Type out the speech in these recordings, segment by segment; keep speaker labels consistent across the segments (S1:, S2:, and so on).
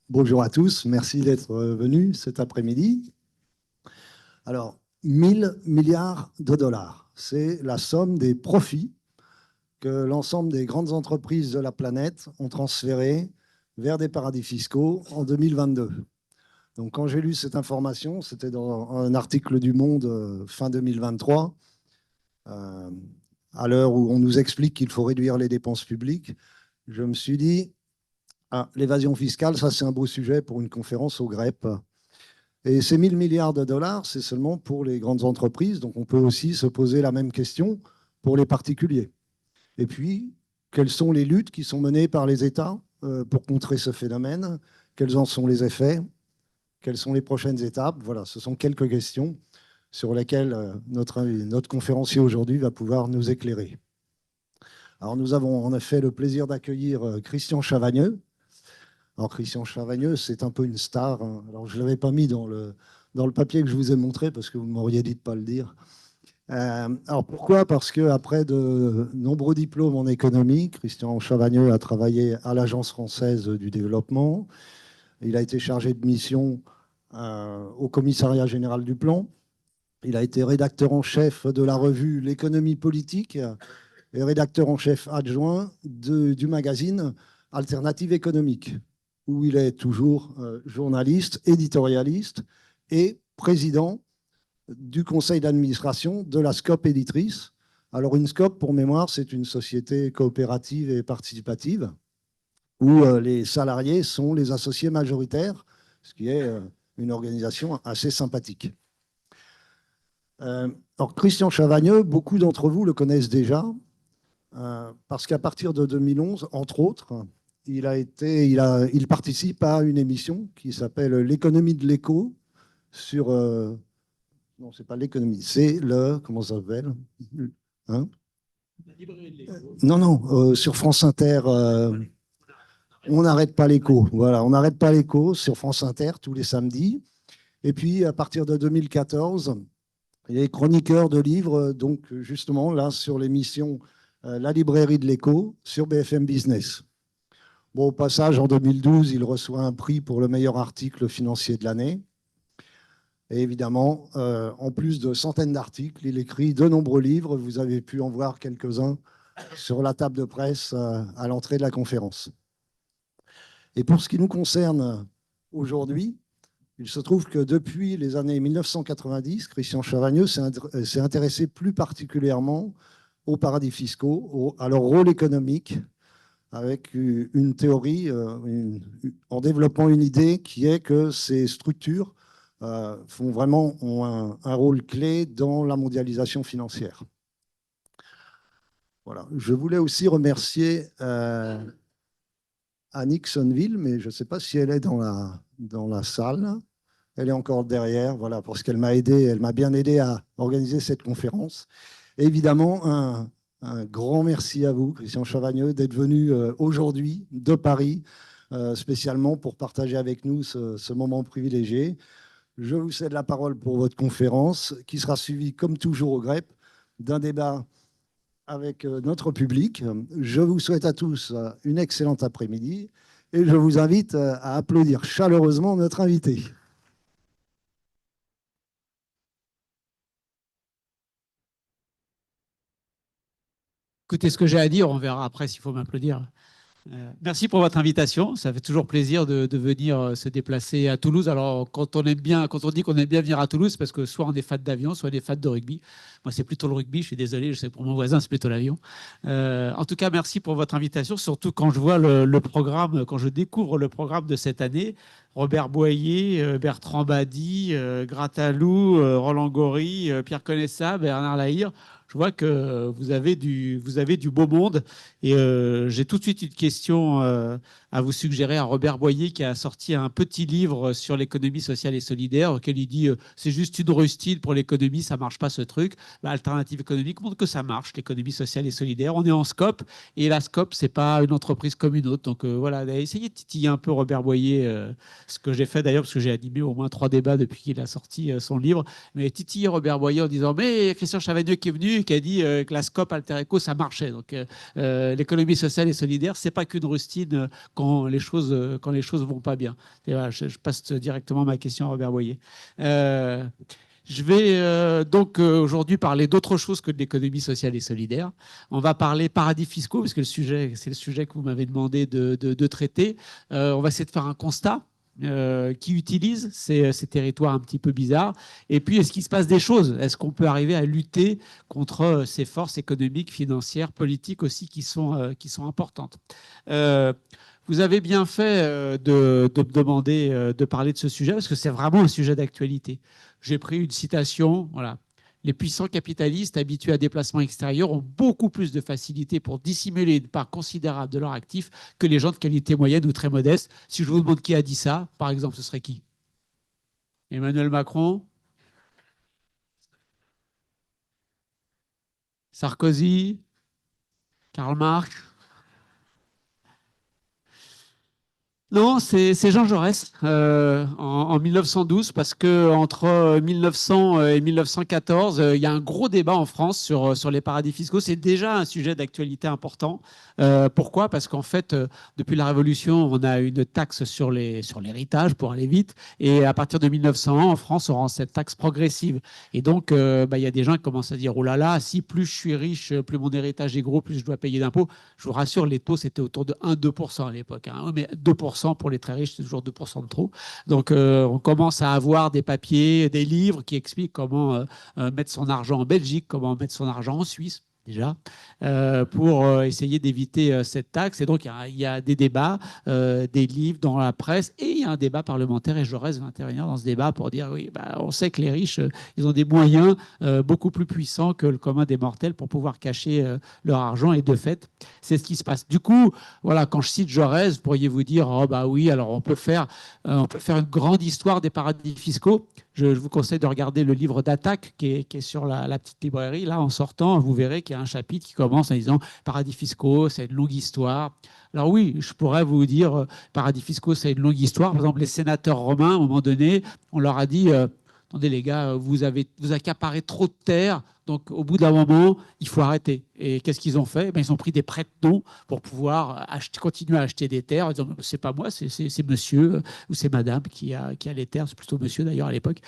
S1: Bonjour à tous, merci d'être venus cet après-midi. Alors, 1000 milliards de dollars, c'est la somme des profits que l'ensemble des grandes entreprises de la planète ont transférés vers des paradis fiscaux en 2022. Donc, quand j'ai lu cette information, c'était dans un article du Monde fin 2023, à l'heure où on nous explique qu'il faut réduire les dépenses publiques, je me suis dit, ah, l'évasion fiscale, ça c'est un beau sujet pour une conférence au GREP. Et ces 1000 milliards de dollars, c'est seulement pour les grandes entreprises, donc on peut aussi se poser la même question pour les particuliers. Et puis, quelles sont les luttes qui sont menées par les États pour contrer ce phénomène? Quels en sont les effets? Quelles sont les prochaines étapes? Voilà, ce sont quelques questions sur lesquelles notre conférencier aujourd'hui va pouvoir nous éclairer. Alors, nous avons en effet le plaisir d'accueillir Christian Chavagneux. Alors, Christian Chavagneux, c'est un peu une star. Alors, je ne l'avais pas mis dans le papier que je vous ai montré parce que vous m'auriez dit de ne pas le dire. Alors, pourquoi? Parce qu'après de nombreux diplômes en économie, Christian Chavagneux a travaillé à l'Agence française du développement. Il a été chargé de mission au Commissariat général du plan. Il a été rédacteur en chef de la revue L'économie politique et rédacteur en chef adjoint du magazine Alternative économique, où il est toujours journaliste, éditorialiste et président du conseil d'administration de la SCOP éditrice. Alors une SCOP, pour mémoire, c'est une société coopérative et participative où les salariés sont les associés majoritaires, ce qui est une organisation assez sympathique. Alors Christian Chavagneux, beaucoup d'entre vous le connaissent déjà, parce qu'à partir de 2011, entre autres, il participe à une émission qui s'appelle L'économie de l'écho sur... non, c'est pas l'économie, c'est le... Comment ça s'appelle, hein? La librairie de l'écho. Non, sur France Inter, on n'arrête pas l'écho. Voilà, on n'arrête pas l'écho sur France Inter tous les samedis. Et puis, à partir de 2014, il est chroniqueur de livres, donc justement, là, sur l'émission La librairie de l'écho sur BFM Business. Bon, au passage, en 2012, il reçoit un prix pour le meilleur article financier de l'année. Et évidemment, en plus de centaines d'articles, il écrit de nombreux livres. Vous avez pu en voir quelques-uns sur la table de presse à l'entrée de la conférence. Et pour ce qui nous concerne aujourd'hui, il se trouve que depuis les années 1990, Christian Chavagneux s'est intéressé plus particulièrement aux paradis fiscaux, à leur rôle économique, avec une théorie, en développant une idée qui est que ces structures ont un rôle clé dans la mondialisation financière. Voilà. Je voulais aussi remercier Annick Sonneville, mais je ne sais pas si elle est dans la salle. Elle est encore derrière, voilà, parce qu'elle m'a aidé, elle m'a bien aidé à organiser cette conférence. Et évidemment, un grand merci à vous, Christian Chavagneux, d'être venu aujourd'hui de Paris, spécialement pour partager avec nous ce moment privilégié. Je vous cède la parole pour votre conférence, qui sera suivie, comme toujours au GREP, d'un débat avec notre public. Je vous souhaite à tous une excellente après-midi et je vous invite à applaudir chaleureusement notre invité.
S2: Écoutez ce que j'ai à dire, on verra après s'il faut m'applaudir. Merci pour votre invitation. Ça fait toujours plaisir de venir se déplacer à Toulouse. Alors, quand on dit qu'on aime bien venir à Toulouse, parce que soit on est fan d'avion, soit on est fan de rugby. Moi, c'est plutôt le rugby. Je suis désolé, je sais pour mon voisin, c'est plutôt l'avion. En tout cas, merci pour votre invitation. Surtout quand je vois le programme, quand je découvre le programme de cette année. Robert Boyer, Bertrand Badi, Gratalou, Roland Gori, Pierre Conessa, Bernard Lahire. Je vois que vous avez du beau monde. Et j'ai tout de suite une question à vous suggérer à Robert Boyer, qui a sorti un petit livre sur l'économie sociale et solidaire, auquel il dit c'est juste une rustine pour l'économie, ça marche pas ce truc. L'alternative économique montre que ça marche, l'économie sociale et solidaire. On est en SCOP, et la SCOP, c'est pas une entreprise comme une autre. Donc voilà, essayez de titiller un peu Robert Boyer, ce que j'ai fait d'ailleurs, parce que j'ai animé au moins 3 débats depuis qu'il a sorti son livre. Mais titiller Robert Boyer en disant mais Christian Chavagneux qui est venu, venu et qui a dit que la SCOP Alter Eco, ça marchait. Donc, l'économie sociale et solidaire, c'est pas qu'une rustine quand les choses vont pas bien. Et voilà, je passe directement à ma question à Robert Boyer. Je vais donc aujourd'hui parler d'autre chose que de l'économie sociale et solidaire. On va parler paradis fiscaux, parce que c'est le sujet que vous m'avez demandé de traiter. On va essayer de faire un constat. Qui utilisent ces territoires un petit peu bizarres. Et puis, est-ce qu'il se passe des choses? Est-ce qu'on peut arriver à lutter contre ces forces économiques, financières, politiques aussi qui sont importantes? Vous avez bien fait de me demander de parler de ce sujet parce que c'est vraiment un sujet d'actualité. J'ai pris une citation, voilà. Les puissants capitalistes habitués à déplacements extérieurs ont beaucoup plus de facilité pour dissimuler une part considérable de leurs actifs que les gens de qualité moyenne ou très modeste. Si je vous demande qui a dit ça, par exemple, ce serait qui? Emmanuel Macron? Sarkozy? Karl Marx? Non, c'est Jean Jaurès en 1912, parce que entre 1900 et 1914, il y a un gros débat en France sur les paradis fiscaux. C'est déjà un sujet d'actualité important. Pourquoi? Parce qu'en fait, depuis la Révolution, on a une taxe sur l'héritage, pour aller vite, et à partir de 1901, en France, on rend cette taxe progressive. Et donc, il y a des gens qui commencent à dire, oh là là, si plus je suis riche, plus mon héritage est gros, plus je dois payer d'impôts. Je vous rassure, les taux, c'était autour de 1-2% à l'époque, hein. Mais 2% pour les très riches, c'est toujours 2% de trop. Donc, on commence à avoir des papiers, des livres qui expliquent comment mettre son argent en Belgique, comment mettre son argent en Suisse, déjà, pour essayer d'éviter cette taxe. Et donc, il y a des débats, des livres dans la presse, et il y a un débat parlementaire, et Jaurès va intervenir dans ce débat pour dire, oui, on sait que les riches, ils ont des moyens beaucoup plus puissants que le commun des mortels pour pouvoir cacher leur argent, et de fait, c'est ce qui se passe. Du coup, voilà, quand je cite Jaurès, pourriez-vous dire, oh bah oui, alors on peut faire une grande histoire des paradis fiscaux. Je vous conseille de regarder le livre d'Attaque qui est sur la petite librairie. Là, en sortant, vous verrez qu'il y a un chapitre qui commence en disant « Paradis fiscaux, c'est une longue histoire ». Alors oui, je pourrais vous dire « Paradis fiscaux, c'est une longue histoire ». Par exemple, les sénateurs romains, à un moment donné, on leur a dit « Attendez les gars, vous accaparez trop de terres, donc au bout d'un moment, il faut arrêter ». Et qu'est-ce qu'ils ont fait? Ils ont pris des prête-noms pour pouvoir continuer à acheter des terres. Ils disent, c'est pas moi, c'est monsieur ou c'est madame qui a les terres. C'est plutôt monsieur d'ailleurs à l'époque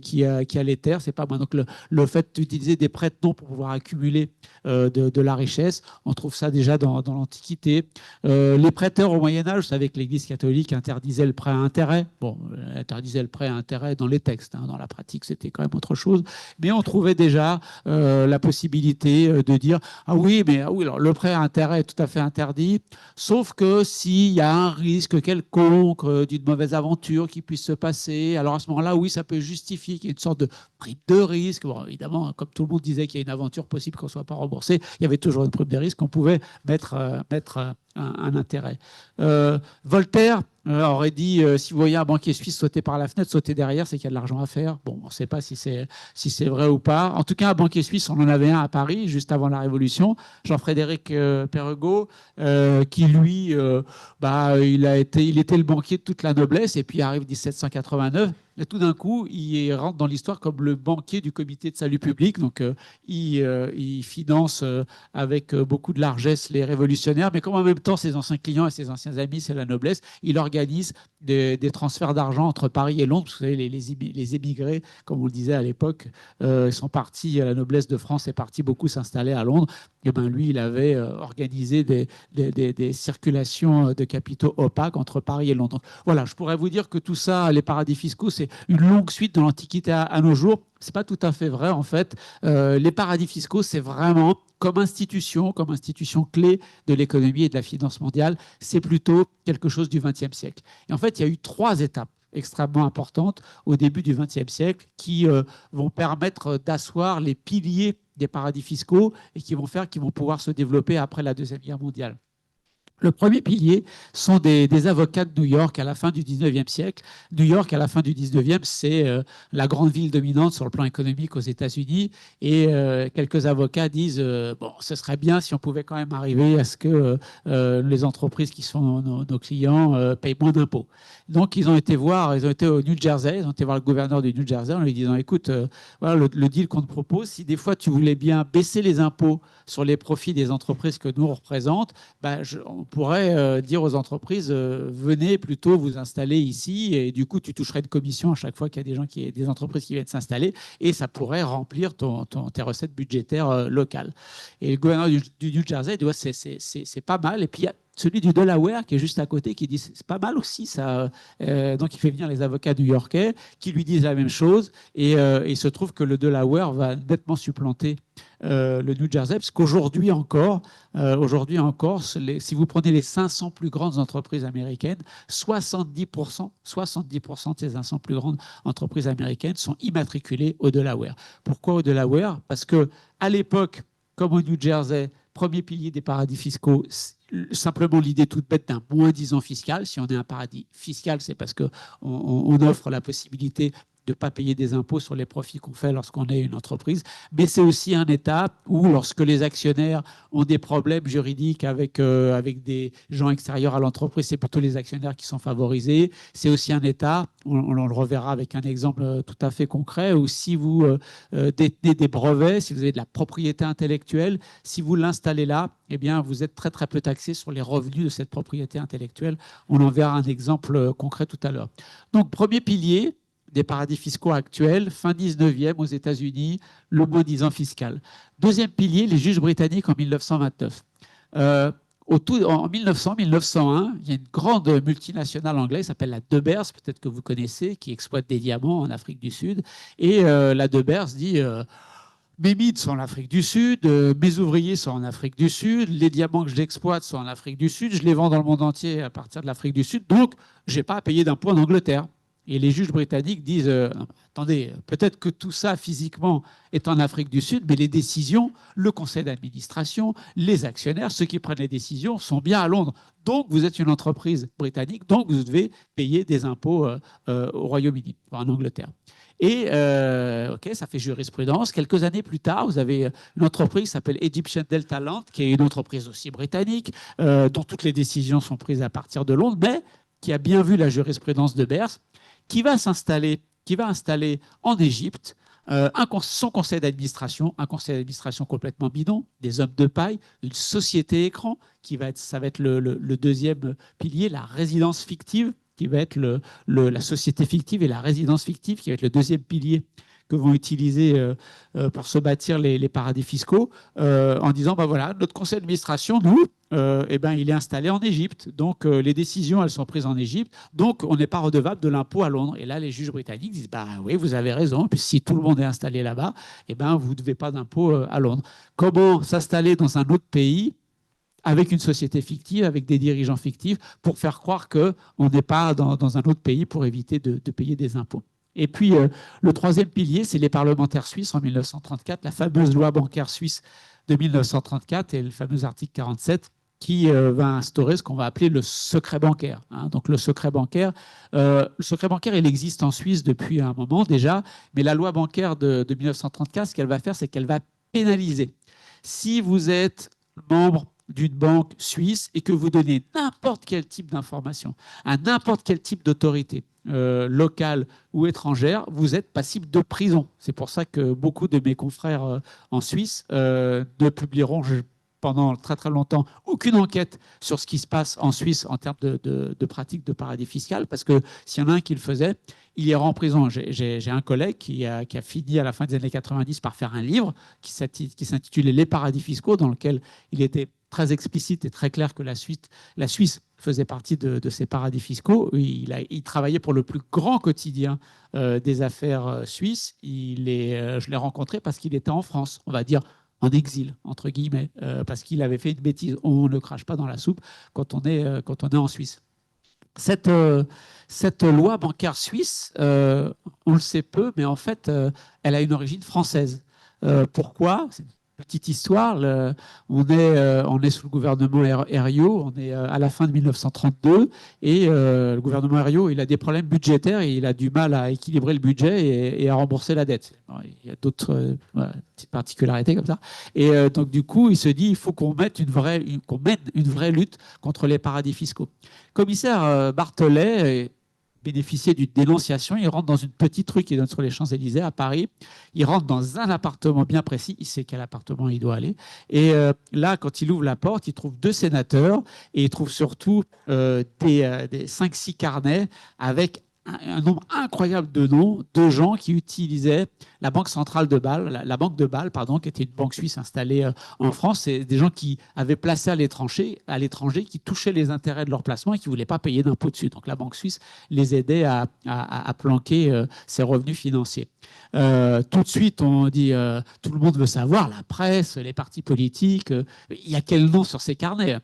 S2: qui a les terres. C'est pas moi. Donc le fait d'utiliser des prête-noms pour pouvoir accumuler de la richesse, on trouve ça déjà dans l'Antiquité. Les prêteurs au Moyen-Âge, vous savez que l'Église catholique interdisait le prêt à intérêt. Bon, interdisait le prêt à intérêt dans les textes. Hein. Dans la pratique, c'était quand même autre chose. Mais on trouvait déjà la possibilité de dire ah oui, alors le prêt à intérêt est tout à fait interdit, sauf que s'il y a un risque quelconque d'une mauvaise aventure qui puisse se passer, alors à ce moment-là, oui, ça peut justifier qu'il y ait une sorte de prime de risque. Bon, évidemment, comme tout le monde disait qu'il y a une aventure possible qu'on ne soit pas remboursé, il y avait toujours une prime de risque, on pouvait mettre un intérêt. Voltaire aurait dit si vous voyez un banquier suisse sauter par la fenêtre, sauter derrière, c'est qu'il y a de l'argent à faire. Bon, on ne sait pas si c'est vrai ou pas. En tout cas, un banquier suisse, on en avait un à Paris juste avant la Révolution, Jean-Frédéric Perregaux, qui lui, il était le banquier de toute la noblesse, et puis arrive 1789. Et tout d'un coup, il rentre dans l'histoire comme le banquier du comité de salut public. Donc, il finance avec beaucoup de largesse les révolutionnaires, mais comme en même temps, ses anciens clients et ses anciens amis, c'est la noblesse, il organise des transferts d'argent entre Paris et Londres. Vous savez, les émigrés, comme on le disait à l'époque, sont partis, la noblesse de France est partie beaucoup s'installer à Londres. Et lui, il avait organisé des circulations de capitaux opaques entre Paris et Londres. Voilà, je pourrais vous dire que tout ça, les paradis fiscaux, c'est une longue suite de l'Antiquité à nos jours. Ce n'est pas tout à fait vrai, en fait. Les paradis fiscaux, c'est vraiment comme institution clé de l'économie et de la finance mondiale, c'est plutôt quelque chose du XXe siècle. Et en fait, il y a eu 3 étapes extrêmement importantes au début du XXe siècle qui vont permettre d'asseoir les piliers des paradis fiscaux et qui vont pouvoir se développer après la Deuxième Guerre mondiale. Le premier pilier sont des avocats de New York à la fin du 19e siècle. New York, à la fin du 19e, c'est la grande ville dominante sur le plan économique aux États-Unis. Et quelques avocats disent bon, ce serait bien si on pouvait quand même arriver à ce que les entreprises qui sont nos clients payent moins d'impôts. Donc, ils ont été au New Jersey, ils ont été voir le gouverneur du New Jersey en lui disant écoute, voilà le deal qu'on te propose, si des fois tu voulais bien baisser les impôts sur les profits des entreprises que nous on représente, ben, on pourrait dire aux entreprises venez plutôt vous installer ici et du coup tu toucherais une commission à chaque fois qu'il y a des entreprises qui viennent s'installer et ça pourrait remplir tes recettes budgétaires locales. Et le gouverneur du New Jersey dit ouais, c'est pas mal. Et puis il y a celui du Delaware qui est juste à côté qui dit c'est pas mal aussi ça. Donc il fait venir les avocats new-yorkais qui lui disent la même chose et il se trouve que le Delaware va nettement supplanter le New Jersey parce qu'aujourd'hui encore, si vous prenez les 500 plus grandes entreprises américaines, 70% de ces 500 plus grandes entreprises américaines sont immatriculées au Delaware. Pourquoi au Delaware? Parce que à l'époque, comme au New Jersey, premier pilier des paradis fiscaux, simplement l'idée toute bête d'un moins-disant fiscal. Si on est un paradis fiscal, c'est parce qu'on offre la possibilité de ne pas payer des impôts sur les profits qu'on fait lorsqu'on est une entreprise. Mais c'est aussi un État où, lorsque les actionnaires ont des problèmes juridiques avec des gens extérieurs à l'entreprise, c'est plutôt les actionnaires qui sont favorisés. C'est aussi un État, on le reverra avec un exemple tout à fait concret, où si vous détenez des brevets, si vous avez de la propriété intellectuelle, si vous l'installez là, eh bien, vous êtes très, très peu taxé sur les revenus de cette propriété intellectuelle. On en verra un exemple concret tout à l'heure. Donc, premier pilier des paradis fiscaux actuels, fin 19e aux États-Unis, le moins-disant fiscal. Deuxième pilier, les juges britanniques en 1929. En 1900-1901, il y a une grande multinationale anglaise qui s'appelle la De Beers, peut-être que vous connaissez, qui exploite des diamants en Afrique du Sud. Et la De Beers dit mes mythes sont en Afrique du Sud, mes ouvriers sont en Afrique du Sud, les diamants que j'exploite sont en Afrique du Sud, je les vends dans le monde entier à partir de l'Afrique du Sud, donc je n'ai pas à payer d'impôts en Angleterre. Et les juges britanniques disent attendez, peut-être que tout ça physiquement est en Afrique du Sud, mais les décisions, le conseil d'administration, les actionnaires, ceux qui prennent les décisions sont bien à Londres. Donc vous êtes une entreprise britannique, donc vous devez payer des impôts au Royaume-Uni, en Angleterre. Et ok, ça fait jurisprudence. Quelques années plus tard, vous avez une entreprise qui s'appelle Egyptian Delta Land, qui est une entreprise aussi britannique, dont toutes les décisions sont prises à partir de Londres, mais qui a bien vu la jurisprudence de Beers, qui va installer en Égypte son conseil d'administration, un conseil d'administration complètement bidon, des hommes de paille, une société écran, ça va être le deuxième pilier, la résidence fictive, qui va être la société fictive et la résidence fictive, qui va être le deuxième pilier que vont utiliser pour se bâtir les paradis fiscaux, en disant, ben voilà, notre conseil d'administration, nous, il est installé en Égypte. Donc, les décisions, elles sont prises en Égypte. Donc, on n'est pas redevable de l'impôt à Londres. Et là, les juges britanniques disent, bah oui, vous avez raison. Puis, si tout le monde est installé là-bas, vous ne devez pas d'impôt à Londres. Comment s'installer dans un autre pays avec une société fictive, avec des dirigeants fictifs, pour faire croire qu'on n'est pas dans un autre pays pour éviter de payer des impôts. Et puis, le troisième pilier, c'est les parlementaires suisses en 1934, la fameuse loi bancaire suisse de 1934 et le fameux article 47 qui va instaurer ce qu'on va appeler le secret bancaire. Donc, le secret bancaire, il existe en Suisse depuis un moment déjà, mais la loi bancaire de 1934, ce qu'elle va faire, c'est qu'elle va pénaliser. Si vous êtes membre d'une banque suisse et que vous donnez n'importe quel type d'information à n'importe quel type d'autorité locale ou étrangère, vous êtes passible de prison. C'est pour ça que beaucoup de mes confrères en Suisse ne publieront pendant très très longtemps aucune enquête sur ce qui se passe en Suisse en termes de pratiques de paradis fiscal, parce que s'il y en a un qui le faisait, il ira en prison. J'ai un collègue qui a fini à la fin des années 90 par faire un livre qui s'intitulait Les paradis fiscaux, dans lequel il était très explicite et très clair que la Suisse faisait partie de ces paradis fiscaux. Il travaillait pour le plus grand quotidien des affaires suisses. Je l'ai rencontré parce qu'il était en France, on va dire en exil, entre guillemets, parce qu'il avait fait une bêtise. On ne crache pas dans la soupe quand on est en Suisse. Cette loi bancaire suisse, on le sait peu, mais en fait, elle a une origine française. Pourquoi ? Petite histoire, on est sous le gouvernement Herriot, on est à la fin de 1932 et le gouvernement Herriot, il a des problèmes budgétaires et il a du mal à équilibrer le budget et à rembourser la dette. Bon, il y a d'autres petites particularités comme ça. Et donc du coup, il se dit il faut qu'on mette qu'on mène une vraie lutte contre les paradis fiscaux. Le commissaire Barthollet bénéficier d'une dénonciation. Il rentre dans une petite rue qui donne sur les Champs-Élysées à Paris. Il rentre dans un appartement bien précis. Il sait quel appartement il doit aller. Et là, quand il ouvre la porte, il trouve 2 sénateurs et il trouve surtout des 5-6 carnets avec un nombre incroyable de noms de gens qui utilisaient la Banque centrale de Bâle, la Banque de Bâle, pardon, qui était une banque suisse installée en France. C'est des gens qui avaient placé à l'étranger, qui touchaient les intérêts de leur placement et qui ne voulaient pas payer d'impôts dessus. Donc la banque suisse les aidait à planquer ses revenus financiers. Tout de suite, on dit tout le monde veut savoir, la presse, les partis politiques, il y a quel nom sur ces carnets?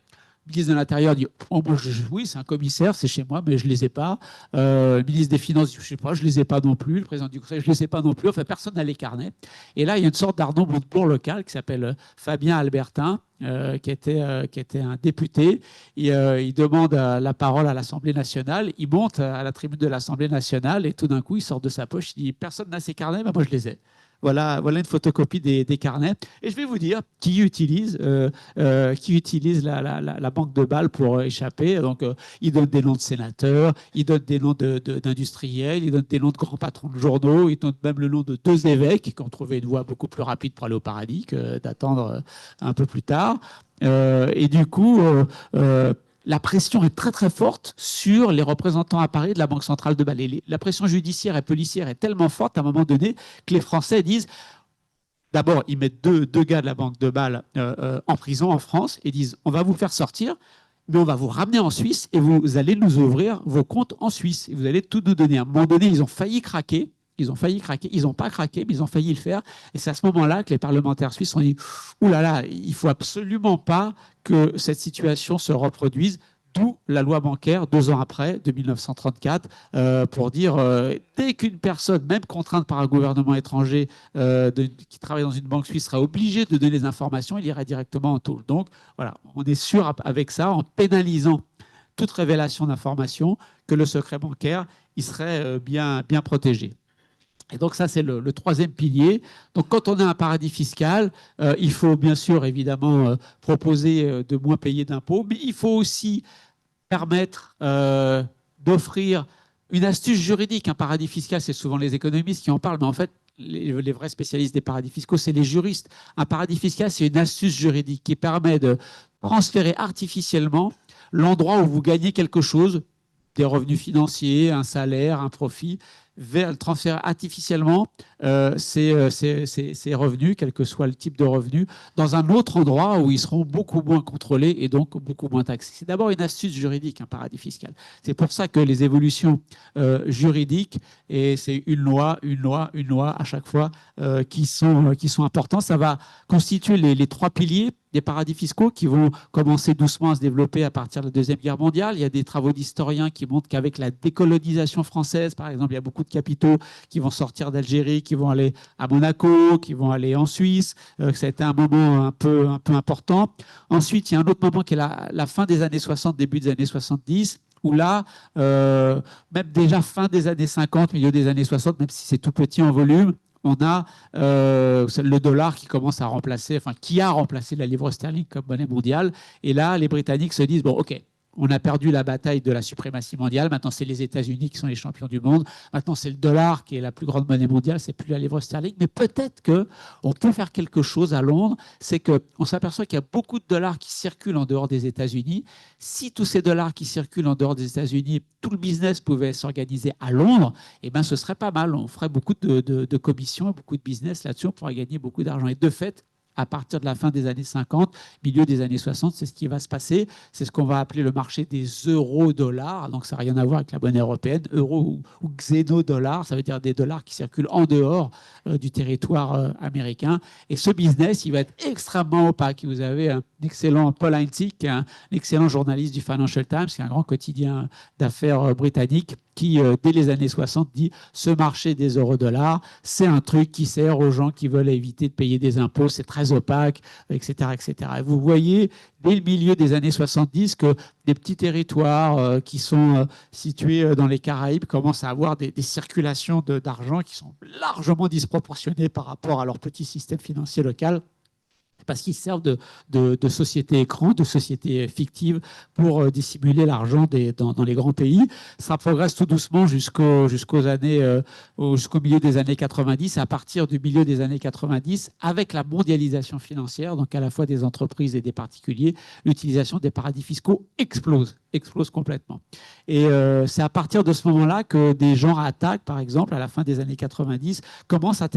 S2: Le ministre de l'Intérieur dit oh, moi, oui, c'est un commissaire, c'est chez moi, mais je ne les ai pas. Le ministre des Finances dit je ne sais pas, je ne les ai pas non plus. Le président du Conseil, je ne les ai pas non plus. Enfin, personne n'a les carnets. Et là, il y a une sorte d'Arnaud Montebourg local qui s'appelle Fabien Albertin, qui était un député. Il demande la parole à l'Assemblée nationale. Il monte à la tribune de l'Assemblée nationale et tout d'un coup, il sort de sa poche. Il dit personne n'a ces carnets, mais moi, je les ai. Voilà une photocopie des carnets. Et je vais vous dire qui utilise la Banque de Bâle pour échapper. Donc, il donne des noms de sénateurs, il donne des noms d'industriels, il donne des noms de grands patrons de journaux, il donne même le nom de 2 évêques qui ont trouvé une voie beaucoup plus rapide pour aller au paradis que d'attendre un peu plus tard. Et du coup, la pression est très très forte sur les représentants à Paris de la Banque centrale de Bâle. La pression judiciaire et policière est tellement forte à un moment donné que les Français disent, d'abord, ils mettent deux gars de la Banque de Bâle en prison en France et disent, on va vous faire sortir, mais on va vous ramener en Suisse et vous allez nous ouvrir vos comptes en Suisse et vous allez tout nous donner. À un moment donné, ils ont failli craquer. Ils n'ont pas craqué, mais ils ont failli le faire. Et c'est à ce moment-là que les parlementaires suisses ont dit « Ouh là là, il ne faut absolument pas que cette situation se reproduise ». D'où la loi bancaire, 2 ans après, de 1934, pour dire dès qu'une personne, même contrainte par un gouvernement étranger qui travaille dans une banque suisse, serait obligée de donner des informations, il irait directement en taule. Donc voilà, on est sûr avec ça, en pénalisant toute révélation d'informations, que le secret bancaire il serait bien protégé. Et donc ça, c'est le 3e pilier. Donc quand on a un paradis fiscal, il faut bien sûr, évidemment, proposer de moins payer d'impôts, mais il faut aussi permettre d'offrir une astuce juridique. Un paradis fiscal, c'est souvent les économistes qui en parlent, mais en fait, les vrais spécialistes des paradis fiscaux, c'est les juristes. Un paradis fiscal, c'est une astuce juridique qui permet de transférer artificiellement l'endroit où vous gagnez quelque chose, des revenus financiers, un salaire, un profit, transférer artificiellement ces revenus, quel que soit le type de revenu, dans un autre endroit où ils seront beaucoup moins contrôlés et donc beaucoup moins taxés. C'est d'abord une astuce juridique, un paradis fiscal. C'est pour ça que les évolutions juridiques, et c'est une loi à chaque fois, qui sont importantes. Ça va constituer les 3 piliers des paradis fiscaux qui vont commencer doucement à se développer à partir de la Deuxième Guerre mondiale. Il y a des travaux d'historiens qui montrent qu'avec la décolonisation française, par exemple, il y a beaucoup de capitaux qui vont sortir d'Algérie, qui vont aller à Monaco, qui vont aller en Suisse, que ça a été un moment un peu important. Ensuite, il y a un autre moment qui est la fin des années 60, début des années 70, où là, même déjà fin des années 50, milieu des années 60, même si c'est tout petit en volume, on a le dollar qui commence à remplacer, enfin qui a remplacé la livre sterling comme monnaie mondiale. Et là, les Britanniques se disent, bon, ok, on a perdu la bataille de la suprématie mondiale. Maintenant, c'est les États-Unis qui sont les champions du monde. Maintenant, c'est le dollar qui est la plus grande monnaie mondiale. C'est plus la livre sterling. Mais peut-être qu'on peut faire quelque chose à Londres. C'est qu'on s'aperçoit qu'il y a beaucoup de dollars qui circulent en dehors des États-Unis. Si tous ces dollars qui circulent en dehors des États-Unis, tout le business pouvait s'organiser à Londres, eh ben, ce serait pas mal. On ferait beaucoup de commissions et beaucoup de business là-dessus. On pourrait gagner beaucoup d'argent. Et de fait, à partir de la fin des années 50, milieu des années 60, c'est ce qui va se passer. C'est ce qu'on va appeler le marché des euro-dollars. Donc, ça n'a rien à voir avec la monnaie européenne. Euro ou xéno-dollars, ça veut dire des dollars qui circulent en dehors du territoire américain. Et ce business, il va être extrêmement opaque. Vous avez un excellent Paul Heinzig, qui est un excellent journaliste du Financial Times, qui est un grand quotidien d'affaires britannique, qui, dès les années 60, dit ce marché des euro-dollars, c'est un truc qui sert aux gens qui veulent éviter de payer des impôts, c'est très opaque, etc., etc. Et vous voyez, dès le milieu des années 70, que des petits territoires qui sont situés dans les Caraïbes commencent à avoir des circulations d'argent qui sont largement disproportionnées par rapport à leur petit système financier local, parce qu'ils servent de sociétés écran, de sociétés fictives pour dissimuler l'argent dans les grands pays. Ça progresse tout doucement jusqu'au milieu des années 90. À partir du milieu des années 90, avec la mondialisation financière, donc à la fois des entreprises et des particuliers, l'utilisation des paradis fiscaux explose complètement. Et c'est à partir de ce moment-là que des gens à Attaque, par exemple, à la fin des années 90, commencent à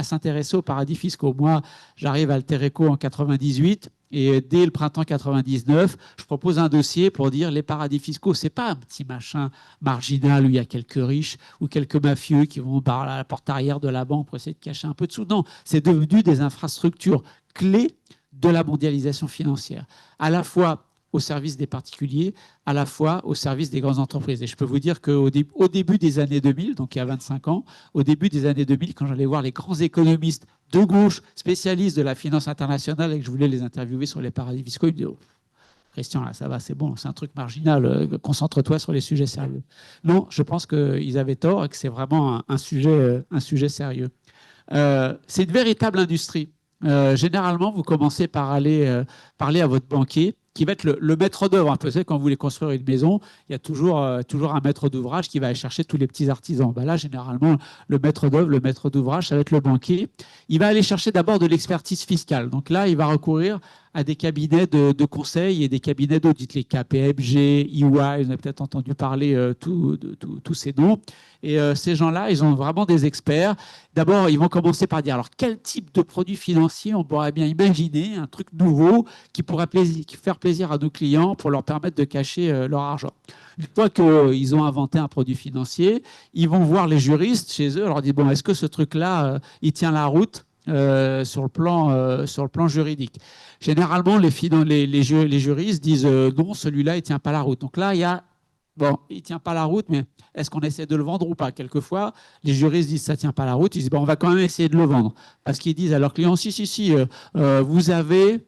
S2: s'intéresser aux paradis fiscaux. Moi, j'arrive à Altereco en 98 et dès le printemps 99, je propose un dossier pour dire les paradis fiscaux, c'est pas un petit machin marginal où il y a quelques riches ou quelques mafieux qui vont par la porte arrière de la banque pour essayer de cacher un peu de sous. Non, c'est devenu des infrastructures clés de la mondialisation financière, à la fois au service des particuliers, à la fois au service des grandes entreprises. Et je peux vous dire qu'au début des années 2000, donc il y a 25 ans, au début des années 2000, quand j'allais voir les grands économistes de gauche, spécialistes de la finance internationale, et que je voulais les interviewer sur les paradis fiscaux, ils me disaient oh, Christian, là, ça va, c'est bon, c'est un truc marginal, concentre-toi sur les sujets sérieux. Non, je pense qu'ils avaient tort et que c'est vraiment un sujet sérieux. C'est une véritable industrie. Généralement, vous commencez par aller parler à votre banquier, qui va être le maître d'œuvre. Vous savez, quand vous voulez construire une maison, il y a toujours un maître d'ouvrage qui va aller chercher tous les petits artisans. Ben là, généralement, le maître d'œuvre, le maître d'ouvrage, ça va être le banquier. Il va aller chercher d'abord de l'expertise fiscale. Donc là, il va recourir à des cabinets de conseil et des cabinets d'audit, les KPMG, EY, vous avez peut-être entendu parler tous ces noms. Et ces gens-là, ils ont vraiment des experts. D'abord, ils vont commencer par dire, alors, quel type de produit financier on pourrait bien imaginer, un truc nouveau qui pourrait faire plaisir à nos clients pour leur permettre de cacher leur argent. Une fois qu'ils ont inventé un produit financier, ils vont voir les juristes chez eux, leur dire, bon, est-ce que ce truc-là, il tient la route sur le plan juridique. Généralement, les juristes disent non, celui-là, il ne tient pas la route. Donc là, bon, il ne tient pas la route, mais est-ce qu'on essaie de le vendre ou pas? Quelquefois, les juristes disent ça ne tient pas la route. Ils disent bon, on va quand même essayer de le vendre. Parce qu'ils disent à leurs clients si, vous avez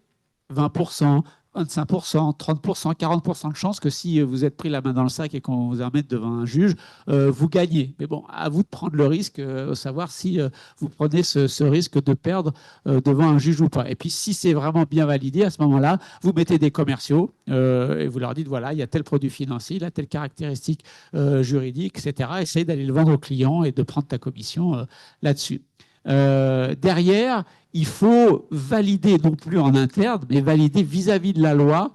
S2: 20%, 25%, 30%, 40% de chance que si vous êtes pris la main dans le sac et qu'on vous amène devant un juge, vous gagnez. Mais bon, à vous de prendre le risque, savoir si vous prenez ce risque de perdre devant un juge ou pas. Et puis, si c'est vraiment bien validé, à ce moment-là, vous mettez des commerciaux et vous leur dites, voilà, il y a tel produit financier, il a telle caractéristique juridique, etc. Essaye d'aller le vendre au client et de prendre ta commission là-dessus. Derrière, il faut valider, non plus en interne, mais valider vis-à-vis de la loi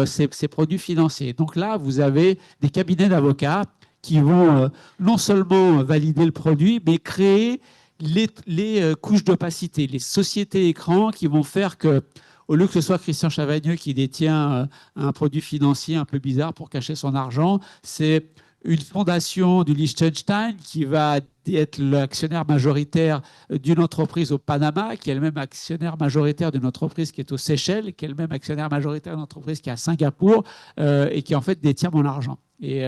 S2: ces produits financiers. Donc là, vous avez des cabinets d'avocats qui vont non seulement valider le produit, mais créer les couches d'opacité, les sociétés écrans qui vont faire que, au lieu que ce soit Christian Chavagneux qui détient un produit financier un peu bizarre pour cacher son argent, c'est une fondation du Liechtenstein qui va être l'actionnaire majoritaire d'une entreprise au Panama, qui est elle-même actionnaire majoritaire d'une entreprise qui est aux Seychelles, qui est elle-même actionnaire majoritaire d'une entreprise qui est à Singapour et qui en fait détient mon argent. Et,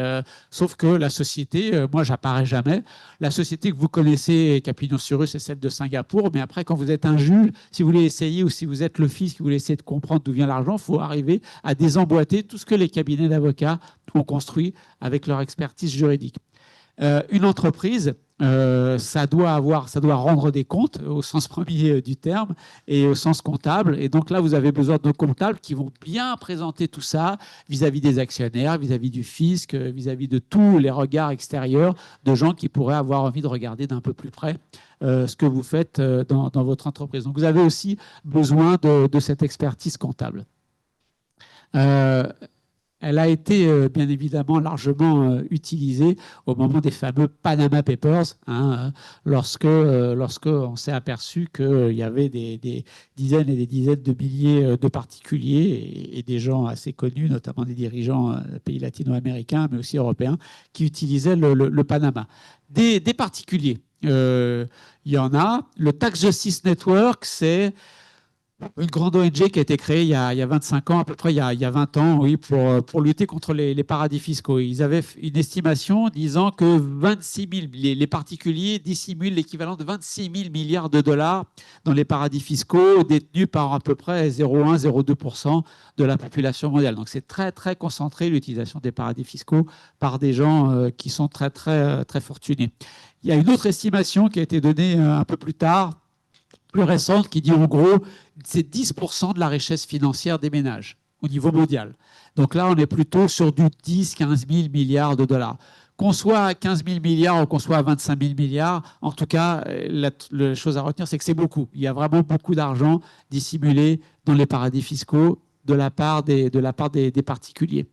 S2: sauf que la société, moi j'apparais jamais, la société que vous connaissez, Capignon sur rue, c'est celle de Singapour, mais après quand vous êtes un juge, si vous voulez essayer ou si vous êtes le fils qui voulez essayer de comprendre d'où vient l'argent, il faut arriver à désemboîter tout ce que les cabinets d'avocats ont construit avec leur expertise juridique. Une entreprise, ça doit rendre des comptes au sens premier du terme et au sens comptable. Et donc là, vous avez besoin de comptables qui vont bien présenter tout ça vis-à-vis des actionnaires, vis-à-vis du fisc, vis-à-vis de tous les regards extérieurs de gens qui pourraient avoir envie de regarder d'un peu plus près ce que vous faites dans votre entreprise. Donc vous avez aussi besoin de cette expertise comptable. Elle a été bien évidemment largement utilisée au moment des fameux Panama Papers, lorsque on s'est aperçu qu'il y avait des dizaines et des dizaines de milliers de particuliers et des gens assez connus, notamment des dirigeants pays latino-américains, mais aussi européens, qui utilisaient le Panama. Des particuliers, il y en a. Le Tax Justice Network, c'est Une grande ONG qui a été créée il y a 25 ans, à peu près il y a 20 ans, oui, pour lutter contre les paradis fiscaux. Ils avaient une estimation disant que 26 000, les particuliers dissimulent l'équivalent de 26 000 milliards de dollars dans les paradis fiscaux détenus par à peu près 0,1-0,2% de la population mondiale. Donc c'est très, très concentré l'utilisation des paradis fiscaux par des gens qui sont très, très, très fortunés. Il y a une autre estimation qui a été donnée un peu plus tard, plus récente, qui dit en gros c'est 10% de la richesse financière des ménages au niveau mondial. Donc là, on est plutôt sur du 10-15 000 milliards de dollars. Qu'on soit à 15 000 milliards ou qu'on soit à 25 000 milliards, en tout cas, la chose à retenir, c'est que c'est beaucoup. Il y a vraiment beaucoup d'argent dissimulé dans les paradis fiscaux de la part des particuliers.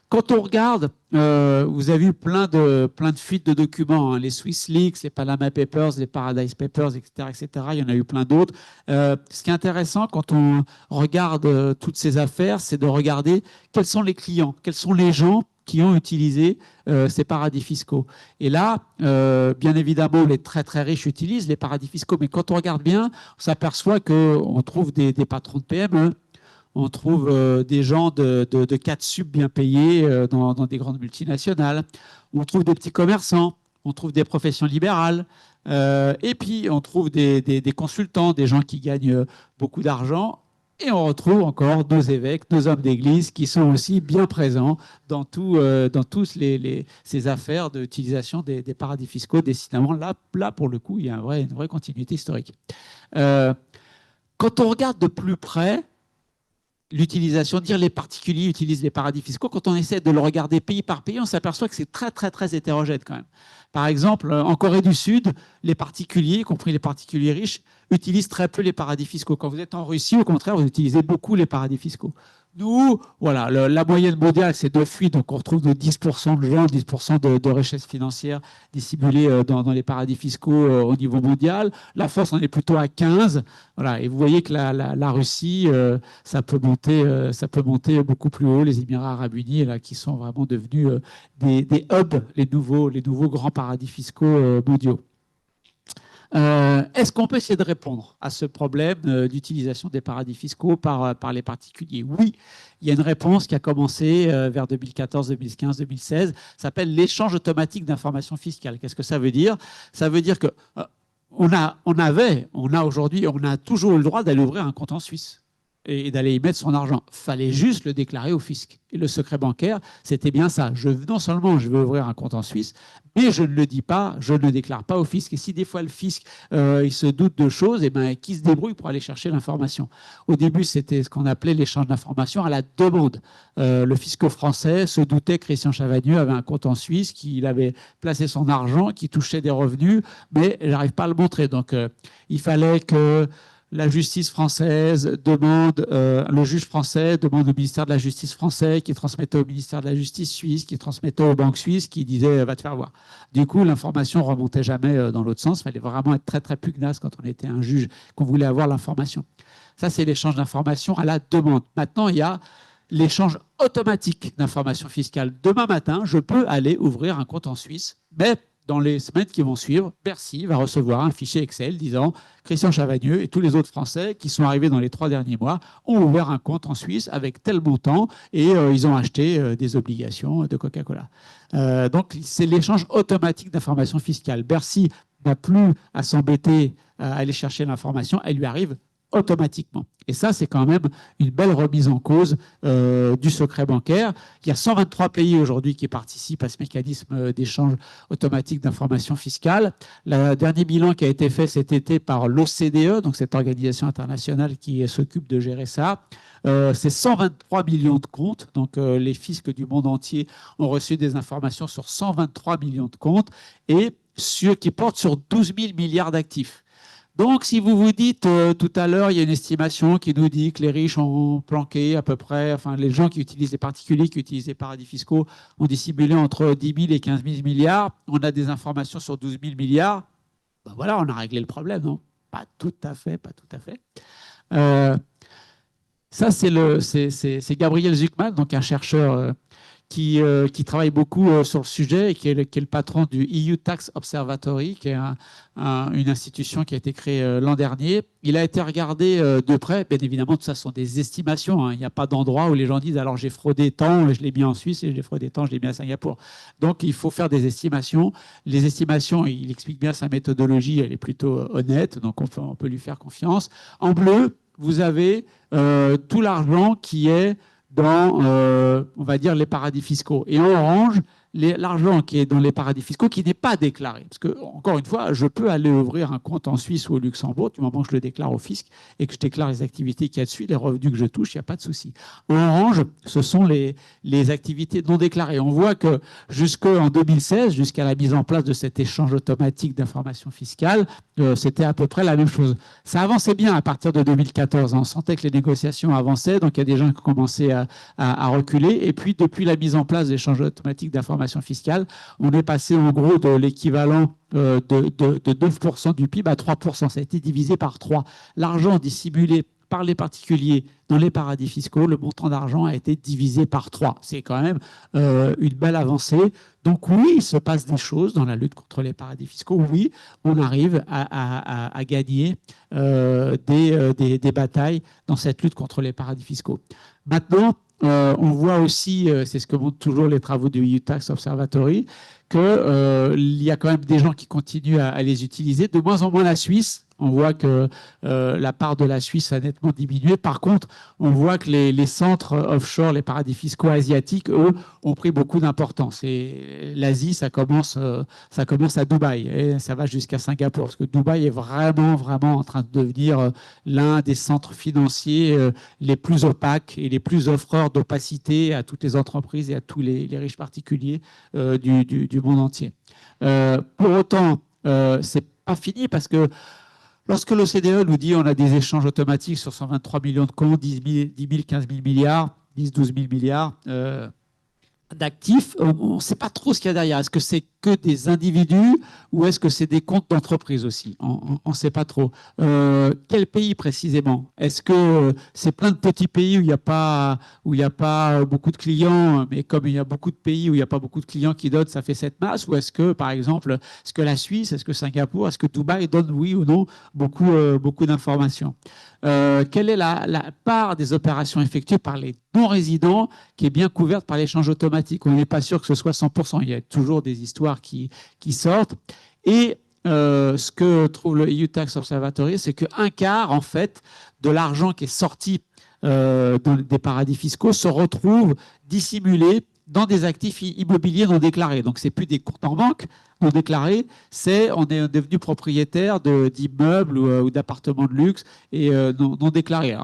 S2: Quand on regarde, vous avez vu plein de fuites de documents, hein, les Swiss Leaks, les Panama Papers, les Paradise Papers, etc., etc. Il y en a eu plein d'autres. Ce qui est intéressant quand on regarde toutes ces affaires, c'est de regarder quels sont les clients, quels sont les gens qui ont utilisé ces paradis fiscaux. Et là, bien évidemment, les très très riches utilisent les paradis fiscaux, mais quand on regarde bien, on s'aperçoit qu'on trouve des patrons de PME, on trouve des gens de 4 sub bien payés dans des grandes multinationales. On trouve des petits commerçants, on trouve des professions libérales. Et puis, on trouve des consultants, des gens qui gagnent beaucoup d'argent. Et on retrouve encore nos évêques, nos hommes d'église qui sont aussi bien présents dans tous ces affaires d'utilisation des paradis fiscaux. Décidément, là, pour le coup, il y a une vraie continuité historique. Quand on regarde de plus près, l'utilisation, dire les particuliers utilisent les paradis fiscaux, quand on essaie de le regarder pays par pays, on s'aperçoit que c'est très, très, très hétérogène quand même. Par exemple, en Corée du Sud, les particuliers, y compris les particuliers riches, utilisent très peu les paradis fiscaux. Quand vous êtes en Russie, au contraire, vous utilisez beaucoup les paradis fiscaux. Nous, voilà, la moyenne mondiale, c'est de fuite, donc on retrouve de 10% de gens, 10% de richesse financière dissimulée dans les paradis fiscaux au niveau mondial. La France en est plutôt à 15%. Voilà, et vous voyez que la Russie, ça peut monter beaucoup plus haut. Les Émirats arabes unis, là, qui sont vraiment devenus des hubs, les nouveaux grands paradis fiscaux mondiaux. Est-ce qu'on peut essayer de répondre à ce problème d'utilisation des paradis fiscaux par les particuliers? Oui, il y a une réponse qui a commencé vers 2014, 2015, 2016. Ça s'appelle l'échange automatique d'informations fiscales. Qu'est-ce que ça veut dire? Ça veut dire que on a aujourd'hui, on a toujours le droit d'aller ouvrir un compte en Suisse et d'aller y mettre son argent. Il fallait juste le déclarer au fisc. Et le secret bancaire, c'était bien ça. Non seulement je veux ouvrir un compte en Suisse, mais je ne le dis pas, je ne le déclare pas au fisc. Et si des fois le fisc, il se doute de choses, et ben, qui se débrouille pour aller chercher l'information. Au début, c'était ce qu'on appelait l'échange d'informations à la demande. Le fisc français se doutait que Christian Chavagneux avait un compte en Suisse, qu'il avait placé son argent, qu'il touchait des revenus, mais il n'arrive pas à le montrer. Donc, il fallait que la justice française demande, le juge français demande au ministère de la Justice français, qui transmettait au ministère de la Justice suisse, qui transmettait aux banques suisses, qui disait va te faire voir. Du coup, l'information remontait jamais dans l'autre sens. Il fallait vraiment être très très pugnace quand on était un juge, qu'on voulait avoir l'information. Ça, c'est l'échange d'informations à la demande. Maintenant, il y a l'échange automatique d'informations fiscales. Demain matin, je peux aller ouvrir un compte en Suisse, mais dans les semaines qui vont suivre, Bercy va recevoir un fichier Excel disant Christian Chavagneux et tous les autres Français qui sont arrivés dans les 3 derniers mois ont ouvert un compte en Suisse avec tel montant et ils ont acheté des obligations de Coca-Cola. Donc, c'est l'échange automatique d'informations fiscales. Bercy n'a plus à s'embêter à aller chercher l'information, elle lui arrive automatiquement. Et ça, c'est quand même une belle remise en cause du secret bancaire. Il y a 123 pays aujourd'hui qui participent à ce mécanisme d'échange automatique d'informations fiscales. Le dernier bilan qui a été fait cet été par l'OCDE, donc cette organisation internationale qui s'occupe de gérer ça, c'est 123 millions de comptes. Donc, les fiscs du monde entier ont reçu des informations sur 123 millions de comptes et qui portent sur 12 000 milliards d'actifs. Donc, si vous vous dites, tout à l'heure, il y a une estimation qui nous dit que les riches ont planqué à peu près, enfin, les gens qui utilisent les particuliers, qui utilisent les paradis fiscaux, ont dissimulé entre 10 000 et 15 000 milliards. On a des informations sur 12 000 milliards. Ben voilà, on a réglé le problème, non? Pas tout à fait, pas tout à fait. Ça, c'est Gabriel Zucman, donc un chercheur qui travaille beaucoup sur le sujet et qui est le patron du EU Tax Observatory, qui est une institution qui a été créée l'an dernier. Il a été regardé de près. Bien évidemment, tout ça sont des estimations, hein. Il n'y a pas d'endroit où les gens disent alors j'ai fraudé tant, je l'ai mis en Suisse, et j'ai fraudé tant, je l'ai mis à Singapour. Donc, il faut faire des estimations. Les estimations, il explique bien sa méthodologie, elle est plutôt honnête, donc on peut lui faire confiance. En bleu, vous avez tout l'argent qui est dans, on va dire, les paradis fiscaux. Et en orange, l'argent qui est dans les paradis fiscaux qui n'est pas déclaré. Parce que, encore une fois, je peux aller ouvrir un compte en Suisse ou au Luxembourg du moment que je le déclare au fisc et que je déclare les activités qu'il y a dessus, les revenus que je touche, il n'y a pas de souci. En orange, ce sont les activités non déclarées. On voit que jusqu'en 2016, jusqu'à la mise en place de cet échange automatique d'informations fiscales, c'était à peu près la même chose. Ça avançait bien à partir de 2014. On sentait que les négociations avançaient, donc il y a des gens qui commençaient à reculer. Et puis, depuis la mise en place de l'échange automatique d'informations fiscales, on est passé en gros de l'équivalent de 9% du PIB à 3%. Ça a été divisé par 3. L'argent dissimulé par les particuliers dans les paradis fiscaux, le montant d'argent a été divisé par 3. C'est quand même une belle avancée. Donc oui, il se passe des choses dans la lutte contre les paradis fiscaux. Oui, on arrive à gagner des batailles dans cette lutte contre les paradis fiscaux. Maintenant, on voit aussi, c'est ce que montrent toujours les travaux du EU Tax Observatory, qu'il y a quand même des gens qui continuent à les utiliser. De moins en moins la Suisse. On voit que la part de la Suisse a nettement diminué. Par contre, on voit que les centres offshore, les paradis fiscaux asiatiques, eux, ont pris beaucoup d'importance. Et l'Asie, ça commence à Dubaï et ça va jusqu'à Singapour. Parce que Dubaï est vraiment, vraiment en train de devenir l'un des centres financiers les plus opaques et les plus offreurs d'opacité à toutes les entreprises et à tous les riches particuliers du monde entier. Pour autant, c'est pas fini parce que lorsque l'OCDE nous dit on a des échanges automatiques sur 123 millions de comptes, 10 000, 15 000 milliards, 10, 12 000 milliards d'actifs, on ne sait pas trop ce qu'il y a derrière. Est-ce que c'est que des individus ou est-ce que c'est des comptes d'entreprise aussi? On ne sait pas trop. Quel pays précisément? Est-ce que c'est plein de petits pays où il n'y a pas beaucoup de clients, mais comme il y a beaucoup de pays où il n'y a pas beaucoup de clients qui donnent, ça fait cette masse? Ou est-ce que, par exemple, est-ce que la Suisse, est-ce que Singapour, est-ce que Dubaï donne, oui ou non, beaucoup d'informations? Quelle est la part des opérations effectuées par les non-résidents qui est bien couverte par l'échange automatique? On n'est pas sûr que ce soit 100%. Il y a toujours des histoires qui sortent. Et ce que trouve le EU Tax Observatory, c'est qu'un quart, en fait, de l'argent qui est sorti des paradis fiscaux se retrouve dissimulé dans des actifs immobiliers non déclarés. Donc, ce n'est plus des comptes en banque non déclarés, on est devenu propriétaire d'immeubles ou d'appartements de luxe et non déclarés.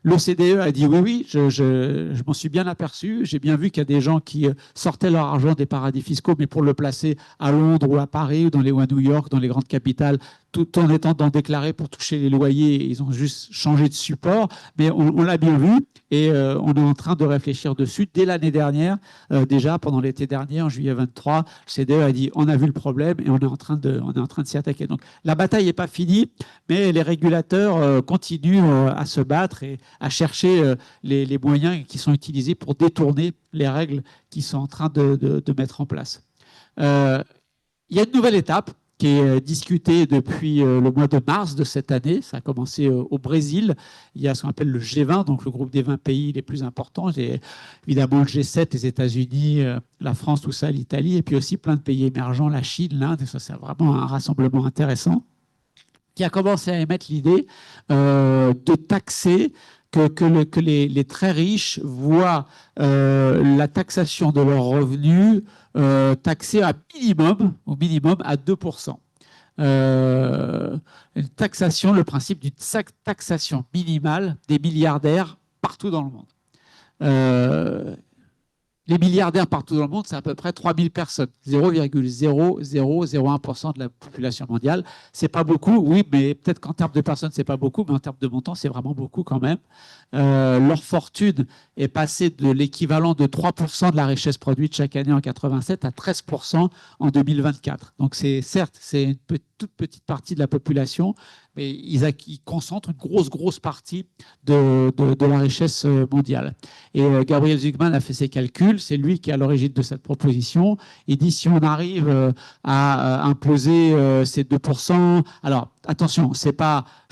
S2: L'OCDE a dit oui, je m'en suis bien aperçu. J'ai bien vu qu'il y a des gens qui sortaient leur argent des paradis fiscaux, mais pour le placer à Londres ou à Paris ou à New York, dans les grandes capitales, tout en étant non déclarés pour toucher les loyers. Ils ont juste changé de support, mais on l'a bien vu et on est en train de réfléchir dessus. Dès l'année dernière, déjà pendant l'été dernier, en juillet 23, le CDE a dit on a vu le problème et on est en train de s'y attaquer. Donc la bataille n'est pas finie, mais les régulateurs continuent à se battre et à chercher les moyens qui sont utilisés pour détourner les règles qu'ils sont en train de mettre en place. Il y a une nouvelle étape qui est discutée depuis le mois de mars de cette année. Ça a commencé au Brésil. Il y a ce qu'on appelle le G20, donc le groupe des 20 pays les plus importants. J'ai évidemment le G7, les États-Unis, la France, tout ça, l'Italie, et puis aussi plein de pays émergents, la Chine, l'Inde. Ça, c'est vraiment un rassemblement intéressant qui a commencé à émettre l'idée de taxer que les très riches voient la taxation de leurs revenus taxée au minimum à 2%. Une taxation, le principe d'une taxation minimale des milliardaires partout dans le monde. Les milliardaires partout dans le monde, c'est à peu près 3000 personnes, 0,0001% de la population mondiale. C'est pas beaucoup, oui, mais peut-être qu'en termes de personnes, c'est pas beaucoup, mais en termes de montant, c'est vraiment beaucoup quand même. leur fortune est passée de l'équivalent de 3% de la richesse produite chaque année en 87 à 13% en 2024. Donc certes, c'est une toute petite partie de la population, mais ils concentrent une grosse partie de la richesse mondiale. Et Gabriel Zucman a fait ses calculs, c'est lui qui est à l'origine de cette proposition. Il dit si on arrive à imposer ces 2%, alors attention, je ne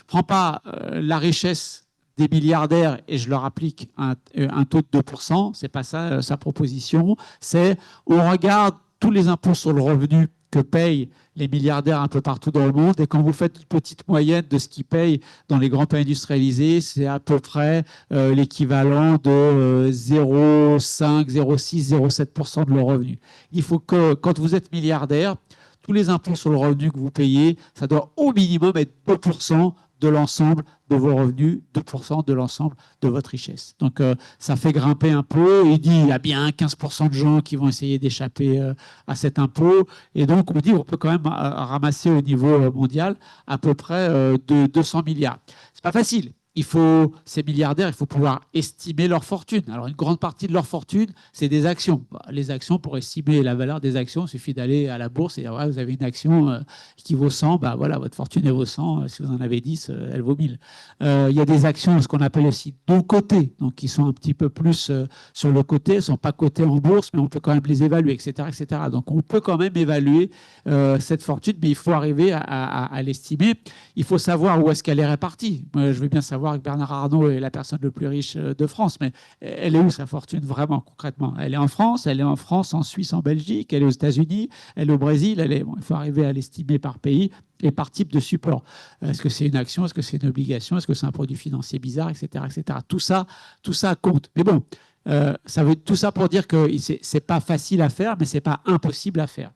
S2: prends pas la richesse des milliardaires et je leur applique un taux de 2%, c'est pas ça sa proposition, c'est on regarde tous les impôts sur le revenu que payent les milliardaires un peu partout dans le monde, et quand vous faites une petite moyenne de ce qu'ils payent dans les grands pays industrialisés, c'est à peu près l'équivalent de 0,5, 0,6, 0,7% de leur revenu. Il faut que, quand vous êtes milliardaire, tous les impôts sur le revenu que vous payez, ça doit au minimum être 2% de l'ensemble de vos revenus, 2% de l'ensemble de votre richesse. Donc, ça fait grimper un peu. Il dit il y a bien 15% de gens qui vont essayer d'échapper à cet impôt. Et donc, on dit on peut quand même ramasser au niveau mondial à peu près de 200 milliards. C'est pas facile. Ces milliardaires, il faut pouvoir estimer leur fortune. Alors, une grande partie de leur fortune, c'est des actions. Les actions, pour estimer la valeur des actions, il suffit d'aller à la bourse et dire, ouais, vous avez une action qui vaut 100, bah voilà, votre fortune elle vaut 100. Si vous en avez 10, elle vaut 1000. Il y a des actions, ce qu'on appelle aussi de côté, donc qui sont un petit peu plus sur le côté, elles ne sont pas cotées en bourse, mais on peut quand même les évaluer, etc., etc. Donc, on peut quand même évaluer cette fortune, mais il faut arriver à l'estimer. Il faut savoir où est-ce qu'elle est répartie. Moi, je veux bien savoir que Bernard Arnault est la personne la plus riche de France, mais elle est où sa fortune vraiment, concrètement? Elle est en France, en Suisse, en Belgique, elle est aux États-Unis, elle est au Brésil. Bon, il faut arriver à l'estimer par pays et par type de support. Est-ce que c'est une action? Est-ce que c'est une obligation? Est-ce que c'est un produit financier bizarre, etc., etc. Tout ça compte. Mais bon, ça veut tout ça pour dire que c'est pas facile à faire, mais c'est pas impossible à faire.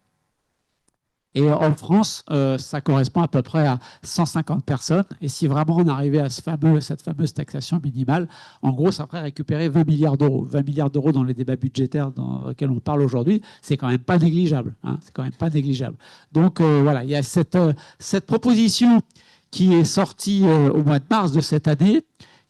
S2: Et en France, ça correspond à peu près à 150 personnes. Et si vraiment on arrivait à cette fameuse taxation minimale, en gros, ça ferait récupérer 20 milliards d'euros. 20 milliards d'euros dans les débats budgétaires dans lesquels on parle aujourd'hui, c'est quand même pas négligeable. Hein, c'est quand même pas négligeable. Donc voilà, il y a cette proposition qui est sortie au mois de mars de cette année,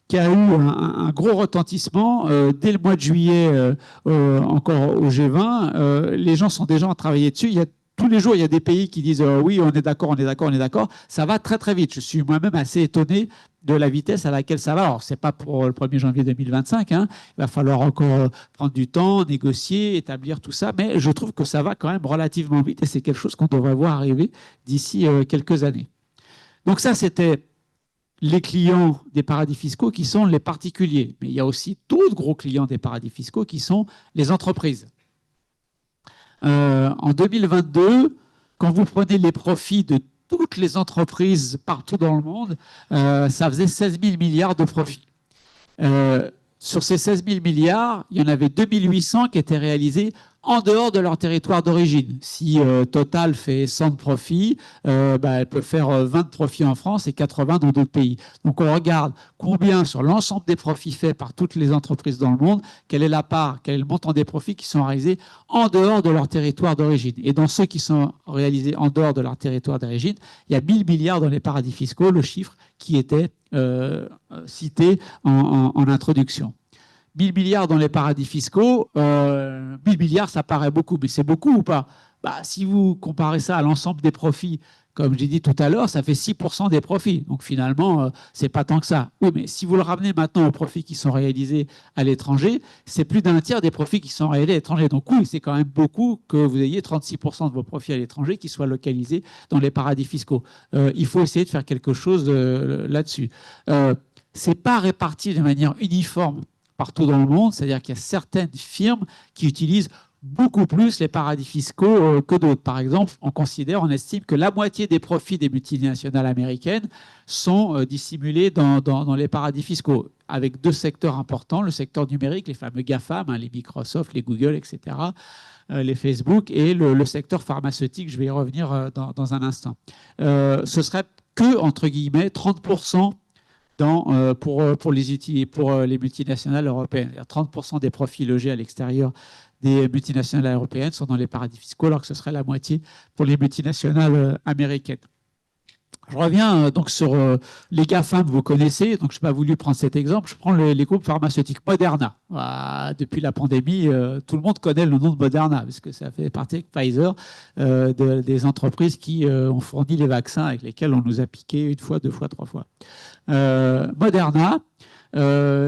S2: qui a eu un gros retentissement dès le mois de juillet, encore au G20. Les gens sont déjà en train de travailler dessus. Tous les jours, il y a des pays qui disent oui, on est d'accord, on est d'accord, on est d'accord. Ça va très, très vite. Je suis moi-même assez étonné de la vitesse à laquelle ça va. Alors, ce n'est pas pour le 1er janvier 2025. Hein. Il va falloir encore prendre du temps, négocier, établir tout ça. Mais je trouve que ça va quand même relativement vite et c'est quelque chose qu'on devrait voir arriver d'ici quelques années. Donc ça, c'était les clients des paradis fiscaux qui sont les particuliers. Mais il y a aussi d'autres gros clients des paradis fiscaux qui sont les entreprises. En 2022, quand vous prenez les profits de toutes les entreprises partout dans le monde, ça faisait 16 000 milliards de profits. Sur ces 16 000 milliards, il y en avait 2 800 qui étaient réalisés en dehors de leur territoire d'origine. Si Total fait 100 de profits, elle peut faire 20 de profits en France et 80 dans d'autres pays. Donc on regarde combien sur l'ensemble des profits faits par toutes les entreprises dans le monde, quelle est la part, quel est le montant des profits qui sont réalisés en dehors de leur territoire d'origine. Et dans ceux qui sont réalisés en dehors de leur territoire d'origine, il y a 1000 milliards dans les paradis fiscaux, le chiffre qui était cité en introduction. 1000 milliards dans les paradis fiscaux, 1000 milliards, ça paraît beaucoup, mais c'est beaucoup ou pas? Si vous comparez ça à l'ensemble des profits, comme j'ai dit tout à l'heure, ça fait 6% des profits. Donc finalement, c'est pas tant que ça. Oui, mais si vous le ramenez maintenant aux profits qui sont réalisés à l'étranger, c'est plus d'un tiers des profits qui sont réalisés à l'étranger. Donc oui, c'est quand même beaucoup que vous ayez 36% de vos profits à l'étranger qui soient localisés dans les paradis fiscaux. Il faut essayer de faire quelque chose là-dessus. C'est pas réparti de manière uniforme partout dans le monde, c'est-à-dire qu'il y a certaines firmes qui utilisent beaucoup plus les paradis fiscaux que d'autres. Par exemple, on estime que la moitié des profits des multinationales américaines sont dissimulés dans les paradis fiscaux, avec deux secteurs importants, le secteur numérique, les fameux GAFAM, les Microsoft, les Google, etc., les Facebook, et le secteur pharmaceutique, je vais y revenir dans un instant. Ce serait que, entre guillemets, 30% pour les multinationales européennes. 30% des profits logés à l'extérieur des multinationales européennes sont dans les paradis fiscaux, alors que ce serait la moitié pour les multinationales américaines. Je reviens donc sur les GAFAM, vous connaissez, donc je n'ai pas voulu prendre cet exemple. Je prends les groupes pharmaceutiques. Moderna. Voilà, depuis la pandémie, tout le monde connaît le nom de Moderna, parce que ça fait partie avec Pfizer des entreprises qui ont fourni les vaccins avec lesquels on nous a piqué une fois, deux fois, trois fois. Moderna,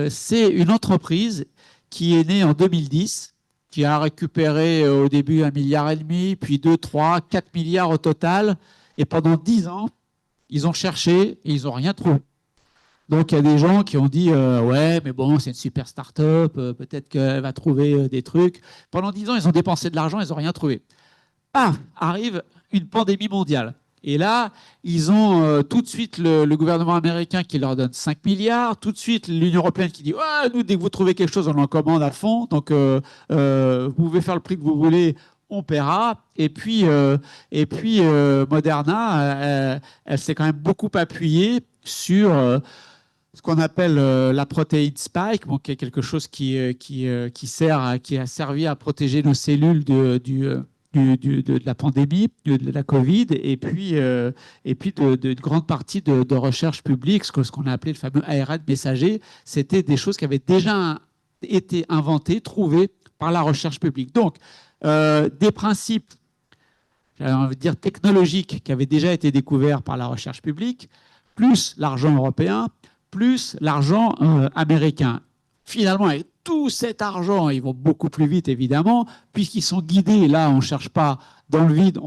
S2: c'est une entreprise qui est née en 2010, qui a récupéré au début 1,5 milliard, puis 2, 3, 4 milliards au total, et pendant 10 ans, ils ont cherché et ils n'ont rien trouvé. Donc, il y a des gens qui ont dit ouais, mais bon, c'est une super start-up, peut-être qu'elle va trouver des trucs. Pendant 10 ans, ils ont dépensé de l'argent, ils n'ont rien trouvé. Paf, arrive une pandémie mondiale. Et là, ils ont tout de suite le gouvernement américain qui leur donne 5 milliards, tout de suite l'Union européenne qui dit ouais, nous, dès que vous trouvez quelque chose, on en commande à fond, donc vous pouvez faire le prix que vous voulez, on paiera. Et puis Moderna, elle s'est quand même beaucoup appuyée sur ce qu'on appelle la protéine spike, bon, qui est quelque chose qui a servi à protéger nos cellules de la pandémie, de la Covid, et puis de grande partie de recherche publique, ce qu'on a appelé le fameux ARN messager. C'était des choses qui avaient déjà été inventées, trouvées par la recherche publique. Donc, des principes, j'allais envie de dire technologiques, qui avaient déjà été découverts par la recherche publique, plus l'argent européen, plus l'argent américain. Finalement, avec tout cet argent, ils vont beaucoup plus vite, évidemment, puisqu'ils sont guidés. Là, on ne cherche pas dans le vide,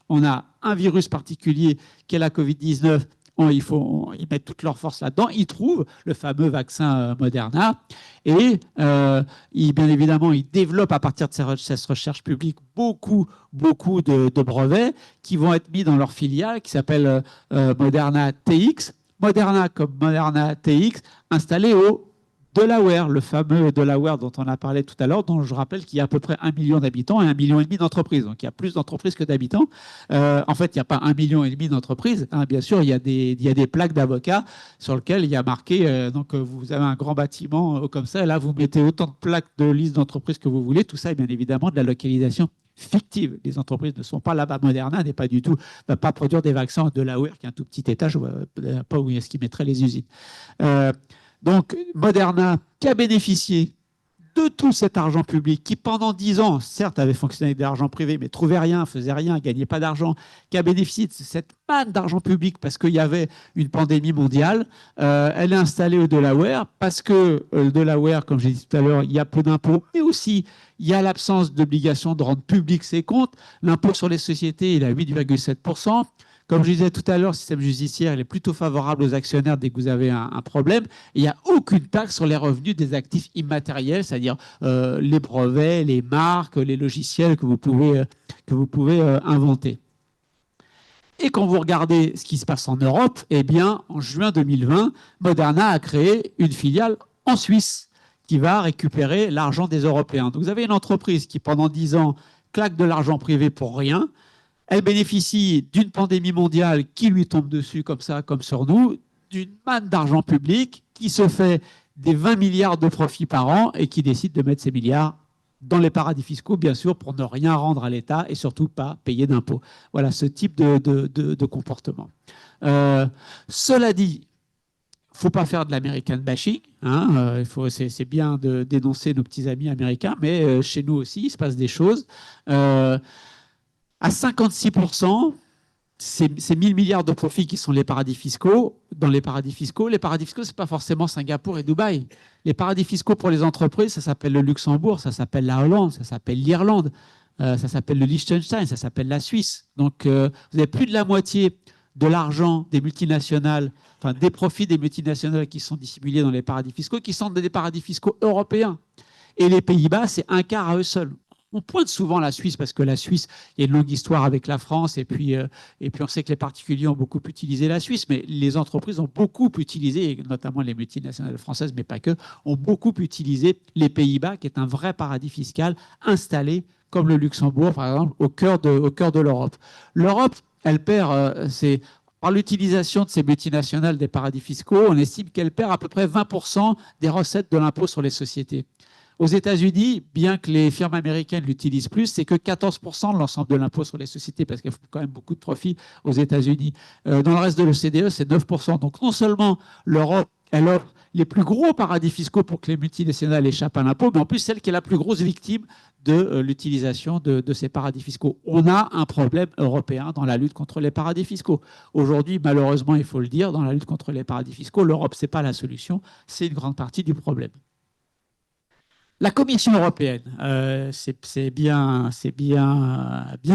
S2: on a un virus particulier qui est la Covid-19. Ils mettent toute leur force là-dedans. Ils trouvent le fameux vaccin Moderna. Et bien évidemment, ils développent à partir de cette recherche publique beaucoup de brevets qui vont être mis dans leur filiale qui s'appelle Moderna TX. Moderna comme Moderna TX, installé au Delaware, le fameux Delaware dont on a parlé tout à l'heure, dont je rappelle qu'il y a à peu près 1 million d'habitants et 1,5 million d'entreprises. Donc il y a plus d'entreprises que d'habitants. En fait, il n'y a pas 1,5 million d'entreprises. Hein, bien sûr, il y a des plaques d'avocats sur lesquelles il y a marqué, donc vous avez un grand bâtiment comme ça, et là vous mettez autant de plaques de liste d'entreprises que vous voulez. Tout ça est bien évidemment de la localisation fictive. Les entreprises ne sont pas là-bas. Moderna n'est pas du tout, va pas produire des vaccins à Delaware, qui est un tout petit étage, pas où est-ce qu'ils mettraient les usines. Donc, Moderna, qui a bénéficié de tout cet argent public, qui pendant 10 ans, certes, avait fonctionné avec de l'argent privé, mais trouvait rien, faisait rien, gagnait pas d'argent, qui a bénéficié de cette manne d'argent public parce qu'il y avait une pandémie mondiale. Elle est installée au Delaware parce que le Delaware, comme j'ai dit tout à l'heure, il y a peu d'impôts, mais aussi il y a l'absence d'obligation de rendre public ses comptes. L'impôt sur les sociétés, il est à 8,7%. Comme je disais tout à l'heure, le système judiciaire il est plutôt favorable aux actionnaires dès que vous avez un problème. Et il n'y a aucune taxe sur les revenus des actifs immatériels, c'est-à-dire les brevets, les marques, les logiciels que vous pouvez inventer. Et quand vous regardez ce qui se passe en Europe, eh bien, en juin 2020, Moderna a créé une filiale en Suisse qui va récupérer l'argent des Européens. Donc vous avez une entreprise qui, pendant 10 ans, claque de l'argent privé pour rien. Elle bénéficie d'une pandémie mondiale qui lui tombe dessus comme ça, comme sur nous, d'une manne d'argent public qui se fait des 20 milliards de profits par an et qui décide de mettre ces milliards dans les paradis fiscaux, bien sûr, pour ne rien rendre à l'État et surtout pas payer d'impôts. Voilà ce type de comportement. Cela dit, il ne faut pas faire de l'American bashing. Hein, c'est bien de dénoncer nos petits amis américains, mais chez nous aussi, il se passe des choses. À 56%, ces 1 000 milliards de profits qui sont les paradis fiscaux, ce n'est pas forcément Singapour et Dubaï. Les paradis fiscaux pour les entreprises, ça s'appelle le Luxembourg, ça s'appelle la Hollande, ça s'appelle l'Irlande, ça s'appelle le Liechtenstein, ça s'appelle la Suisse. Donc, vous avez plus de la moitié de l'argent des multinationales, enfin des profits des multinationales qui sont dissimulés dans les paradis fiscaux, qui sont des paradis fiscaux européens. Et les Pays-Bas, c'est un quart à eux seuls. On pointe souvent la Suisse parce que la Suisse, il y a une longue histoire avec la France et puis on sait que les particuliers ont beaucoup utilisé la Suisse, mais les entreprises ont beaucoup utilisé, notamment les multinationales françaises, mais pas que, ont beaucoup utilisé les Pays-Bas, qui est un vrai paradis fiscal installé comme le Luxembourg, par exemple, au cœur de l'Europe. L'Europe, elle perd, par l'utilisation de ces multinationales des paradis fiscaux, on estime qu'elle perd à peu près 20% des recettes de l'impôt sur les sociétés. Aux États-Unis, bien que les firmes américaines l'utilisent plus, c'est que 14% de l'ensemble de l'impôt sur les sociétés, parce qu'il y a quand même beaucoup de profits aux États-Unis. Dans le reste de l'OCDE, c'est 9%. Donc non seulement l'Europe, elle offre les plus gros paradis fiscaux pour que les multinationales échappent à l'impôt, mais en plus celle qui est la plus grosse victime de l'utilisation de ces paradis fiscaux. On a un problème européen dans la lutte contre les paradis fiscaux. Aujourd'hui, malheureusement, il faut le dire, dans la lutte contre les paradis fiscaux, l'Europe, ce n'est pas la solution, c'est une grande partie du problème. La Commission européenne, c'est bien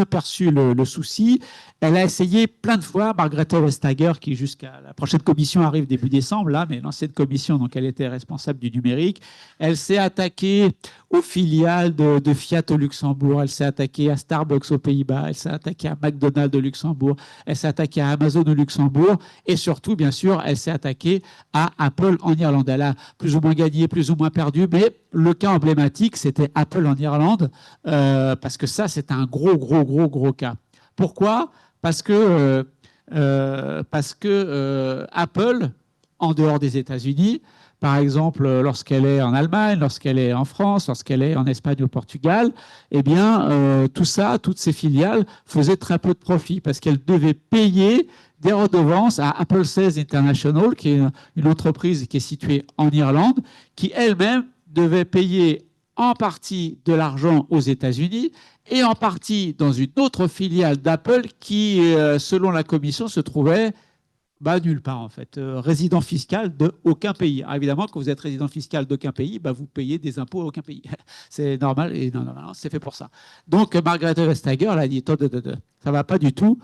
S2: perçu le souci. Elle a essayé plein de fois, Margrethe Vestager, qui jusqu'à la prochaine commission arrive début décembre, là, mais l'ancienne commission, donc elle était responsable du numérique, elle s'est attaquée aux filiales de Fiat au Luxembourg, elle s'est attaquée à Starbucks aux Pays-Bas, elle s'est attaquée à McDonald's au Luxembourg, elle s'est attaquée à Amazon au Luxembourg, et surtout, bien sûr, elle s'est attaquée à Apple en Irlande. Elle a plus ou moins gagné, plus ou moins perdu, mais le cas emblématique, c'était Apple en Irlande, parce que ça, c'est un gros cas. Pourquoi ? Parce que Apple, en dehors des États-Unis, par exemple, lorsqu'elle est en Allemagne, lorsqu'elle est en France, lorsqu'elle est en Espagne ou au Portugal, eh bien, tout ça, toutes ces filiales faisaient très peu de profit parce qu'elles devaient payer des redevances à Apple Sales International, qui est une entreprise qui est située en Irlande, qui elle-même devait payer en partie de l'argent aux États-Unis et en partie dans une autre filiale d'Apple qui, selon la commission, se trouvait nulle part en fait, résident fiscal d'aucun pays. Alors, évidemment, quand vous êtes résident fiscal d'aucun pays, vous payez des impôts à aucun pays. C'est normal et non, c'est fait pour ça. Donc Margrethe Vestager, elle a dit, ça ne va pas du tout.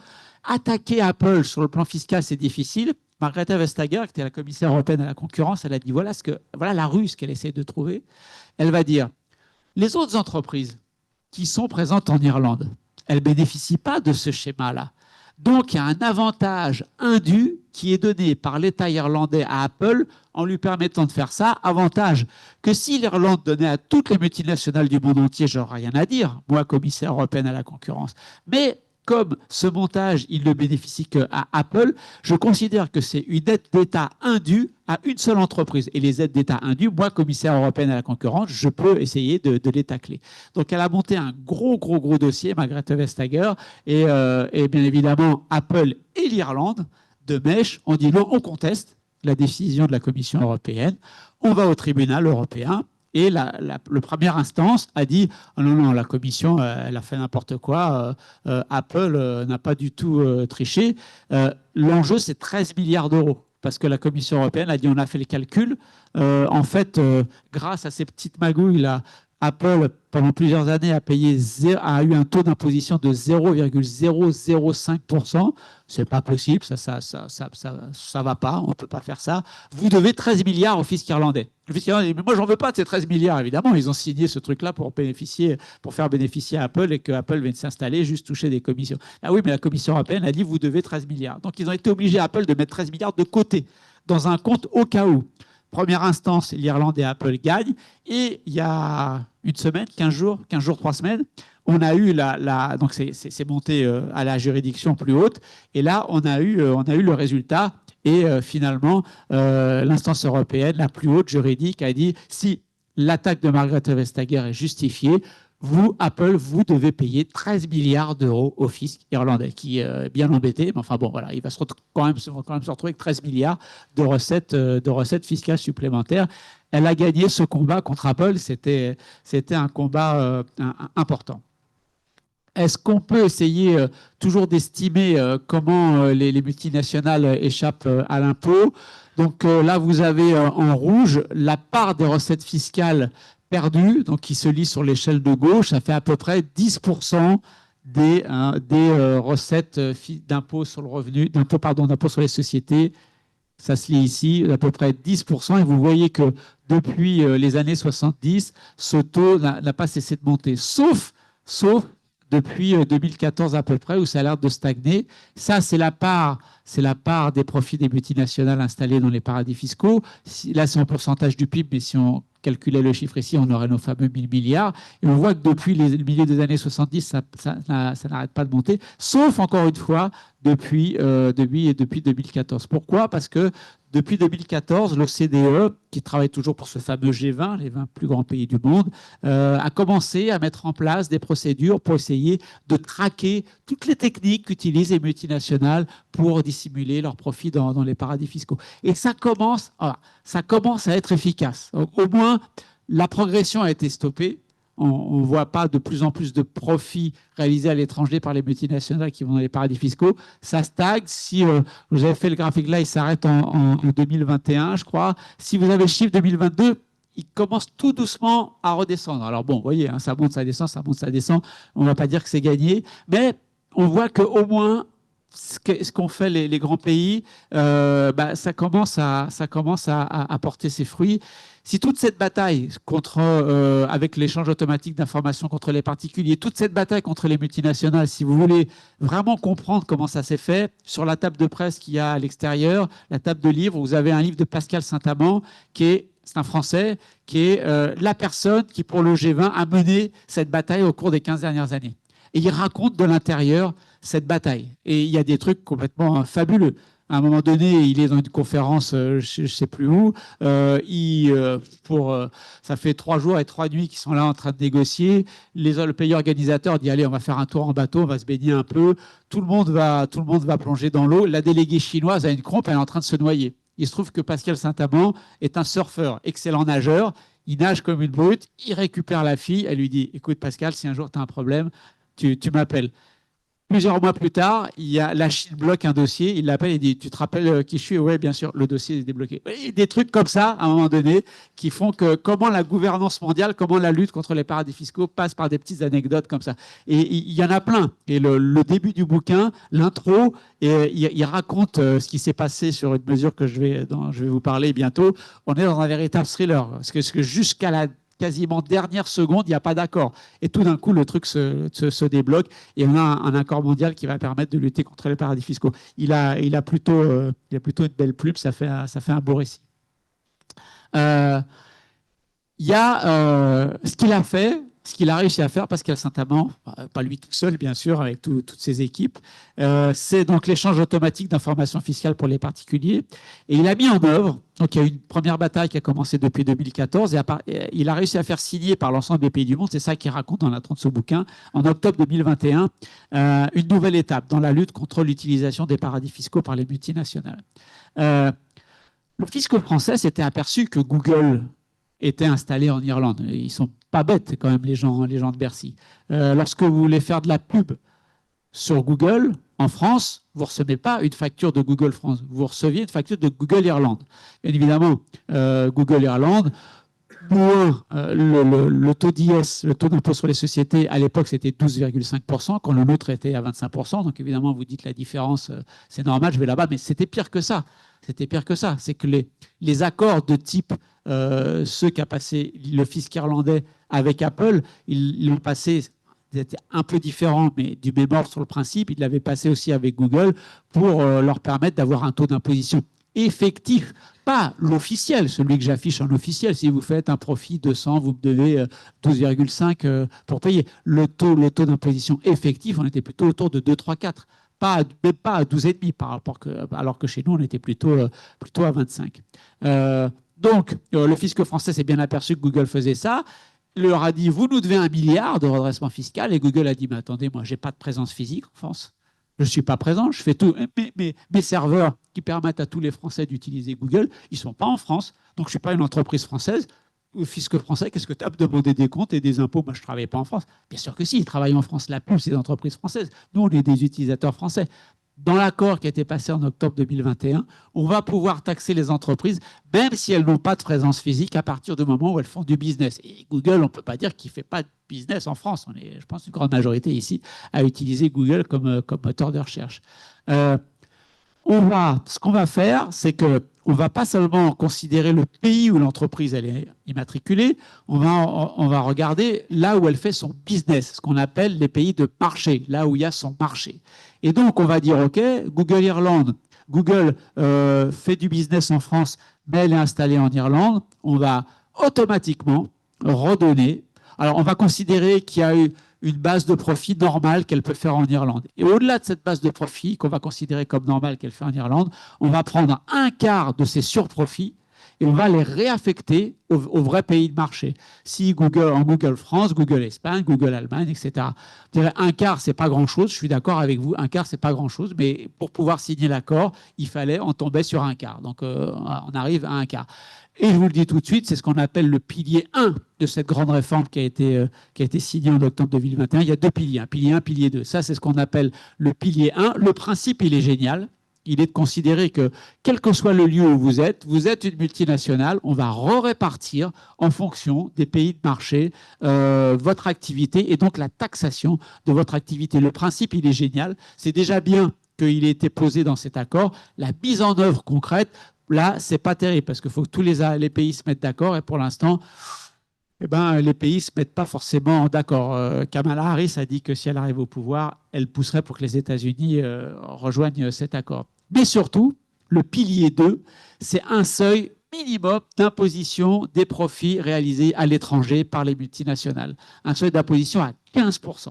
S2: Attaquer Apple sur le plan fiscal, c'est difficile. Margrethe Vestager, qui était la commissaire européenne à la concurrence, elle a dit, voilà la ruse qu'elle essaie de trouver. Elle va dire, les autres entreprises qui sont présentes en Irlande, elles ne bénéficient pas de ce schéma-là. Donc, il y a un avantage indu qui est donné par l'État irlandais à Apple en lui permettant de faire ça. Avantage que si l'Irlande donnait à toutes les multinationales du monde entier, j'aurais rien à dire, moi, commissaire européenne à la concurrence. Mais comme ce montage, il ne bénéficie qu'à Apple, je considère que c'est une aide d'État indue à une seule entreprise. Et les aides d'État indues, moi, commissaire européenne à la concurrence, je peux essayer de les tacler. Donc, elle a monté un gros dossier, Margrethe Vestager, et bien évidemment, Apple et l'Irlande, de mèche, ont dit non, on conteste la décision de la Commission européenne, on va au tribunal européen. Et le première instance a dit oh non, la Commission, elle a fait n'importe quoi, Apple n'a pas du tout triché. L'enjeu, c'est 13 milliards d'euros, parce que la Commission européenne a dit on a fait les calculs. En fait, grâce à ces petites magouilles, là, Apple, pendant plusieurs années, a eu un taux d'imposition de 0,005%. C'est pas possible, ça va pas, on ne peut pas faire ça. Vous devez 13 milliards au fisc irlandais. Le fisc irlandais dit, mais moi, j'en veux pas de ces 13 milliards, évidemment. Ils ont signé ce truc-là pour faire bénéficier Apple et que Apple vienne s'installer, juste toucher des commissions. Ah oui, mais la Commission européenne a dit, vous devez 13 milliards. Donc, ils ont été obligés, Apple, de mettre 13 milliards de côté, dans un compte au cas où. Première instance, l'Irlande et Apple gagnent. Et il y a une semaine, 15 jours, 3 semaines, on a eu donc c'est monté à la juridiction plus haute. Et là, on a eu le résultat. Et finalement, l'instance européenne, la plus haute juridique, a dit si l'attaque de Margrethe Vestager est justifiée, vous, Apple, vous devez payer 13 milliards d'euros au fisc irlandais, qui est bien embêté. Mais enfin bon, voilà, il va quand même se retrouver avec 13 milliards de recettes fiscales supplémentaires. Elle a gagné ce combat contre Apple. C'était un combat important. Est-ce qu'on peut essayer toujours d'estimer comment les multinationales échappent à l'impôt? Donc là, vous avez en rouge la part des recettes fiscales perdu, donc qui se lit sur l'échelle de gauche, ça fait à peu près 10% des recettes d'impôt sur le revenu, d'impôt sur les sociétés. Ça se lit ici, à peu près 10%. Et vous voyez que depuis les années 70, ce taux n'a pas cessé de monter, sauf depuis 2014 à peu près, où ça a l'air de stagner. Ça, c'est la part c'est la part des profits des multinationales installées dans les paradis fiscaux. Là, c'est en pourcentage du PIB, mais si on calculait le chiffre ici, on aurait nos fameux 1000 milliards. Et on voit que depuis le milieu des années 70, ça n'arrête pas de monter, sauf encore une fois depuis 2014. Pourquoi? Parce que depuis 2014, l'OCDE, qui travaille toujours pour ce fameux G20, les 20 plus grands pays du monde, a commencé à mettre en place des procédures pour essayer de traquer toutes les techniques qu'utilisent les multinationales pour dissimuler leurs profits dans les paradis fiscaux. Et ça commence à être efficace. Donc, au moins, la progression a été stoppée. On ne voit pas de plus en plus de profits réalisés à l'étranger par les multinationales qui vont dans les paradis fiscaux. Ça stagne. Si vous avez fait le graphique là, il s'arrête en 2021, je crois. Si vous avez le chiffre 2022, il commence tout doucement à redescendre. Alors bon, vous voyez, hein, ça monte, ça descend, ça monte, ça descend. On ne va pas dire que c'est gagné, mais on voit qu'au moins, ce qu'ont fait les grands pays, ça commence à porter ses fruits. Si toute cette bataille avec l'échange automatique d'informations contre les particuliers, toute cette bataille contre les multinationales, si vous voulez vraiment comprendre comment ça s'est fait, sur la table de presse qu'il y a à l'extérieur, la table de livres, vous avez un livre de Pascal Saint-Amand c'est un Français, qui est la personne qui, pour le G20, a mené cette bataille au cours des 15 dernières années. Et il raconte de l'intérieur cette bataille. Et il y a des trucs complètement fabuleux. À un moment donné, il est dans une conférence, je ne sais plus où. Ça fait 3 jours et 3 nuits qu'ils sont là en train de négocier. Le pays organisateur dit allez, on va faire un tour en bateau, on va se baigner un peu. Tout le monde va plonger dans l'eau. La déléguée chinoise a une crampe, elle est en train de se noyer. Il se trouve que Pascal Saint-Amand est un surfeur, excellent nageur. Il nage comme une brute. Il récupère la fille. Elle lui dit écoute, Pascal, si un jour tu as un problème, tu m'appelles. Plusieurs mois plus tard, la Chine bloque un dossier, il l'appelle et dit « Tu te rappelles qui je suis ?» Oui, bien sûr, le dossier est débloqué. Et des trucs comme ça, à un moment donné, qui font que comment la gouvernance mondiale, comment la lutte contre les paradis fiscaux passe par des petites anecdotes comme ça. Et il y en a plein. Et le début du bouquin, l'intro, il raconte ce qui s'est passé sur une mesure dont je vais vous parler bientôt. On est dans un véritable thriller. Parce que jusqu'à la quasiment dernière seconde, il n'y a pas d'accord. Et tout d'un coup, le truc se débloque et on a un accord mondial qui va permettre de lutter contre les paradis fiscaux. Il a plutôt une belle plume, ça fait un beau récit. Il y a ce qu'il a fait, ce qu'il a réussi à faire, Pascal Saint-Amand, pas lui tout seul, bien sûr, avec toutes ses équipes, c'est donc l'échange automatique d'informations fiscales pour les particuliers. Et il a mis en œuvre, donc il y a eu une première bataille qui a commencé depuis 2014, et il a réussi à faire signer par l'ensemble des pays du monde, c'est ça qu'il raconte dans l'intro de ce bouquin, en octobre 2021, une nouvelle étape dans la lutte contre l'utilisation des paradis fiscaux par les multinationales. Le fisc français s'était aperçu que Google était installé en Irlande. Ils sont pas bêtes quand même, les gens de Bercy. Lorsque vous voulez faire de la pub sur Google, en France, vous ne recevez pas une facture de Google France, vous receviez une facture de Google Irlande. Bien évidemment, Google Irlande, moins le taux d'IS, le taux d'impôt sur les sociétés, à l'époque, c'était 12,5%, quand le nôtre était à 25%. Donc évidemment, vous dites la différence, c'est normal, je vais là-bas, mais c'était pire que ça. C'était pire que ça. C'est que les accords de type ceux qu'a passé le fisc irlandais avec Apple, ils l'ont passé, c'était un peu différent, mais du même ordre sur le principe. Ils l'avaient passé aussi avec Google pour leur permettre d'avoir un taux d'imposition effectif, pas l'officiel, celui que j'affiche en officiel. Si vous faites un profit de 100, vous me devez 12,5 pour payer. Le taux d'imposition effectif, on était plutôt autour de 2, 3, 4. Même pas à 12,5 alors que chez nous, on était plutôt à 25. Donc, le fisc français s'est bien aperçu que Google faisait ça. Il leur a dit, vous nous devez 1 milliard de redressement fiscal. Et Google a dit, mais attendez, moi, je n'ai pas de présence physique en France. Je ne suis pas présent, je fais tout. Mes serveurs qui permettent à tous les Français d'utiliser Google, ils ne sont pas en France. Donc, je ne suis pas une entreprise française. Le fisc français, qu'est-ce que tu as de demander des comptes et des impôts? Moi, je ne travaille pas en France. Bien sûr que si, ils travaillent en France. La pub, c'est des entreprises françaises. Nous, on est des utilisateurs français. Dans l'accord qui a été passé en octobre 2021, on va pouvoir taxer les entreprises, même si elles n'ont pas de présence physique, à partir du moment où elles font du business. Et Google, on ne peut pas dire qu'il ne fait pas de business en France. On est, je pense, une grande majorité ici à utiliser Google comme moteur de recherche. Ce qu'on va faire, c'est qu'on ne va pas seulement considérer le pays où l'entreprise elle est immatriculée, on va regarder là où elle fait son business, ce qu'on appelle les pays de marché, là où il y a son marché. Et donc, on va dire, OK, Google Irlande, Google fait du business en France, mais elle est installée en Irlande, on va automatiquement redonner. Alors, on va considérer qu'il y a eu une base de profit normale qu'elle peut faire en Irlande. Et au-delà de cette base de profit qu'on va considérer comme normale qu'elle fait en Irlande, on va prendre un quart de ces surprofits et on va les réaffecter au vrai pays de marché. Si Google, en Google France, Google Espagne, Google Allemagne, etc. Je dirais un quart, c'est pas grand-chose. Je suis d'accord avec vous, un quart, c'est pas grand-chose. Mais pour pouvoir signer l'accord, il fallait en tomber sur un quart. Donc, on arrive à un quart. Et je vous le dis tout de suite, c'est ce qu'on appelle le pilier 1 de cette grande réforme qui a été signée en octobre 2021. Il y a deux piliers, un pilier 1, pilier 2. Ça, c'est ce qu'on appelle le pilier 1. Le principe, il est génial. Il est de considérer que, quel que soit le lieu où vous êtes une multinationale, on va répartir en fonction des pays de marché votre activité et donc la taxation de votre activité. Le principe, il est génial. C'est déjà bien qu'il ait été posé dans cet accord. La mise en œuvre concrète, là, c'est pas terrible parce qu'il faut que tous les pays se mettent d'accord et pour l'instant, les pays ne se mettent pas forcément d'accord. Kamala Harris a dit que si elle arrive au pouvoir, elle pousserait pour que les États-Unis rejoignent cet accord. Mais surtout, le pilier 2, c'est un seuil minimum d'imposition des profits réalisés à l'étranger par les multinationales. Un seuil d'imposition à 15%.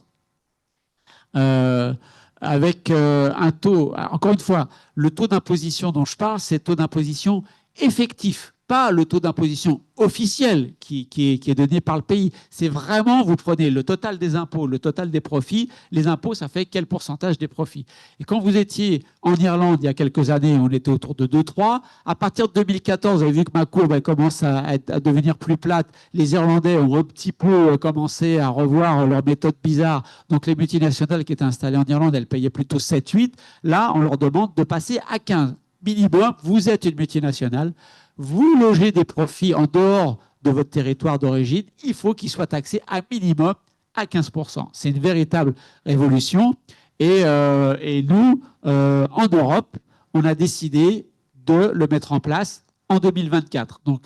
S2: Avec un taux, encore une fois, le taux d'imposition dont je parle, c'est le taux d'imposition effectif, pas le taux d'imposition officiel qui est donné par le pays. C'est vraiment, vous prenez le total des impôts, le total des profits. Les impôts, ça fait quel pourcentage des profits. Et quand vous étiez en Irlande il y a quelques années, on était autour de 2-3. À partir de 2014, vous avez vu que ma courbe commence à devenir plus plate. Les Irlandais ont un petit peu commencé à revoir leur méthode bizarre. Donc les multinationales qui étaient installées en Irlande, elles payaient plutôt 7-8. Là, on leur demande de passer à 15. Minimum, vous êtes une multinationale, vous logez des profits en dehors de votre territoire d'origine, il faut qu'ils soient taxés à minimum à 15%. C'est une véritable révolution. Et nous, en Europe, on a décidé de le mettre en place en 2024. Donc,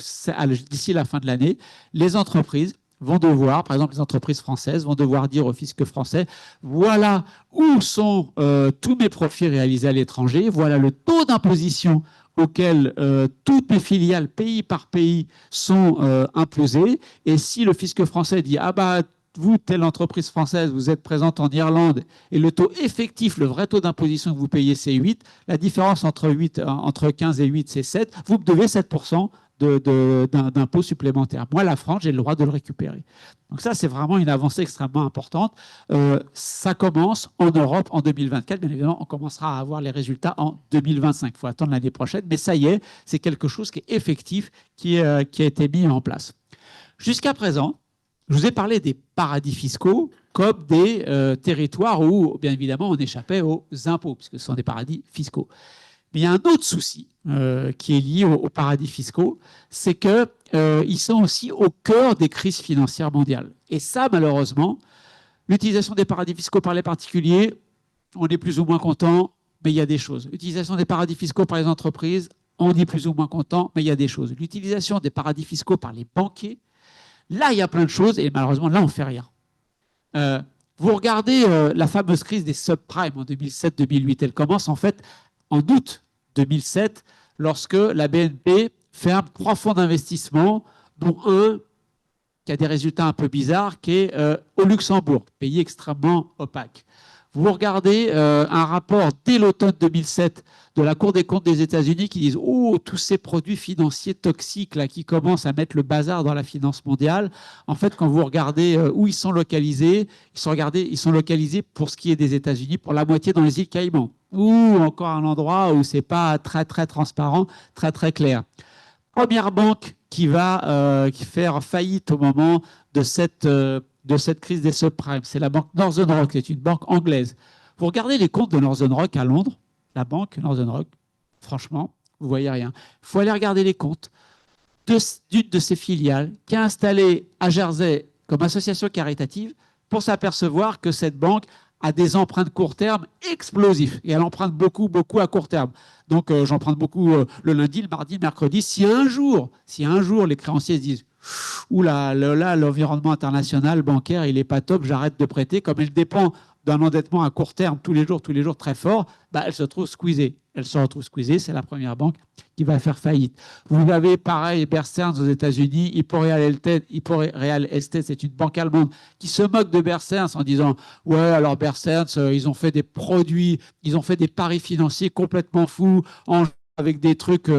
S2: d'ici la fin de l'année, les entreprises vont devoir, par exemple les entreprises françaises, vont devoir dire au fisc français, voilà où sont tous mes profits réalisés à l'étranger, voilà le taux d'imposition auquel toutes mes filiales, pays par pays, sont imposées. Et si le fisc français dit, ah bah, vous, telle entreprise française, vous êtes présente en Irlande et le taux effectif, le vrai taux d'imposition que vous payez, c'est 8, la différence entre 15 et 8, c'est 7, vous me devez 7% d'impôts supplémentaires. Moi, la France, j'ai le droit de le récupérer. Donc ça, c'est vraiment une avancée extrêmement importante. Ça commence en Europe en 2024. Bien évidemment, on commencera à avoir les résultats en 2025. Il faut attendre l'année prochaine. Mais ça y est, c'est quelque chose qui est effectif, qui a été mis en place. Jusqu'à présent, je vous ai parlé des paradis fiscaux comme des territoires où, bien évidemment, on échappait aux impôts, puisque ce sont des paradis fiscaux. Mais il y a un autre souci qui est lié aux paradis fiscaux, c'est qu'ils sont aussi au cœur des crises financières mondiales. Et ça, malheureusement, l'utilisation des paradis fiscaux par les particuliers, on est plus ou moins content, mais il y a des choses. L'utilisation des paradis fiscaux par les entreprises, on est plus ou moins content, mais il y a des choses. L'utilisation des paradis fiscaux par les banquiers, là, il y a plein de choses, et malheureusement, là, on ne fait rien. Vous regardez la fameuse crise des subprimes en 2007-2008, elle commence en fait en août 2007, lorsque la BNP ferme 3 fonds d'investissement, dont un qui a des résultats un peu bizarres, qui est au Luxembourg, pays extrêmement opaque. Vous regardez un rapport dès l'automne 2007 de la Cour des comptes des États-Unis qui disent « Oh, tous ces produits financiers toxiques là, qui commencent à mettre le bazar dans la finance mondiale », en fait, quand vous regardez où ils sont localisés, ils sont localisés pour ce qui est des États-Unis, pour la moitié dans les îles Caïmans, ou encore un endroit où ce n'est pas très, très transparent, très, très clair. Première banque qui va faire faillite au moment de cette crise des subprimes, c'est la banque Northern Rock, c'est une banque anglaise. Vous regardez les comptes de Northern Rock à Londres, la banque Northern Rock, franchement, vous ne voyez rien. Il faut aller regarder les comptes d'une de ses filiales qui est installée à Jersey comme association caritative pour s'apercevoir que cette banque a des emprunts court terme explosifs. Et elle emprunte beaucoup, beaucoup à court terme. Donc, j'emprunte beaucoup le lundi, le mardi, le mercredi. Si un jour les créanciers se disent « Ouh là, l'environnement international bancaire, il n'est pas top, j'arrête de prêter », comme elle dépend d'un endettement à court terme tous les jours très fort, elle se trouve squeezée. elle se retrouve squeezée, c'est la première banque qui va faire faillite. Vous avez pareil, Bear Stearns aux États-Unis, Hypo Real Estate, c'est une banque allemande qui se moque de Bear Stearns en disant ouais, alors Bear Stearns, ils ont fait des produits, ils ont fait des paris financiers complètement fous avec des trucs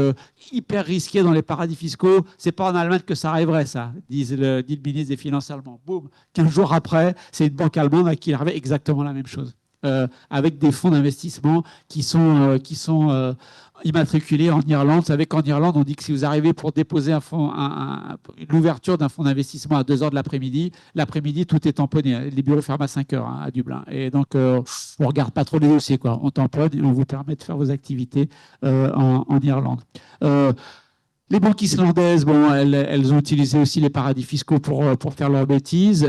S2: hyper risqués dans les paradis fiscaux. C'est pas en Allemagne que ça arriverait, ça, dit le ministre des Finances allemand. Boum, 15 jours après, c'est une banque allemande à qui il arrivait exactement la même chose. Avec des fonds d'investissement qui sont immatriculés en Irlande. Vous savez qu'en Irlande, on dit que si vous arrivez pour déposer l'ouverture d'un fonds d'investissement à 2 heures de l'après-midi, tout est tamponné. Les bureaux ferment à 5 heures à Dublin. Et donc, on ne regarde pas trop les dossiers, quoi. On tamponne et on vous permet de faire vos activités en Irlande. Les banques islandaises, bon, elles ont utilisé aussi les paradis fiscaux pour faire leurs bêtises.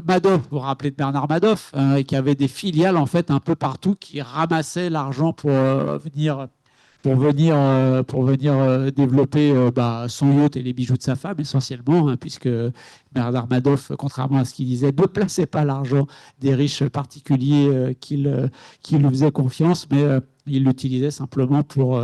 S2: Madoff, vous vous rappelez de Bernard Madoff, qui avait des filiales en fait un peu partout qui ramassaient l'argent pour venir développer son yacht et les bijoux de sa femme essentiellement, puisque Bernard Madoff, contrairement à ce qu'il disait, ne plaçait pas l'argent des riches particuliers qui lui faisaient confiance, mais il l'utilisait simplement pour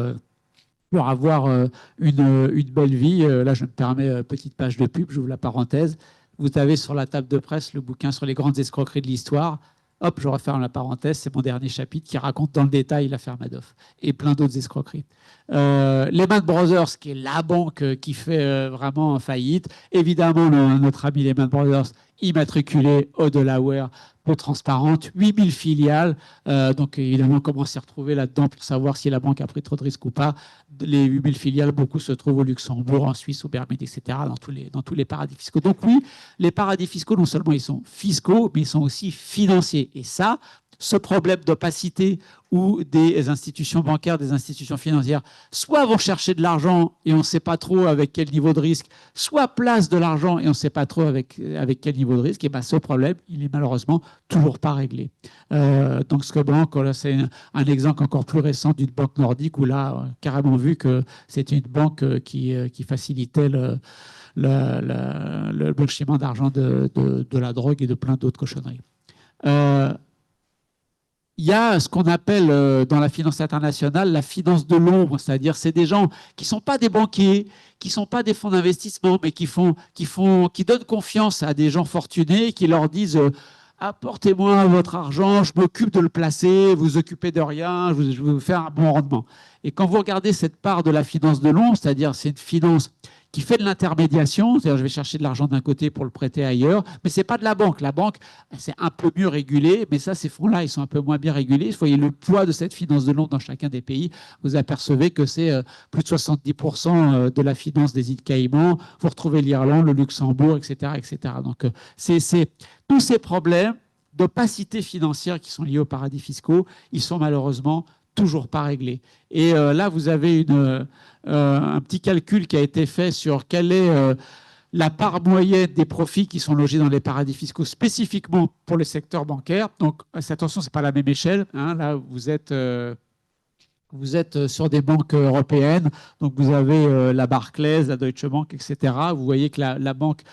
S2: avoir une belle vie. Là, je me permets, petite page de pub, j'ouvre la parenthèse. Vous avez sur la table de presse le bouquin sur les grandes escroqueries de l'histoire. Hop, je referme la parenthèse, c'est mon dernier chapitre qui raconte dans le détail l'affaire Madoff et plein d'autres escroqueries. Lehman Brothers, qui est la banque qui fait vraiment faillite. Évidemment, notre ami Lehman Brothers, immatriculé au Delaware, peu transparente, 8000 filiales. Donc, évidemment, comment s'y retrouver là-dedans pour savoir si la banque a pris trop de risques ou pas. Les 8000 filiales, beaucoup se trouvent au Luxembourg, en Suisse, au Bermude, etc., dans tous les paradis fiscaux. Donc, oui, les paradis fiscaux, non seulement ils sont fiscaux, mais ils sont aussi financiers. Et ça, ce problème d'opacité où des institutions bancaires, des institutions financières, soit vont chercher de l'argent et on ne sait pas trop avec quel niveau de risque, soit placent de l'argent et on ne sait pas trop avec quel niveau de risque, et bien ce problème, il est malheureusement toujours pas réglé. Donc Scobank, c'est un exemple encore plus récent d'une banque nordique où là, on a carrément vu que c'était une banque qui facilitait le blanchiment d'argent de la drogue et de plein d'autres cochonneries. Il y a ce qu'on appelle dans la finance internationale la finance de l'ombre, c'est-à-dire c'est des gens qui ne sont pas des banquiers, qui ne sont pas des fonds d'investissement, mais qui donnent confiance à des gens fortunés, qui leur disent apportez-moi votre argent, je m'occupe de le placer, vous vous occupez de rien, je vais vous faire un bon rendement. Et quand vous regardez cette part de la finance de l'ombre, c'est-à-dire c'est une finance qui fait de l'intermédiation, c'est-à-dire je vais chercher de l'argent d'un côté pour le prêter ailleurs, mais ce n'est pas de la banque. La banque, c'est un peu mieux régulé, mais ça, ces fonds-là, ils sont un peu moins bien régulés. Vous voyez le poids de cette finance de l'ombre dans chacun des pays. Vous apercevez que c'est plus de 70% de la finance des îles Caïmans. Vous retrouvez l'Irlande, le Luxembourg, etc. etc. Donc, c'est tous ces problèmes d'opacité financière qui sont liés aux paradis fiscaux, ils sont malheureusement toujours pas réglés. Et là, vous avez un petit calcul qui a été fait sur quelle est la part moyenne des profits qui sont logés dans les paradis fiscaux spécifiquement pour le secteur bancaire. Donc, attention, ce n'est pas la même échelle. Là, vous êtes sur des banques européennes, donc vous avez la Barclays, la Deutsche Bank, etc. Vous voyez que la banque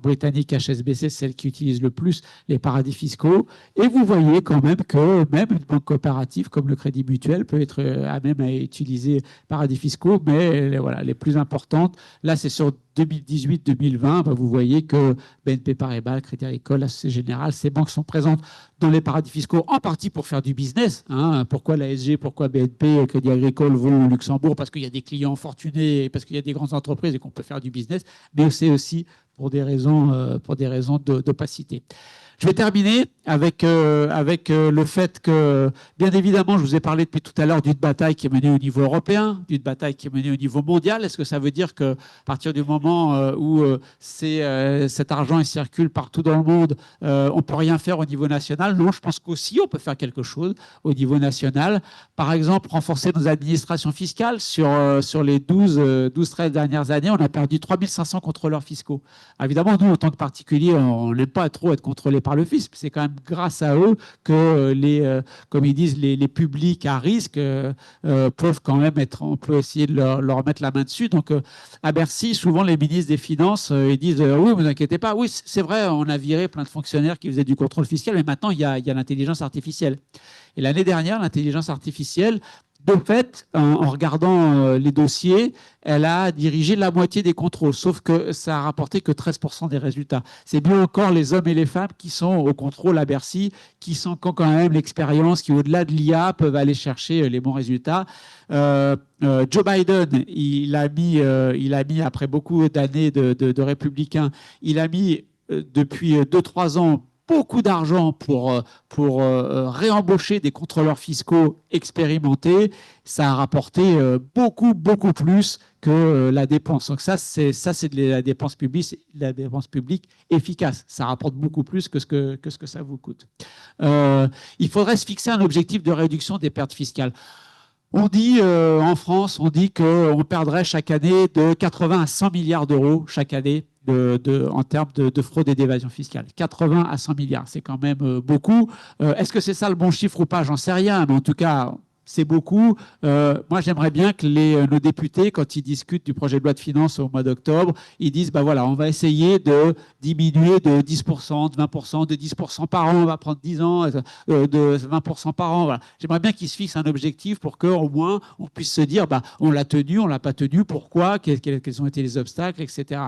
S2: britannique HSBC, c'est celle qui utilise le plus les paradis fiscaux. Et vous voyez quand même que même une banque coopérative comme le Crédit Mutuel peut être à même à utiliser paradis fiscaux, mais voilà, les plus importantes, là c'est sur 2018-2020, vous voyez que BNP Paribas, Crédit Agricole, la Société Générale, ces banques sont présentes dans les paradis fiscaux, en partie pour faire du business. Pourquoi l'ASG, pourquoi BNP, Crédit Agricole vont au Luxembourg? Parce qu'il y a des clients fortunés, parce qu'il y a des grandes entreprises et qu'on peut faire du business, mais c'est aussi pour des raisons d'opacité. Je vais terminer avec le fait que, bien évidemment, je vous ai parlé depuis tout à l'heure d'une bataille qui est menée au niveau européen, d'une bataille qui est menée au niveau mondial. Est-ce que ça veut dire qu'à partir du moment où cet argent il circule partout dans le monde, on ne peut rien faire au niveau national? Non, je pense qu'aussi on peut faire quelque chose au niveau national. Par exemple, renforcer nos administrations fiscales. Sur les 12-13 dernières années, on a perdu 3500 contrôleurs fiscaux. Évidemment, nous, en tant que particuliers, on n'aime pas trop être contrôlés par le fisc. C'est quand même grâce à eux que comme ils disent, les publics à risque peuvent quand même on peut essayer de leur mettre la main dessus. Donc, à Bercy, souvent, les ministres des Finances, ils disent oui, vous inquiétez pas. Oui, c'est vrai, on a viré plein de fonctionnaires qui faisaient du contrôle fiscal, mais maintenant, il y a l'intelligence artificielle. Et l'année dernière, l'intelligence artificielle de fait, en regardant les dossiers, elle a dirigé la moitié des contrôles, sauf que ça a rapporté que 13% des résultats. C'est bien encore les hommes et les femmes qui sont au contrôle à Bercy, qui ont quand même l'expérience, qui au-delà de l'IA peuvent aller chercher les bons résultats. Joe Biden, il a mis après beaucoup d'années de républicains, il a mis depuis 2-3 ans beaucoup d'argent pour réembaucher des contrôleurs fiscaux expérimentés. Ça a rapporté beaucoup, beaucoup plus que la dépense. Donc ça, c'est de la dépense publique efficace. Ça rapporte beaucoup plus que ce que ça vous coûte. Il faudrait se fixer un objectif de réduction des pertes fiscales. On dit en France, on dit qu'on perdrait chaque année de 80 à 100 milliards d'euros chaque année en termes de fraude et d'évasion fiscale. 80 à 100 milliards, c'est quand même beaucoup. Est-ce que c'est ça le bon chiffre ou pas? J'en sais rien, mais en tout cas, c'est beaucoup. Moi, j'aimerais bien que nos députés, quand ils discutent du projet de loi de finances au mois d'octobre, ils disent, bah voilà, on va essayer de diminuer de 10%, de 20%, de 10% par an, on va prendre 10 ans, de 20% par an. Voilà. J'aimerais bien qu'ils se fixent un objectif pour qu'au moins, on puisse se dire, bah, on l'a tenu, on l'a pas tenu, pourquoi, quels ont été les obstacles, etc.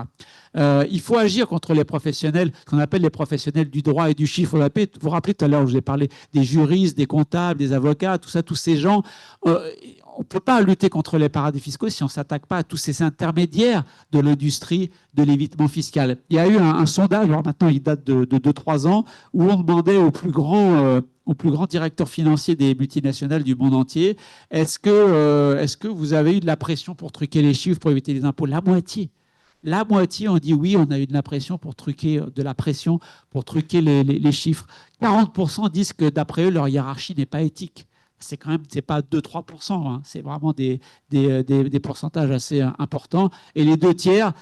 S2: Il faut agir contre les professionnels, ce qu'on appelle les professionnels du droit et du chiffre. Vous vous rappelez tout à l'heure, je vous ai parlé des juristes, des comptables, des avocats, tout ça, tous ces gens. On ne peut pas lutter contre les paradis fiscaux si on ne s'attaque pas à tous ces intermédiaires de l'industrie de l'évitement fiscal. Il y a eu un sondage, alors maintenant il date de 2-3 ans, où on demandait aux plus grands directeurs financiers des multinationales du monde entier, est-ce que vous avez eu de la pression pour truquer les chiffres, pour éviter les impôts? La moitié ont dit oui, on a eu de la pression pour truquer, les chiffres. 40% disent que d'après eux, leur hiérarchie n'est pas éthique. C'est quand même, c'est pas 2-3%, hein, c'est vraiment des pourcentages assez importants. Et les 2 tiers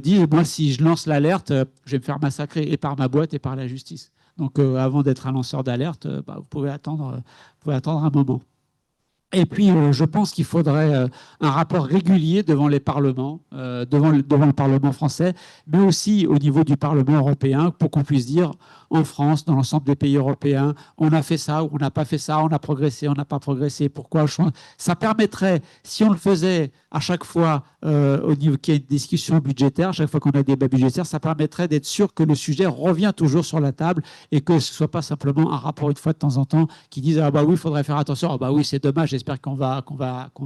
S2: disent, moi, si je lance l'alerte, je vais me faire massacrer et par ma boîte et par la justice. Donc, avant d'être un lanceur d'alerte, bah, vous pouvez attendre un moment. Et puis, je pense qu'il faudrait un rapport régulier devant les parlements, devant le Parlement français, mais aussi au niveau du Parlement européen, pour qu'on puisse dire, en France, dans l'ensemble des pays européens, on a fait ça ou on n'a pas fait ça, on a progressé, on n'a pas progressé. Pourquoi? Ça permettrait, si on le faisait à chaque fois au niveau qu'il y a une discussion budgétaire, à chaque fois qu'on a un débat budgétaire, ça permettrait d'être sûr que le sujet revient toujours sur la table et que ce ne soit pas simplement un rapport une fois de temps en temps qui dise ah bah oui, il faudrait faire attention, ah bah oui, c'est dommage, j'espère qu'on va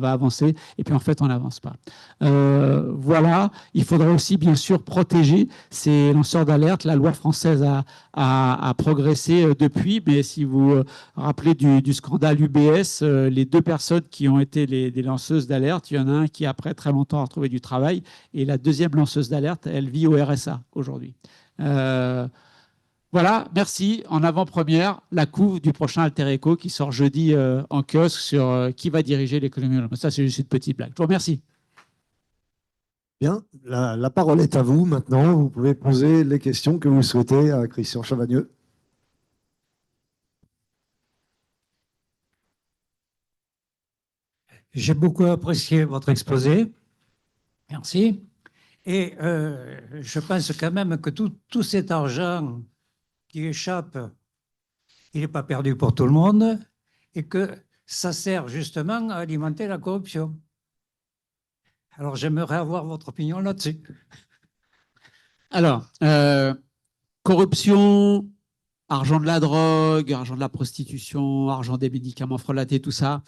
S2: avancer, et puis en fait on n'avance pas. Voilà, il faudrait aussi bien sûr protéger ces lanceurs d'alerte. La loi française a progressé depuis, mais si vous vous rappelez du scandale UBS, les 2 personnes qui ont été les lanceuses d'alerte, il y en a un qui après très longtemps a retrouvé du travail, et la deuxième lanceuse d'alerte, elle vit au RSA aujourd'hui. Voilà, merci. En avant-première, la couve du prochain Alter Eco qui sort jeudi en kiosque sur qui va diriger l'économie. Ça, c'est juste une petite blague. Je vous remercie.
S1: Bien, la parole est à vous maintenant. Vous pouvez poser les questions que vous souhaitez à Christian Chavagneux.
S3: J'ai beaucoup apprécié votre exposé. Merci. Et je pense quand même que tout cet argent qui échappe, il n'est pas perdu pour tout le monde et que ça sert justement à alimenter la corruption. Alors, j'aimerais avoir votre opinion là-dessus.
S2: Alors, corruption, argent de la drogue, argent de la prostitution, argent des médicaments frelatés, tout ça,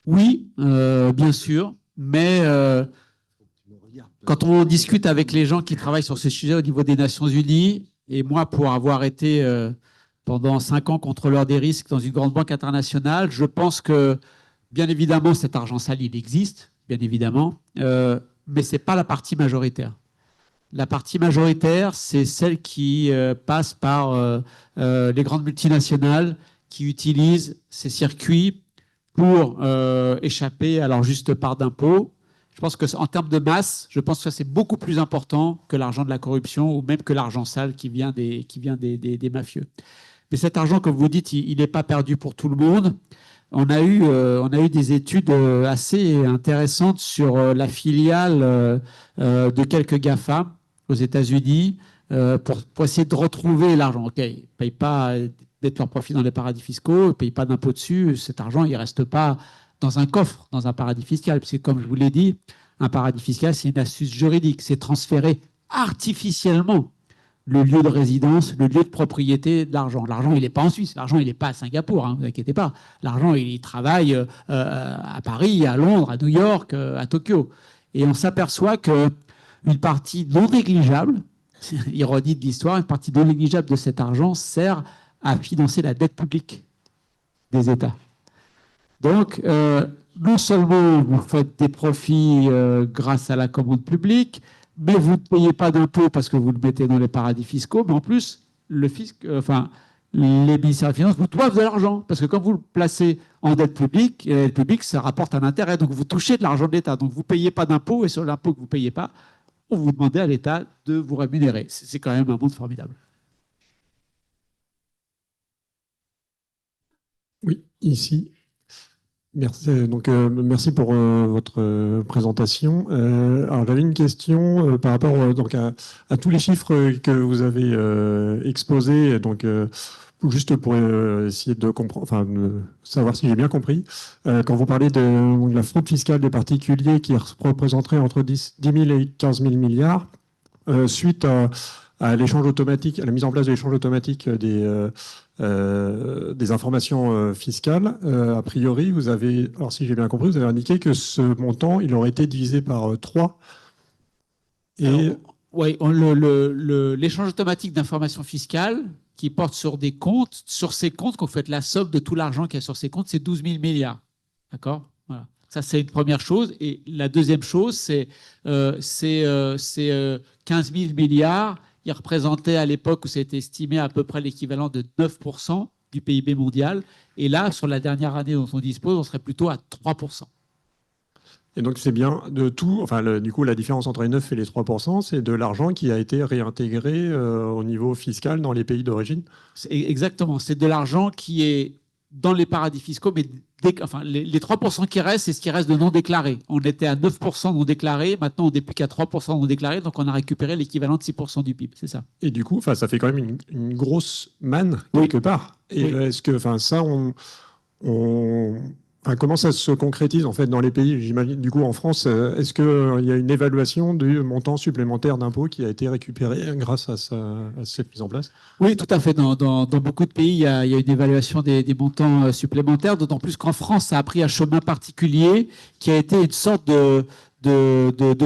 S2: oui, bien sûr, mais quand on discute avec les gens qui travaillent sur ce sujet au niveau des Nations Unies, et moi, pour avoir été pendant 5 ans contrôleur des risques dans une grande banque internationale, je pense que, bien évidemment, cet argent sale, il existe, bien évidemment, mais ce n'est pas la partie majoritaire. La partie majoritaire, c'est celle qui passe par les grandes multinationales qui utilisent ces circuits pour échapper à leur juste part d'impôts. Je pense qu'en termes de masse, je pense que c'est beaucoup plus important que l'argent de la corruption ou même que l'argent sale qui vient des mafieux. Mais cet argent, comme vous dites, il n'est pas perdu pour tout le monde. On a eu des études assez intéressantes sur la filiale de quelques GAFA aux États-Unis pour essayer de retrouver l'argent. OK, ils ne payent pas mettent leur profit dans les paradis fiscaux, ils ne payent pas d'impôts dessus. Cet argent, il ne reste pas dans un coffre, dans un paradis fiscal. Parce que comme je vous l'ai dit, un paradis fiscal, c'est une astuce juridique. C'est transférer artificiellement le lieu de résidence, le lieu de propriété de l'argent. L'argent, il n'est pas en Suisse, l'argent, il n'est pas à Singapour, hein, ne vous inquiétez pas. L'argent, il travaille à Paris, à Londres, à New York, à Tokyo. Et on s'aperçoit qu'une partie non négligeable, ironie de l'histoire, une partie non négligeable de cet argent sert à financer la dette publique des États. Donc, non seulement vous faites des profits grâce à la commande publique, mais vous ne payez pas d'impôts parce que vous le mettez dans les paradis fiscaux, mais en plus, le fisc, les ministères des Finances vous doivent de l'argent, parce que quand vous le placez en dette publique, et la dette publique, ça rapporte un intérêt, donc vous touchez de l'argent de l'État, donc vous ne payez pas d'impôts, et sur l'impôt que vous ne payez pas, on vous demandait à l'État de vous rémunérer. C'est quand même un monde formidable.
S4: Oui, ici. Merci, merci pour votre présentation. Alors, j'avais une question par rapport donc à tous les chiffres que vous avez exposés. Donc, juste pour essayer de comprendre, enfin, de savoir si j'ai bien compris. Quand vous parlez de la fraude fiscale des particuliers qui représenterait entre 10 000 et 15 000 milliards, suite à l'échange automatique, à la mise en place de l'échange automatique des informations fiscales, a priori, vous avez, alors si j'ai bien compris, vous avez indiqué que ce montant, il aurait été divisé par 3.
S2: Oui, l'échange automatique d'informations fiscales qui porte sur des comptes, sur ces comptes, quand vous faites la somme de tout l'argent qu'il y a sur ces comptes, c'est 12 000 milliards. D'accord ? Voilà. Ça, c'est une première chose. Et la deuxième chose, c'est 15 000 milliards. Il représentait à l'époque où c'était estimé à peu près l'équivalent de 9% du PIB mondial. Et là, sur la dernière année dont on dispose, on serait plutôt à 3%.
S4: Et donc, c'est bien de tout, enfin, du coup, la différence entre les 9 et les 3%, c'est de l'argent qui a été réintégré au niveau fiscal dans les pays d'origine.
S2: Exactement. C'est de l'argent qui est dans les paradis fiscaux, mais les 3% qui restent, c'est ce qui reste de non déclaré. On était à 9% non déclaré, maintenant on n'est plus qu'à 3% non déclaré, donc on a récupéré l'équivalent de 6% du PIB, c'est ça.
S4: Et du coup, ça fait quand même une grosse manne quelque part. Et est-ce que ça, comment ça se concrétise en fait dans les pays? J'imagine du coup en France, est-ce qu'il y a une évaluation du montant supplémentaire d'impôts qui a été récupéré grâce à cette mise en place?
S2: Oui, tout à fait. Dans beaucoup de pays, il y a une évaluation des montants supplémentaires, d'autant plus qu'en France, ça a pris un chemin particulier qui a été une sorte de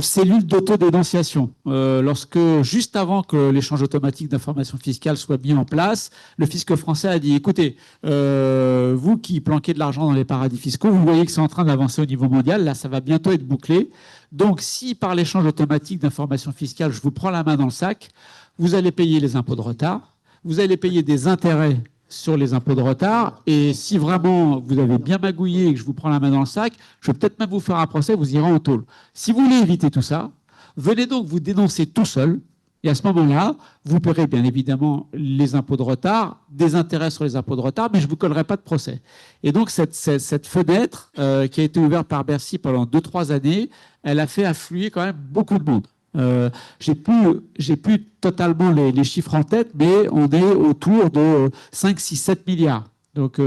S2: cellules d'autodénonciation. Lorsque, juste avant que l'échange automatique d'informations fiscales soit mis en place, le fisc français a dit, écoutez, vous qui planquez de l'argent dans les paradis fiscaux, vous voyez que c'est en train d'avancer au niveau mondial, là, ça va bientôt être bouclé. Donc, si par l'échange automatique d'informations fiscales, je vous prends la main dans le sac, vous allez payer les impôts de retard, vous allez payer des intérêts sur les impôts de retard. Et si vraiment vous avez bien magouillé et que je vous prends la main dans le sac, je vais peut-être même vous faire un procès, vous irez en tôle. Si vous voulez éviter tout ça, venez donc vous dénoncer tout seul. Et à ce moment-là, vous paierez bien évidemment les impôts de retard, des intérêts sur les impôts de retard, mais je ne vous collerai pas de procès. Et donc cette fenêtre qui a été ouverte par Bercy pendant 2-3 années, elle a fait affluer quand même beaucoup de monde. J'ai plus totalement les chiffres en tête, mais on est autour de 5, 6, 7 milliards donc,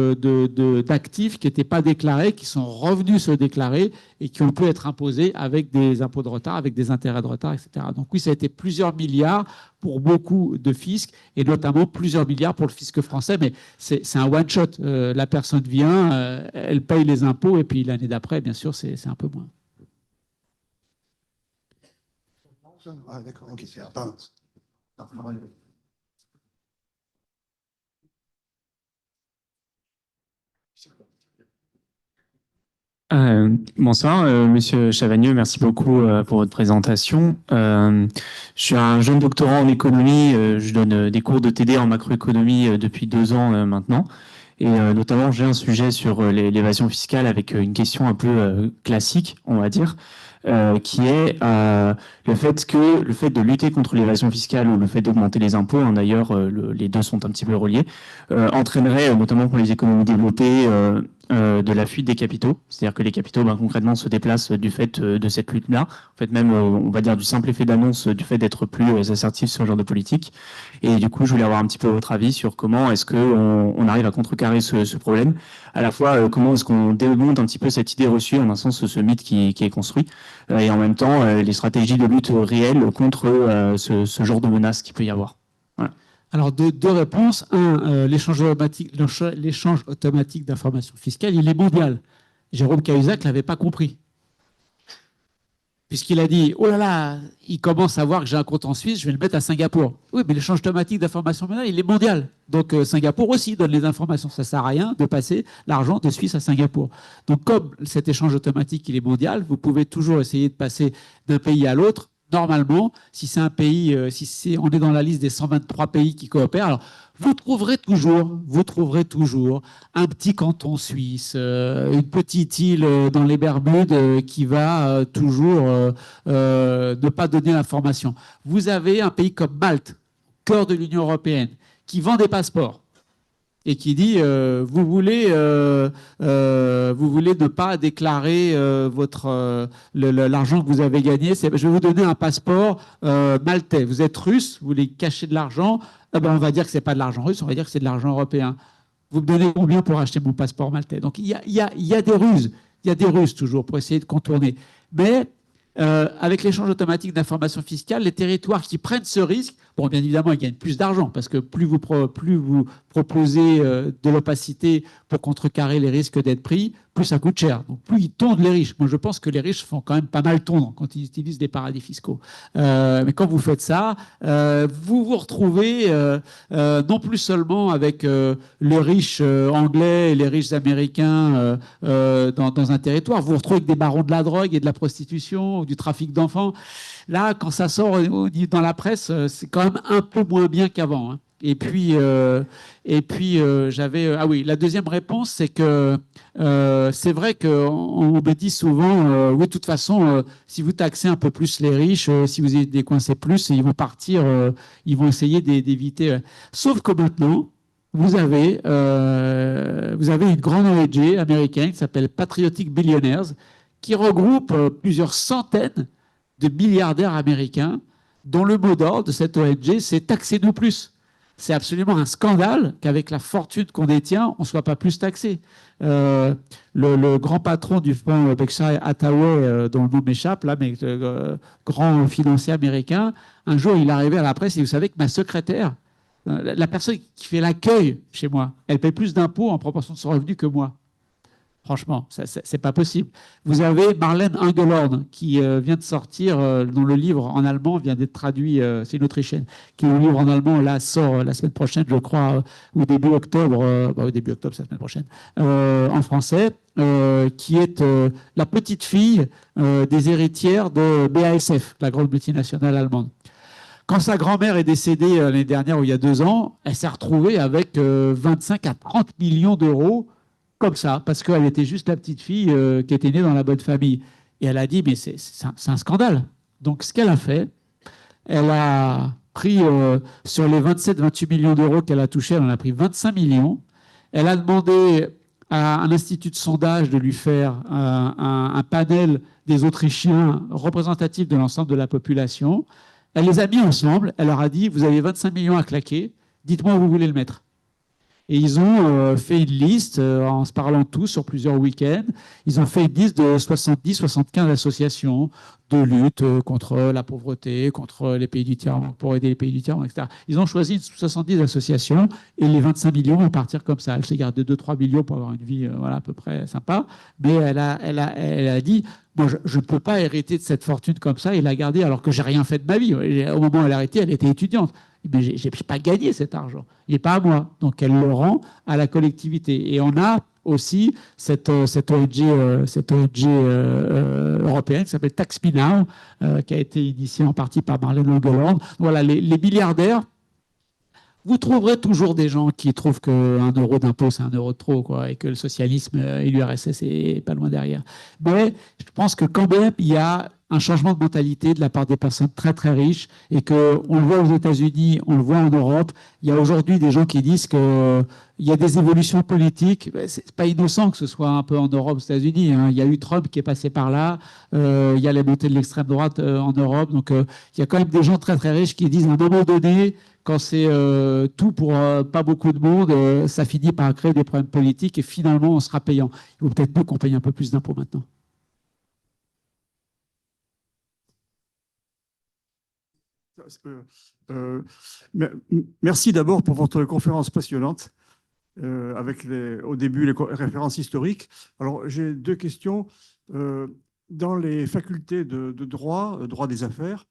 S2: d'actifs qui n'étaient pas déclarés, qui sont revenus se déclarer et qui ont pu être imposés avec des impôts de retard, avec des intérêts de retard, etc. Donc oui, ça a été plusieurs milliards pour beaucoup de fiscs et notamment plusieurs milliards pour le fisc français, mais c'est un one-shot. La personne vient, elle paye les impôts et puis l'année d'après, bien sûr, c'est un peu moins.
S1: Ah, d'accord, ok, c'est
S5: Bonsoir, Monsieur Chavagneux, merci beaucoup pour votre présentation. Je suis un jeune doctorant en économie, je donne des cours de TD en macroéconomie depuis 2 ans maintenant. Et notamment, j'ai un sujet sur l'évasion fiscale avec une question un peu classique, on va dire, qui est le fait de lutter contre l'évasion fiscale ou le fait d'augmenter les impôts, hein, d'ailleurs, les deux sont un petit peu reliés, entraînerait, notamment pour les économies développées, de la fuite des capitaux. C'est-à-dire que les capitaux, concrètement, se déplacent du fait de cette lutte-là. En fait, même, on va dire, du simple effet d'annonce, du fait d'être plus assertif sur ce genre de politique. Et du coup, je voulais avoir un petit peu votre avis sur comment est-ce qu'on arrive à contrecarrer ce problème. À la fois, comment est-ce qu'on démonte un petit peu cette idée reçue, en un sens, ce mythe qui est construit, et en même temps, les stratégies de lutte réelles contre ce genre de menaces qu'il peut y avoir. Voilà.
S2: Alors, deux réponses. Un, l'échange automatique d'informations fiscales, il est mondial. Jérôme Cahuzac ne l'avait pas compris. Puisqu'il a dit, oh là là, il commence à voir que j'ai un compte en Suisse, je vais le mettre à Singapour. Oui, mais l'échange automatique d'informations mondiales, il est mondial. Donc, Singapour aussi donne les informations. Ça ne sert à rien de passer l'argent de Suisse à Singapour. Donc, comme cet échange automatique, il est mondial, vous pouvez toujours essayer de passer d'un pays à l'autre. Normalement, si c'est un pays, on est dans la liste des 123 pays qui coopèrent, alors vous trouverez toujours un petit canton suisse, une petite île dans les Bermudes qui va toujours ne pas donner l'information. Vous avez un pays comme Malte, cœur de l'Union européenne, qui vend des passeports et qui dit vous voulez ne pas déclarer l'argent que vous avez gagné, je vais vous donner un passeport maltais. Vous êtes russe, vous voulez cacher de l'argent, on va dire que c'est pas de l'argent russe, on va dire que c'est de l'argent européen. Vous me donnez combien pour acheter mon passeport maltais? Donc il y a des ruses toujours pour essayer de contourner. Mais avec l'échange automatique d'informations fiscales, les territoires qui prennent ce risque, bon, bien évidemment, ils gagnent plus d'argent parce que plus vous proposez de l'opacité pour contrecarrer les risques d'être pris, plus ça coûte cher. Donc, plus ils tondent les riches. Moi, je pense que les riches font quand même pas mal tondre quand ils utilisent des paradis fiscaux. Mais quand vous faites ça, vous vous retrouvez non plus seulement avec les riches anglais et les riches américains dans un territoire, vous vous retrouvez avec des barons de la drogue et de la prostitution ou du trafic d'enfants. Là, quand ça sort dans la presse, c'est quand même un peu moins bien qu'avant. Hein. Et puis j'avais... ah oui, la deuxième réponse, c'est que c'est vrai qu'on me dit souvent, oui, de toute façon, si vous taxez un peu plus les riches, si vous décoincez plus, ils vont partir, ils vont essayer d'éviter. Sauf que maintenant, vous avez une grande ONG américaine qui s'appelle Patriotic Billionaires, qui regroupe plusieurs centaines de milliardaires américains dont le mot d'ordre de cette ONG, c'est taxez-nous plus. C'est absolument un scandale qu'avec la fortune qu'on détient, on ne soit pas plus taxé. Le grand patron du fonds Berkshire Hathaway, dont le nom m'échappe, là, mais grand financier américain, un jour, il est arrivé à la presse et vous savez que ma secrétaire, la personne qui fait l'accueil chez moi, elle paie plus d'impôts en proportion de son revenu que moi. Franchement, c'est pas possible. Vous avez Marlène Engelhorn qui vient de sortir, dont le livre en allemand vient d'être traduit, c'est une Autrichienne, qui le livre en allemand là sort la semaine prochaine, je crois, au début octobre, c'est la semaine prochaine, en français, qui est la petite fille des héritières de BASF, la grande multinationale allemande. Quand sa grand-mère est décédée l'année dernière ou il y a 2 ans, elle s'est retrouvée avec 25 à 30 millions d'euros comme ça, parce qu'elle était juste la petite fille qui était née dans la bonne famille. Et elle a dit, mais c'est un scandale. Donc, ce qu'elle a fait, elle a pris, sur les 27-28 millions d'euros qu'elle a touchés, elle en a pris 25 millions. Elle a demandé à un institut de sondage de lui faire un panel des Autrichiens représentatifs de l'ensemble de la population. Elle les a mis ensemble. Elle leur a dit, vous avez 25 millions à claquer, dites-moi où vous voulez le mettre. Et ils ont fait une liste, en se parlant tous sur plusieurs week-ends, ils ont fait une liste de 70-75 associations de lutte contre la pauvreté, contre les pays du tiers-monde, pour aider les pays du tiers-monde, etc. Ils ont choisi 70 associations et les 25 millions vont partir comme ça. Elle s'est gardée 2-3 millions pour avoir une vie à peu près sympa, mais elle a dit, moi, je ne peux pas hériter de cette fortune comme ça et la garder alors que j'ai rien fait de ma vie. Au moment où elle a arrêté, elle était étudiante. Mais je n'ai pas gagné cet argent. Il n'est pas à moi. Donc, elle le rend à la collectivité. Et on a aussi cette ONG européenne qui s'appelle Tax Me Now, qui a été initiée en partie par Marlène Engelhorn. Voilà, les milliardaires, vous trouverez toujours des gens qui trouvent qu'un euro d'impôt, c'est un euro de trop, quoi, et que le socialisme et l'URSS est pas loin derrière. Mais je pense que quand même, il y a un changement de mentalité de la part des personnes très très riches et qu'on le voit aux États-Unis, on le voit en Europe. Il y a aujourd'hui des gens qui disent qu'il y a des évolutions politiques. C'est pas innocent que ce soit un peu en Europe, aux États-Unis, hein. Il y a eu Trump qui est passé par là. Il y a les montées de l'extrême droite en Europe. Donc il y a quand même des gens très très riches qui disent à un moment donné, quand c'est tout pour pas beaucoup de monde, ça finit par créer des problèmes politiques et finalement on sera payant. Il vaut peut-être mieux qu'on paye un peu plus d'impôts maintenant.
S6: Merci d'abord pour votre conférence passionnante, avec au début les références historiques. Alors, j'ai deux questions. Dans les facultés de droit, droit des affaires,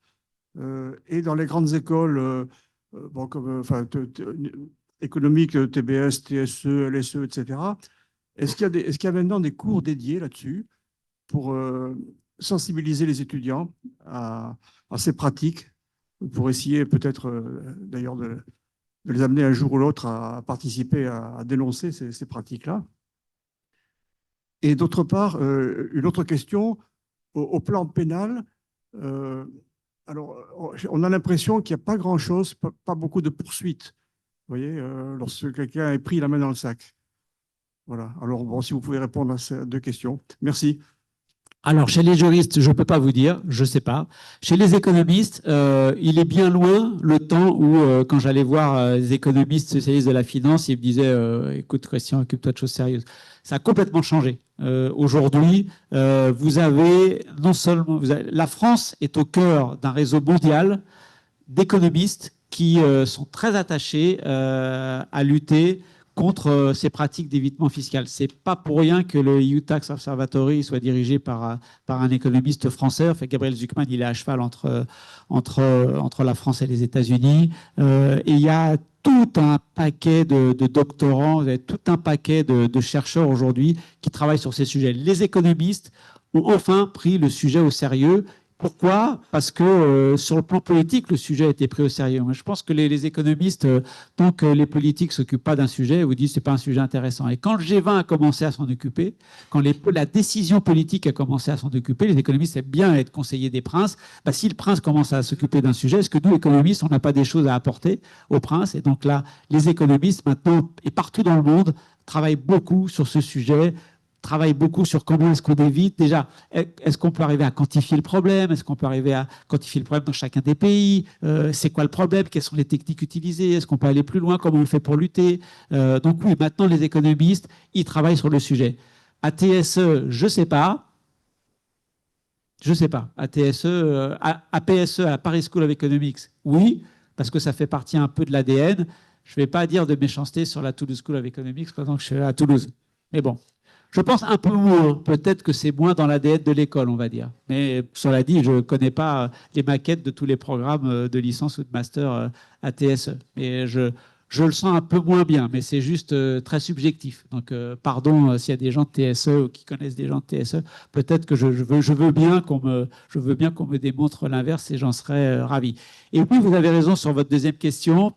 S6: et dans les grandes écoles bon, comme, enfin, économiques, TBS, TSE, LSE, etc., est-ce qu'il y a maintenant des cours dédiés là-dessus pour sensibiliser les étudiants à ces pratiques, pour essayer peut-être d'ailleurs de les amener un jour ou l'autre à participer à dénoncer ces pratiques-là. Et d'autre part, une autre question, au plan pénal, alors on a l'impression qu'il n'y a pas grand-chose, pas beaucoup de poursuites, vous voyez, lorsque quelqu'un est pris la main dans le sac. Voilà, alors bon, si vous pouvez répondre à ces deux questions. Merci.
S2: Alors, chez les juristes, je ne peux pas vous dire, je ne sais pas. Chez les économistes, il est bien loin le temps où, quand j'allais voir les économistes spécialistes de la finance, ils me disaient écoute, Christian, occupe-toi de choses sérieuses. Ça a complètement changé. Aujourd'hui, vous avez non seulement. La France est au cœur d'un réseau mondial d'économistes qui sont très attachés à lutter contre ces pratiques d'évitement fiscal. Ce n'est pas pour rien que le EU Tax Observatory soit dirigé par un économiste français. Enfin, Gabriel Zucman, il est à cheval entre la France et les États-Unis. Et il y a tout un paquet de doctorants, vous avez tout un paquet de chercheurs aujourd'hui qui travaillent sur ces sujets. Les économistes ont enfin pris le sujet au sérieux. Pourquoi ? Parce que sur le plan politique, le sujet a été pris au sérieux. Moi, je pense que les économistes, tant que les politiques ne s'occupent pas d'un sujet, vous disent que ce n'est pas un sujet intéressant. Et quand le G20 a commencé à s'en occuper, quand la décision politique a commencé à s'en occuper, les économistes aiment bien être conseillers des princes. Bah, si le prince commence à s'occuper d'un sujet, est-ce que nous, économistes, on n'a pas des choses à apporter au prince ? Et donc là, les économistes, maintenant, et partout dans le monde, travaillent beaucoup sur ce sujet, travaille beaucoup sur comment est-ce qu'on évite. Déjà, est-ce qu'on peut arriver à quantifier le problème ? Est-ce qu'on peut arriver à quantifier le problème dans chacun des pays ? C'est quoi le problème ? Quelles sont les techniques utilisées ? Est-ce qu'on peut aller plus loin ? Comment on fait pour lutter ? Donc oui, maintenant, les économistes, ils travaillent sur le sujet. À TSE, je ne sais pas. Je ne sais pas. À TSE, à PSE, à Paris School of Economics, oui, parce que ça fait partie un peu de l'ADN. Je ne vais pas dire de méchanceté sur la Toulouse School of Economics pendant que je suis à Toulouse. Mais bon. Je pense un peu moins. Peut-être que c'est moins dans l'ADN de l'école, on va dire. Mais cela dit, je ne connais pas les maquettes de tous les programmes de licence ou de master à TSE. Mais je le sens un peu moins bien, mais c'est juste très subjectif. Donc, pardon s'il y a des gens de TSE ou qui connaissent des gens de TSE. Peut-être que je veux bien qu'on me démontre l'inverse et j'en serais ravi. Et puis, vous avez raison sur votre deuxième question.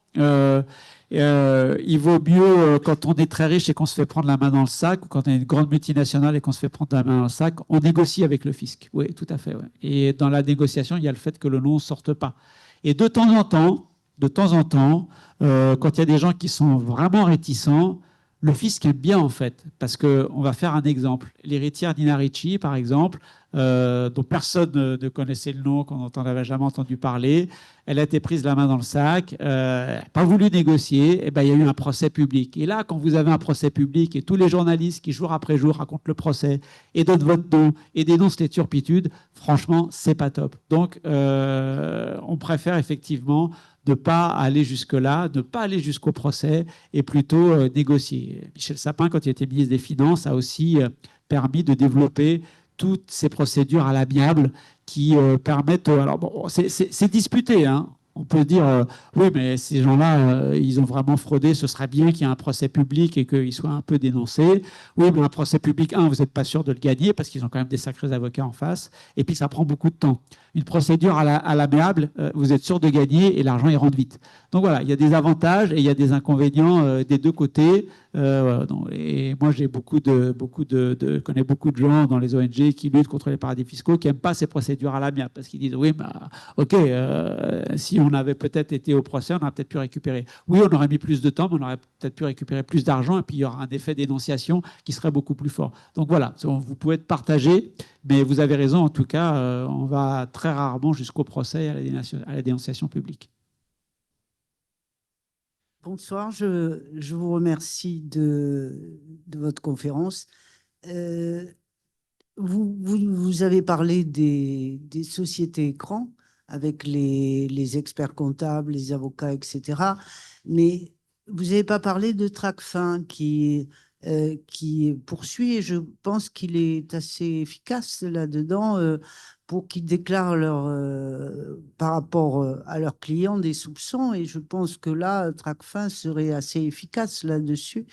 S2: Il vaut mieux, quand on est très riche et qu'on se fait prendre la main dans le sac, ou quand on est une grande multinationale et qu'on se fait prendre la main dans le sac, on négocie avec le fisc. Oui, tout à fait. Ouais. Et dans la négociation, il y a le fait que le nom ne sorte pas. Et de temps en temps, quand il y a des gens qui sont vraiment réticents, le fisc aime bien, en fait, parce qu'on va faire un exemple. L'héritière Nina Ricci, par exemple, dont personne ne connaissait le nom, dont on n'avait jamais entendu parler, elle a été prise la main dans le sac, n'a pas voulu négocier, et ben, il y a eu un procès public. Et là, quand vous avez un procès public et tous les journalistes qui, jour après jour, racontent le procès et donnent votre nom et dénoncent les turpitudes, franchement, c'est pas top. Donc, on préfère effectivement ne pas aller jusque-là, ne pas aller jusqu'au procès et plutôt négocier. Michel Sapin, quand il était ministre des Finances, a aussi permis de développer toutes ces procédures à l'amiable qui permettent... alors bon, c'est disputé, hein. On peut dire, oui, mais ces gens-là, ils ont vraiment fraudé, ce serait bien qu'il y ait un procès public et qu'ils soient un peu dénoncés. Oui, mais un procès public, vous n'êtes pas sûr de le gagner parce qu'ils ont quand même des sacrés avocats en face. Et puis, ça prend beaucoup de temps. Une procédure à l'amiable, vous êtes sûr de gagner et l'argent, il rentre vite. Donc voilà, il y a des avantages et il y a des inconvénients des deux côtés. Et moi, j'ai je connais beaucoup de gens dans les ONG qui luttent contre les paradis fiscaux qui n'aiment pas ces procédures à l'amiable parce qu'ils disent, oui, bah, OK, si on avait peut-être été au procès, on aurait peut-être pu récupérer. Oui, on aurait mis plus de temps, mais on aurait peut-être pu récupérer plus d'argent et puis il y aura un effet d'énonciation qui serait beaucoup plus fort. Donc voilà, vous pouvez être partagé, mais vous avez raison, en tout cas, on va très rarement jusqu'au procès et à la dénonciation publique.
S7: Bonsoir, je vous remercie de votre conférence. Vous avez parlé des sociétés écrans avec les experts comptables, les avocats, etc. Mais vous n'avez pas parlé de Tracfin qui poursuit et je pense qu'il est assez efficace là-dedans pour qu'ils déclarent par rapport à leurs clients des soupçons. Et je pense que là, Tracfin serait assez efficace là-dessus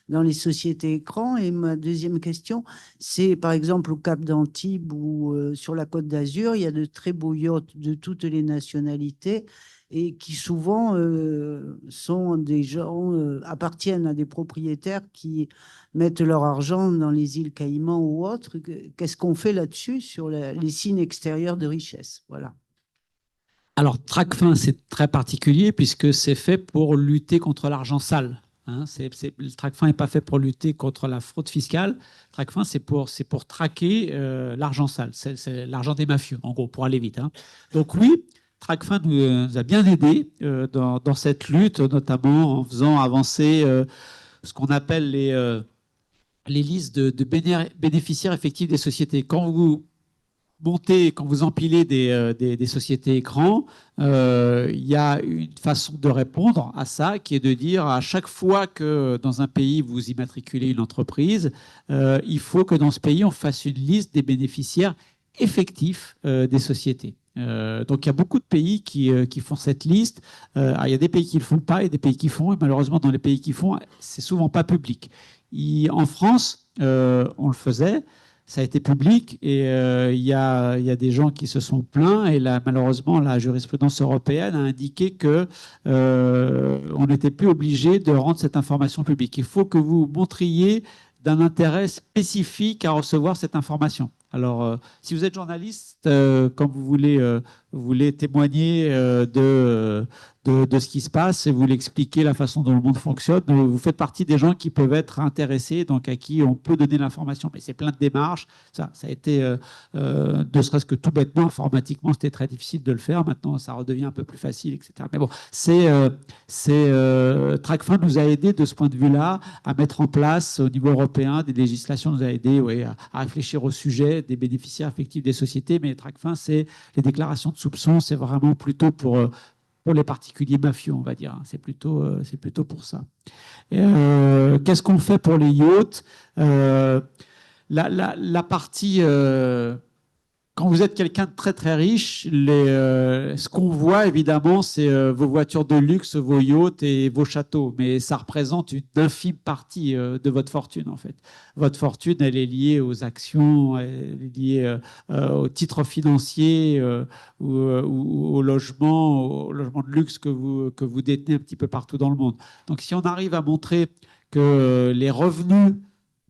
S7: dans les sociétés écrans. Et ma deuxième question, c'est par exemple au Cap d'Antibes ou sur la Côte d'Azur, il y a de très beaux yachts de toutes les nationalités et qui souvent sont des gens, appartiennent à des propriétaires qui mettent leur argent dans les îles Caïmans ou autres. Qu'est-ce qu'on fait là-dessus sur les signes extérieurs de richesse? Voilà.
S2: Alors, Tracfin, c'est très particulier puisque c'est fait pour lutter contre l'argent sale. Le Tracfin n'est pas fait pour lutter contre la fraude fiscale. Tracfin, c'est pour traquer l'argent sale. C'est l'argent des mafieux, en gros, pour aller vite. Donc oui, Tracfin nous a bien aidés dans cette lutte, notamment en faisant avancer ce qu'on appelle les listes de bénéficiaires effectifs des sociétés. Quand vous empilez des sociétés écrans, il y a une façon de répondre à ça qui est de dire à chaque fois que dans un pays vous immatriculez une entreprise, il faut que dans ce pays on fasse une liste des bénéficiaires effectifs des sociétés. Donc il y a beaucoup de pays qui font cette liste. Il y a des pays qui ne le font pas et des pays qui font. Et malheureusement, dans les pays qui font, c'est souvent pas public. En France, on le faisait. Ça a été public et il y a des gens qui se sont plaints et là, malheureusement, la jurisprudence européenne a indiqué que on n'était plus obligé de rendre cette information publique. Il faut que vous montriez d'un intérêt spécifique à recevoir cette information. Alors, si vous êtes journaliste, quand vous voulez témoigner de ce qui se passe et vous voulez expliquer la façon dont le monde fonctionne, vous faites partie des gens qui peuvent être intéressés, donc à qui on peut donner l'information. Mais c'est plein de démarches. Ça a été, ne serait-ce que tout bêtement, informatiquement, c'était très difficile de le faire. Maintenant, ça redevient un peu plus facile, etc. Mais bon, Tracfin nous a aidés de ce point de vue-là à mettre en place au niveau européen des législations, nous a aidés à réfléchir au sujet des bénéficiaires effectifs des sociétés. Mais Tracfin, c'est les déclarations de soupçons, c'est vraiment plutôt pour les particuliers mafieux, on va dire. C'est plutôt pour ça. Qu'est-ce qu'on fait pour les yachts? La partie... quand vous êtes quelqu'un de très très riche, ce qu'on voit évidemment, c'est vos voitures de luxe, vos yachts et vos châteaux. Mais ça représente une infime partie de votre fortune en fait. Votre fortune, elle est liée aux actions, elle est liée aux titres financiers ou au logement de luxe que vous détenez un petit peu partout dans le monde. Donc si on arrive à montrer que les revenus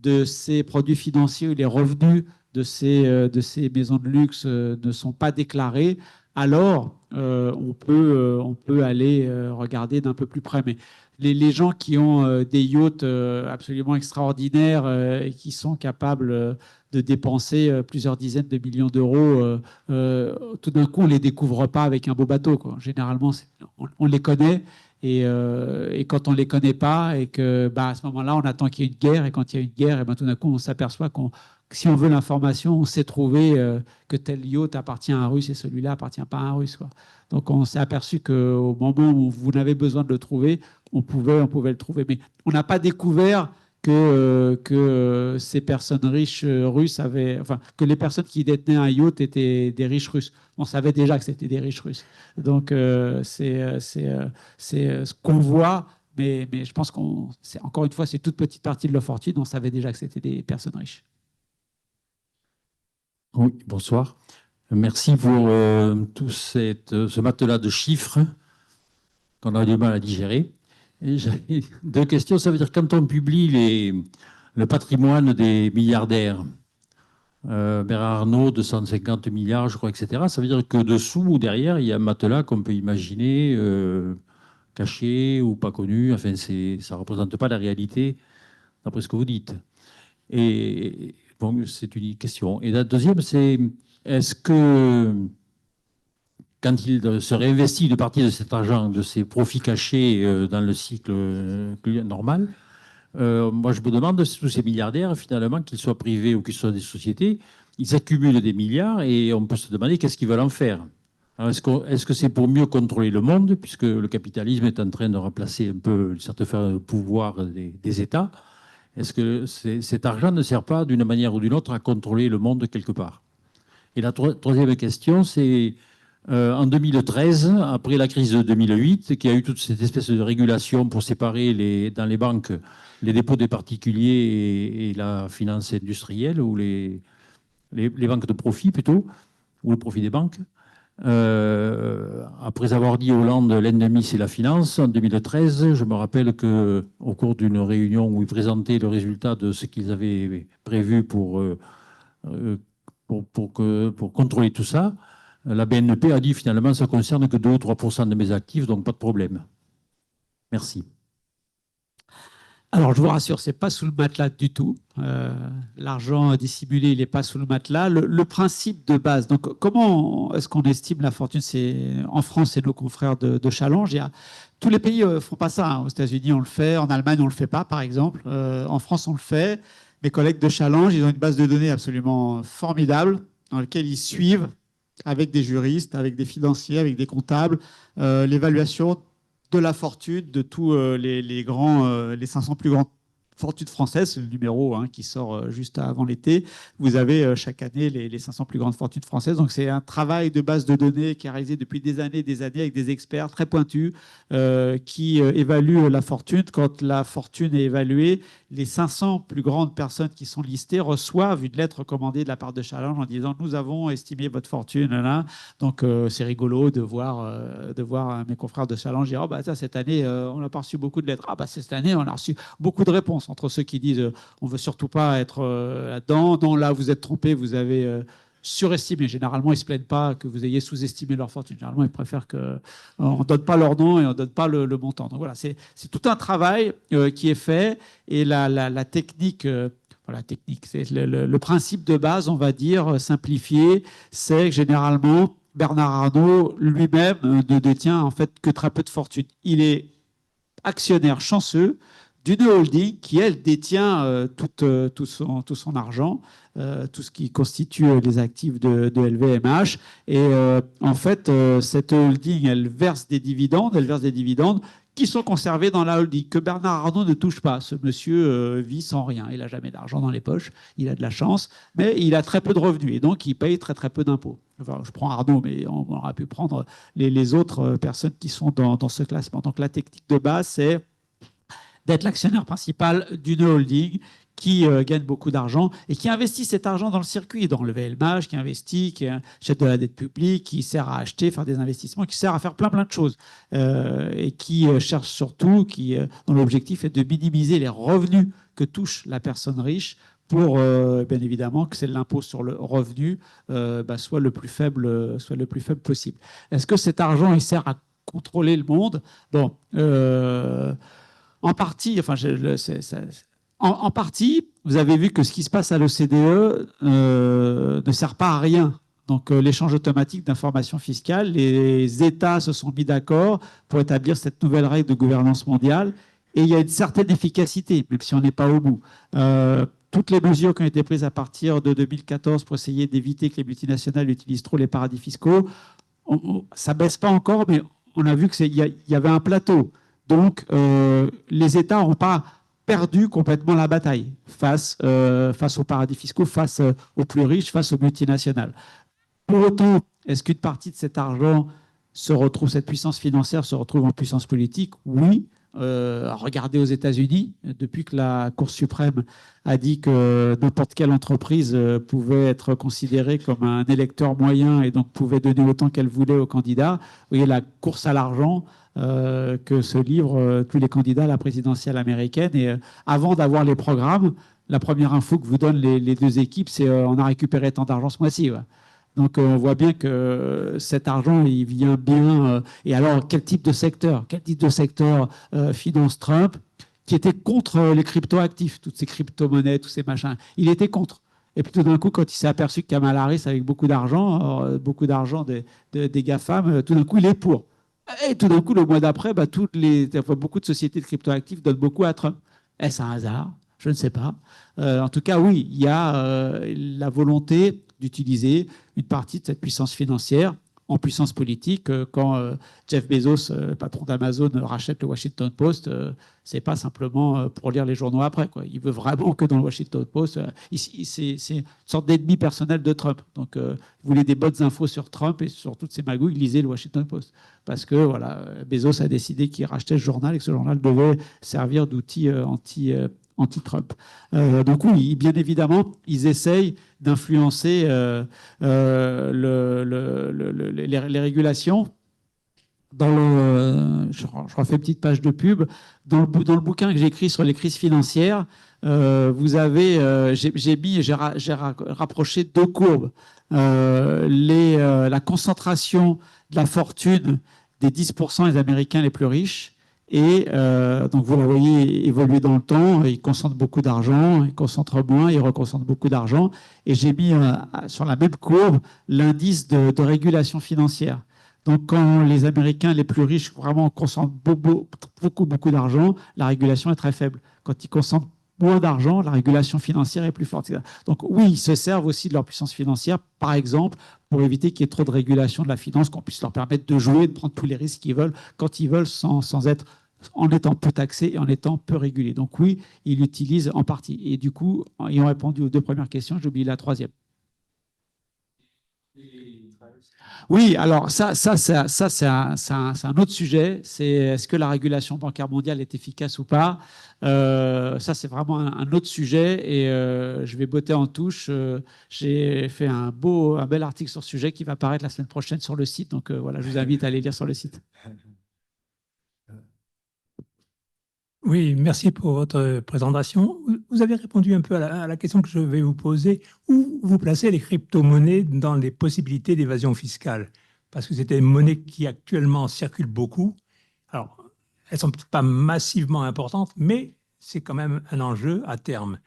S2: de ces produits financiers ou les revenus de ces maisons de luxe ne sont pas déclarées, alors on peut aller regarder d'un peu plus près. Mais les gens qui ont des yachts absolument extraordinaires et qui sont capables de dépenser plusieurs dizaines de millions d'euros, tout d'un coup, on ne les découvre pas avec un beau bateau, quoi. Généralement, on les connaît. Et quand on ne les connaît pas, et que à ce moment-là, on attend qu'il y ait une guerre, et quand il y a une guerre, et tout d'un coup, on s'aperçoit que si on veut l'information, on sait trouver que tel yacht appartient à un Russe et celui-là appartient pas à un Russe, quoi. Donc on s'est aperçu qu'au moment où vous n'avez besoin de le trouver, on pouvait le trouver. Mais on n'a pas découvert que ces personnes riches russes avaient, enfin, que les personnes qui détenaient un yacht étaient des riches russes. On savait déjà que c'était des riches russes. Donc, c'est ce qu'on voit, mais je pense encore une fois, c'est toute petite partie de leur fortune. On savait déjà que c'était des personnes riches.
S8: Oui, bonsoir. Merci pour tout ce matelas de chiffres qu'on a du mal à digérer. Et j'ai deux questions. Ça veut dire quand on publie le patrimoine des milliardaires, Bernard Arnault, 250 milliards, je crois, etc., ça veut dire que dessous ou derrière, il y a un matelas qu'on peut imaginer caché ou pas connu. Enfin, ça ne représente pas la réalité, d'après ce que vous dites. Et bon, c'est une question. Et la deuxième, c'est est-ce que quand il se réinvestit de partie de cet argent, de ses profits cachés dans le cycle normal, moi je me demande si tous ces milliardaires, finalement, qu'ils soient privés ou qu'ils soient des sociétés, ils accumulent des milliards et on peut se demander qu'est-ce qu'ils veulent en faire. Est-ce que c'est pour mieux contrôler le monde, puisque le capitalisme est en train de remplacer un peu une certaine forme de pouvoir des États? Est-ce que cet argent ne sert pas d'une manière ou d'une autre à contrôler le monde quelque part? Et la troisième question, c'est en 2013, après la crise de 2008, qui a eu toute cette espèce de régulation pour séparer dans les banques les dépôts des particuliers et la finance industrielle, ou les banques de profit plutôt, ou le profit des banques. Après avoir dit Hollande, l'ennemi c'est la finance, en 2013, je me rappelle qu'au cours d'une réunion où ils présentaient le résultat de ce qu'ils avaient prévu pour contrôler tout ça, la BNP a dit finalement ça ne concerne que 2 ou 3% de mes actifs, donc pas de problème. Merci.
S2: Alors, je vous rassure, ce n'est pas sous le matelas du tout. L'argent dissimulé, il n'est pas sous le matelas. Le principe de base, donc comment est-ce qu'on estime la fortune? En France, c'est nos confrères de Challenge. Tous les pays ne font pas ça, hein. Aux États-Unis, on le fait. En Allemagne, on ne le fait pas, par exemple. En France, on le fait. Mes collègues de Challenge, ils ont une base de données absolument formidable dans laquelle ils suivent, avec des juristes, avec des financiers, avec des comptables, l'évaluation de la fortune de tous les 500 plus grandes fortunes françaises. C'est le numéro qui sort juste avant l'été. Vous avez chaque année les 500 plus grandes fortunes françaises. Donc, c'est un travail de base de données qui est réalisé depuis des années avec des experts très pointus qui évaluent la fortune. Quand la fortune est évaluée, les 500 plus grandes personnes qui sont listées reçoivent une lettre recommandée de la part de Challenge en disant « Nous avons estimé votre fortune. » Donc, c'est rigolo de voir mes confrères de Challenge dire « Oh, bah, ça, cette année, on n'a pas reçu beaucoup de lettres. Ah, bah, cette année, on a reçu beaucoup de réponses. » Entre ceux qui disent on ne veut surtout pas être là-dedans. Non, là, vous êtes trompé, vous avez surestimé. Généralement, ils ne se plaignent pas que vous ayez sous-estimé leur fortune. Généralement, ils préfèrent qu'on ne donne pas leur nom et on ne donne pas le montant. Donc voilà, c'est tout un travail qui est fait. Et la technique, c'est le principe de base, on va dire, simplifié, c'est que généralement, Bernard Arnault lui-même ne détient en fait que très peu de fortune. Il est actionnaire chanceux d'une holding qui, elle, détient tout son argent, tout ce qui constitue les actifs de LVMH. Et en fait, cette holding, elle verse des dividendes qui sont conservés dans la holding, que Bernard Arnault ne touche pas. Ce monsieur vit sans rien. Il n'a jamais d'argent dans les poches. Il a de la chance, mais il a très peu de revenus. Et donc, il paye très, très peu d'impôts. Enfin, je prends Arnault, mais on aurait pu prendre les autres personnes qui sont dans ce classement. Donc, la technique de base, c'est d'être l'actionnaire principal d'une holding qui gagne beaucoup d'argent et qui investit cet argent dans le circuit, dans le VLMH, qui investit, qui achète de la dette publique, qui sert à acheter, faire des investissements, qui sert à faire plein de choses et qui cherche surtout, dont l'objectif est de minimiser les revenus que touche la personne riche pour, bien évidemment, que c'est l'impôt sur le revenu soit le plus faible possible. Est-ce que cet argent il sert à contrôler le monde? Bon, en partie, en partie, vous avez vu que ce qui se passe à l'OCDE ne sert pas à rien. Donc, l'échange automatique d'informations fiscales, les États se sont mis d'accord pour établir cette nouvelle règle de gouvernance mondiale. Et il y a une certaine efficacité, même si on n'est pas au bout. Toutes les mesures qui ont été prises à partir de 2014 pour essayer d'éviter que les multinationales utilisent trop les paradis fiscaux, ça ne baisse pas encore, mais on a vu qu'il y avait un plateau. Donc, les États n'ont pas perdu complètement la bataille face aux paradis fiscaux, face aux plus riches, face aux multinationales. Pour autant, est-ce qu'une partie de cet argent cette puissance financière se retrouve en puissance politique? Oui. Regardez aux États-Unis, depuis que la Cour suprême a dit que n'importe quelle entreprise pouvait être considérée comme un électeur moyen et donc pouvait donner autant qu'elle voulait aux candidats. Vous voyez la course à l'argent que se livrent tous les candidats à la présidentielle américaine. Et avant d'avoir les programmes, la première info que vous donnent les deux équipes, c'est on a récupéré tant d'argent ce mois-ci. Ouais. Donc, on voit bien que cet argent, il vient bien. Et alors, quel type de secteur? Quel type de secteur finance Trump, qui était contre les crypto-actifs, toutes ces crypto-monnaies, tous ces machins? Il était contre. Et puis tout d'un coup, quand il s'est aperçu que Kamala Harris, avec beaucoup d'argent des GAFAM, tout d'un coup, il est pour. Et tout d'un coup, le mois d'après, beaucoup de sociétés de crypto-actifs donnent beaucoup à Trump. Est-ce un hasard? Je ne sais pas. En tout cas, oui, il y a la volonté d'utiliser une partie de cette puissance financière en puissance politique. Quand Jeff Bezos, patron d'Amazon, rachète le Washington Post, c'est pas simplement pour lire les journaux après, quoi. Il veut vraiment que dans le Washington Post, c'est une sorte d'ennemi personnel de Trump. Donc, vous voulez des bonnes infos sur Trump et sur toutes ces magouilles, lisez le Washington Post. Parce que voilà, Bezos a décidé qu'il rachetait ce journal et que ce journal devait servir d'outil anti-Trump. Donc oui, bien évidemment, ils essayent d'influencer les régulations. Je refais une petite page de pub. Dans le bouquin que j'ai écrit sur les crises financières, j'ai rapproché deux courbes. La concentration de la fortune des 10% des Américains les plus riches. Et donc, vous la voyez évoluer dans le temps. Ils concentrent beaucoup d'argent, ils concentrent moins, ils reconcentrent beaucoup d'argent. Et j'ai mis sur la même courbe l'indice de régulation financière. Donc, quand les Américains les plus riches vraiment concentrent beaucoup d'argent, la régulation est très faible. Quand ils concentrent moins d'argent, la régulation financière est plus forte. Donc oui, ils se servent aussi de leur puissance financière, par exemple, pour éviter qu'il y ait trop de régulation de la finance, qu'on puisse leur permettre de jouer, de prendre tous les risques qu'ils veulent, quand ils veulent, en étant peu taxés et en étant peu régulés. Donc oui, ils l'utilisent en partie. Et du coup, ayant répondu aux deux premières questions, j'ai oublié la troisième. Oui, alors ça c'est un autre sujet. C'est est-ce que la régulation bancaire mondiale est efficace ou pas? Ça, c'est vraiment un autre sujet et je vais botter en touche. J'ai fait un bel article sur ce sujet qui va paraître la semaine prochaine sur le site. Donc voilà, je vous invite à aller lire sur le site.
S9: Oui, merci pour votre présentation. Vous avez répondu un peu à la question que je vais vous poser. Où vous placez les crypto-monnaies dans les possibilités d'évasion fiscale? Parce que c'est des monnaies qui actuellement circulent beaucoup. Alors, elles ne sont peut-être pas massivement importantes, mais c'est quand même un enjeu à terme.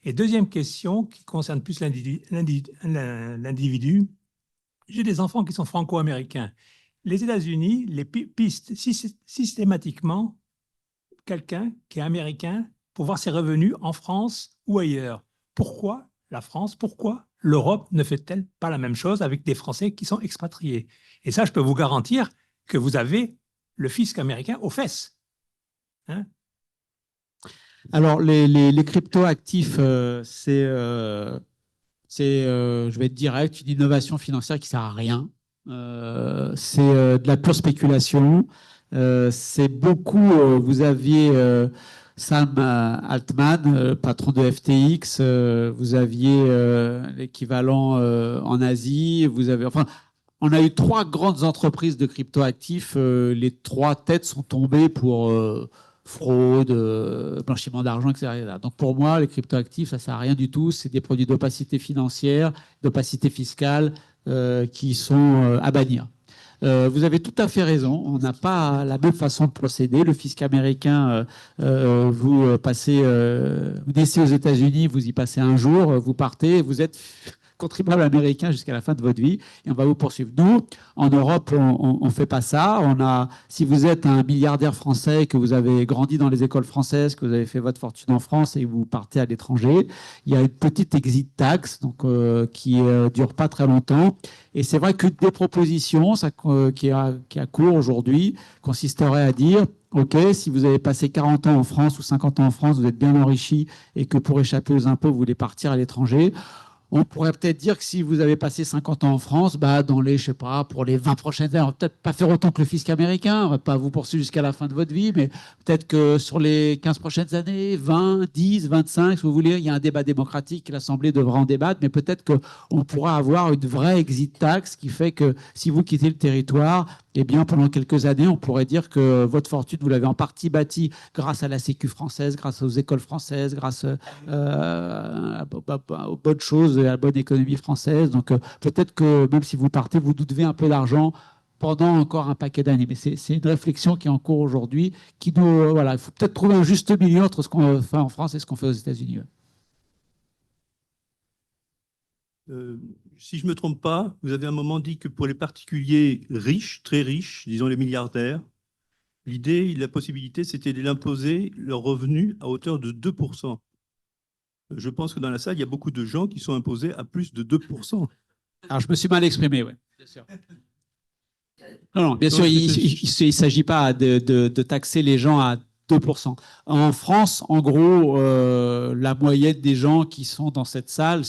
S9: Et deuxième question qui concerne plus l'individu. J'ai des enfants qui sont franco-américains. Les États-Unis les pistent systématiquement quelqu'un qui est américain pour voir ses revenus en France ou ailleurs. Pourquoi la France, pourquoi l'Europe ne fait-elle pas la même chose avec des Français qui sont expatriés? Et ça, je peux vous garantir que vous avez le fisc américain aux fesses. Hein?
S2: Alors, les crypto-actifs, je vais être direct, une innovation financière qui ne sert à rien. C'est de la pure spéculation. C'est beaucoup, vous aviez Sam Altman, patron de FTX, vous aviez l'équivalent en Asie, on a eu 3 grandes entreprises de crypto-actifs, les 3 têtes sont tombées pour fraude, blanchiment d'argent, etc. Donc pour moi, les crypto-actifs, ça ne sert à rien du tout, c'est des produits d'opacité financière, d'opacité fiscale qui sont à bannir. Vous avez tout à fait raison. On n'a pas la même façon de procéder. Le fisc américain, vous naissez aux États-Unis, vous y passez un jour, vous partez, vous êtes contribuable américain jusqu'à la fin de votre vie et on va vous poursuivre. Nous, en Europe, on ne fait pas ça. Si vous êtes un milliardaire français, que vous avez grandi dans les écoles françaises, que vous avez fait votre fortune en France et que vous partez à l'étranger, il y a une petite exit tax donc, qui ne dure pas très longtemps. Et c'est vrai que des propositions qui a cours aujourd'hui consisterait à dire OK, si vous avez passé 40 ans en France ou 50 ans en France, vous êtes bien enrichi et que pour échapper aux impôts, vous voulez partir à l'étranger, on pourrait peut-être dire que si vous avez passé 50 ans en France, dans les, je sais pas, pour les 20 prochaines années, on va peut-être pas faire autant que le fisc américain, on va pas vous poursuivre jusqu'à la fin de votre vie, mais peut-être que sur les 15 prochaines années, 20, 10, 25, si vous voulez, il y a un débat démocratique, l'Assemblée devra en débattre, mais peut-être qu'on pourra avoir une vraie exit tax qui fait que si vous quittez le territoire, eh bien, pendant quelques années, on pourrait dire que votre fortune, vous l'avez en partie bâtie grâce à la Sécu française, grâce aux écoles françaises, grâce aux bonnes choses, à la bonne économie française. Donc, peut-être que même si vous partez, vous devez un peu d'argent pendant encore un paquet d'années. Mais c'est une réflexion qui est en cours aujourd'hui, qui nous, voilà, il faut peut-être trouver un juste milieu entre ce qu'on fait en France et ce qu'on fait aux États-Unis.
S10: Si je ne me trompe pas, vous avez un moment dit que pour les particuliers riches, très riches, disons les milliardaires, l'idée, la possibilité, c'était de l'imposer leurs revenus à hauteur de 2%. Je pense que dans la salle, il y a beaucoup de gens qui sont imposés à plus de 2%.
S2: Alors, je me suis mal exprimé, oui. Bien sûr. Non, bien sûr, il ne s'agit pas de taxer les gens à 2%. En France, en gros, la moyenne des gens qui sont dans cette salle,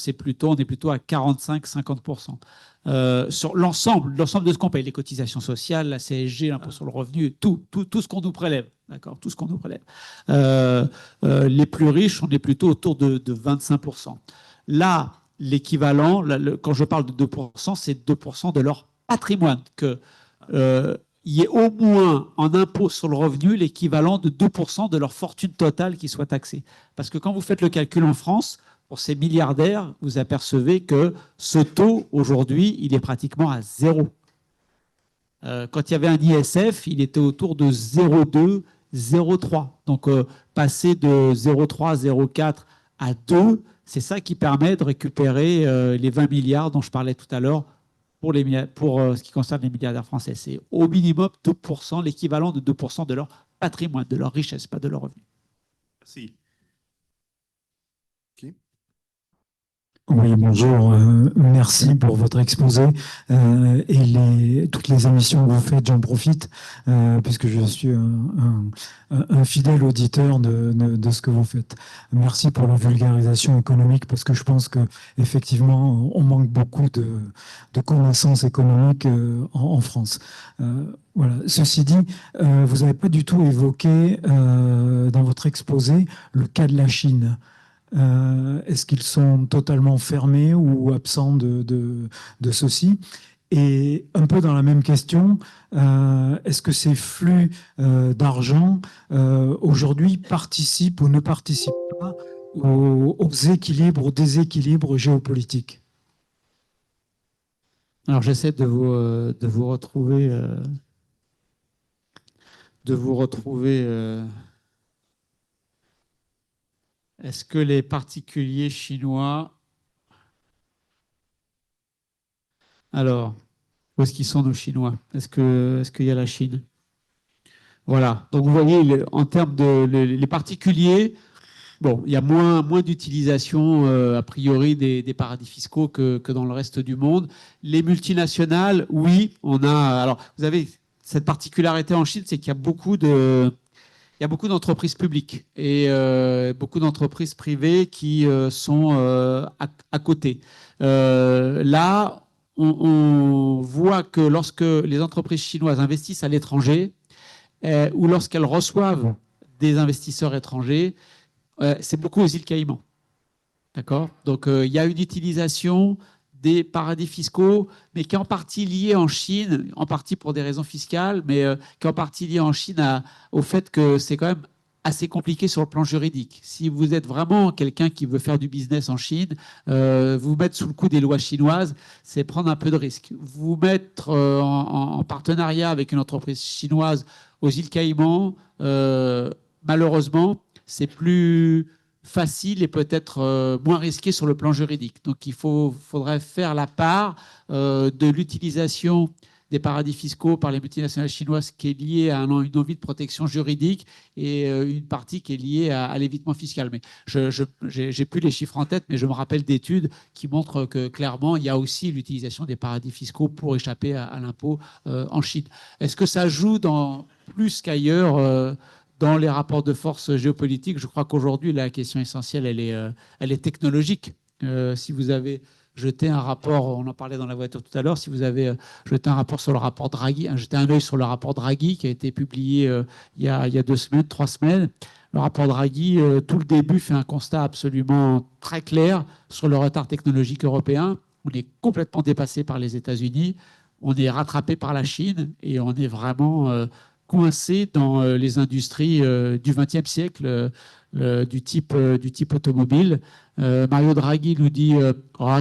S2: on est plutôt à 45-50%. Sur l'ensemble de ce qu'on paye, les cotisations sociales, la CSG, l'impôt sur le revenu, tout ce qu'on nous prélève. D'accord, tout ce qu'on nous prélève. Les plus riches, on est plutôt autour de 25%. Là, l'équivalent, quand je parle de 2%, c'est 2% de leur patrimoine. Il y ait au moins en impôt sur le revenu l'équivalent de 2% de leur fortune totale qui soit taxée. Parce que quand vous faites le calcul en France, pour ces milliardaires, vous apercevez que ce taux, aujourd'hui, il est pratiquement à 0. Quand il y avait un ISF, il était autour de 0,2, 0,3. Donc, passer de 0,3, 0,4 à 2, c'est ça qui permet de récupérer les 20 milliards dont je parlais tout à l'heure pour ce qui concerne les milliardaires français. C'est au minimum 2%, l'équivalent de 2% de leur patrimoine, de leur richesse, pas de leur revenu.
S10: Merci.
S11: Oui, bonjour. Merci pour votre exposé et toutes les émissions que vous faites. J'en profite puisque je suis un fidèle auditeur de ce que vous faites. Merci pour la vulgarisation économique parce que je pense que effectivement on manque beaucoup de connaissances économiques en France. Voilà. Ceci dit, vous n'avez pas du tout évoqué dans votre exposé le cas de la Chine. Est-ce qu'ils sont totalement fermés ou absents de ceci? Et un peu dans la même question, est-ce que ces flux d'argent aujourd'hui participent ou ne participent pas aux équilibres, aux déséquilibres géopolitiques?
S2: Alors j'essaie de vous retrouver. Est-ce que les particuliers chinois... Alors, où est-ce qu'ils sont nos Chinois? Est-ce qu'il y a la Chine? Voilà. Donc vous voyez, en termes les particuliers, bon, il y a moins d'utilisation a priori des paradis fiscaux que dans le reste du monde. Les multinationales, oui, on a... Alors, vous avez cette particularité en Chine, c'est qu'il y a beaucoup d'entreprises publiques et beaucoup d'entreprises privées qui sont à côté. Là, on voit que lorsque les entreprises chinoises investissent à l'étranger ou lorsqu'elles reçoivent des investisseurs étrangers, c'est beaucoup aux îles Caïmans. D'accord ? Donc, il y a une utilisation des paradis fiscaux, mais qui est en partie liée en Chine, en partie pour des raisons fiscales, mais qui est en partie liée en Chine au fait que c'est quand même assez compliqué sur le plan juridique. Si vous êtes vraiment quelqu'un qui veut faire du business en Chine, vous mettre sous le coup des lois chinoises, c'est prendre un peu de risque. Vous mettre en partenariat avec une entreprise chinoise aux îles Caïmans, malheureusement, c'est plus facile et peut-être moins risqué sur le plan juridique. Donc il faudrait faire la part de l'utilisation des paradis fiscaux par les multinationales chinoises qui est liée à une envie de protection juridique et une partie qui est liée à l'évitement fiscal. Mais je n'ai plus les chiffres en tête, mais je me rappelle d'études qui montrent que clairement, il y a aussi l'utilisation des paradis fiscaux pour échapper à l'impôt en Chine. Est-ce que ça joue plus qu'ailleurs dans les rapports de force géopolitiques? Je crois qu'aujourd'hui, la question essentielle, elle est technologique. Si vous avez jeté un rapport, on en parlait dans la voiture tout à l'heure, si vous avez jeté un rapport sur le rapport Draghi, jeté un œil sur le rapport Draghi qui a été publié il y a 2 semaines, 3 semaines, le rapport Draghi, tout le début fait un constat absolument très clair sur le retard technologique européen. On est complètement dépassé par les États-Unis, on est rattrapé par la Chine et on est vraiment coincé dans les industries du XXe siècle, du type automobile. Mario Draghi nous dit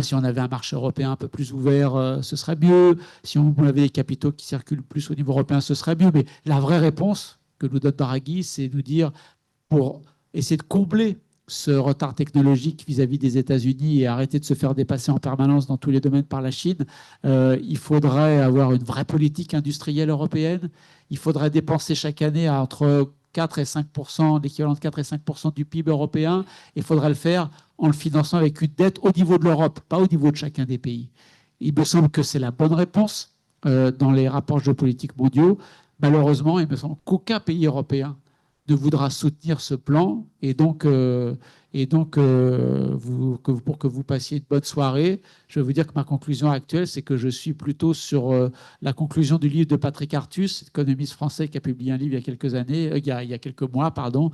S2: si on avait un marché européen un peu plus ouvert, ce serait mieux. Si on avait des capitaux qui circulent plus au niveau européen, ce serait mieux. Mais la vraie réponse que nous donne Draghi, c'est nous dire, pour essayer de combler ce retard technologique vis-à-vis des États-Unis et arrêter de se faire dépasser en permanence dans tous les domaines par la Chine, il faudrait avoir une vraie politique industrielle européenne. Il faudrait dépenser chaque année entre 4 et 5%, l'équivalent de 4 et 5% du PIB européen. Il faudrait le faire en le finançant avec une dette au niveau de l'Europe, pas au niveau de chacun des pays. Il me semble que c'est la bonne réponse dans les rapports géopolitiques mondiaux. Malheureusement, il me semble qu'aucun pays européen ne voudra soutenir ce plan. Et donc, pour que vous passiez une bonne soirée, je vais vous dire que ma conclusion actuelle, c'est que je suis plutôt sur la conclusion du livre de Patrick Artus, économiste français qui a publié un livre il y a quelques années, il y a quelques mois, pardon,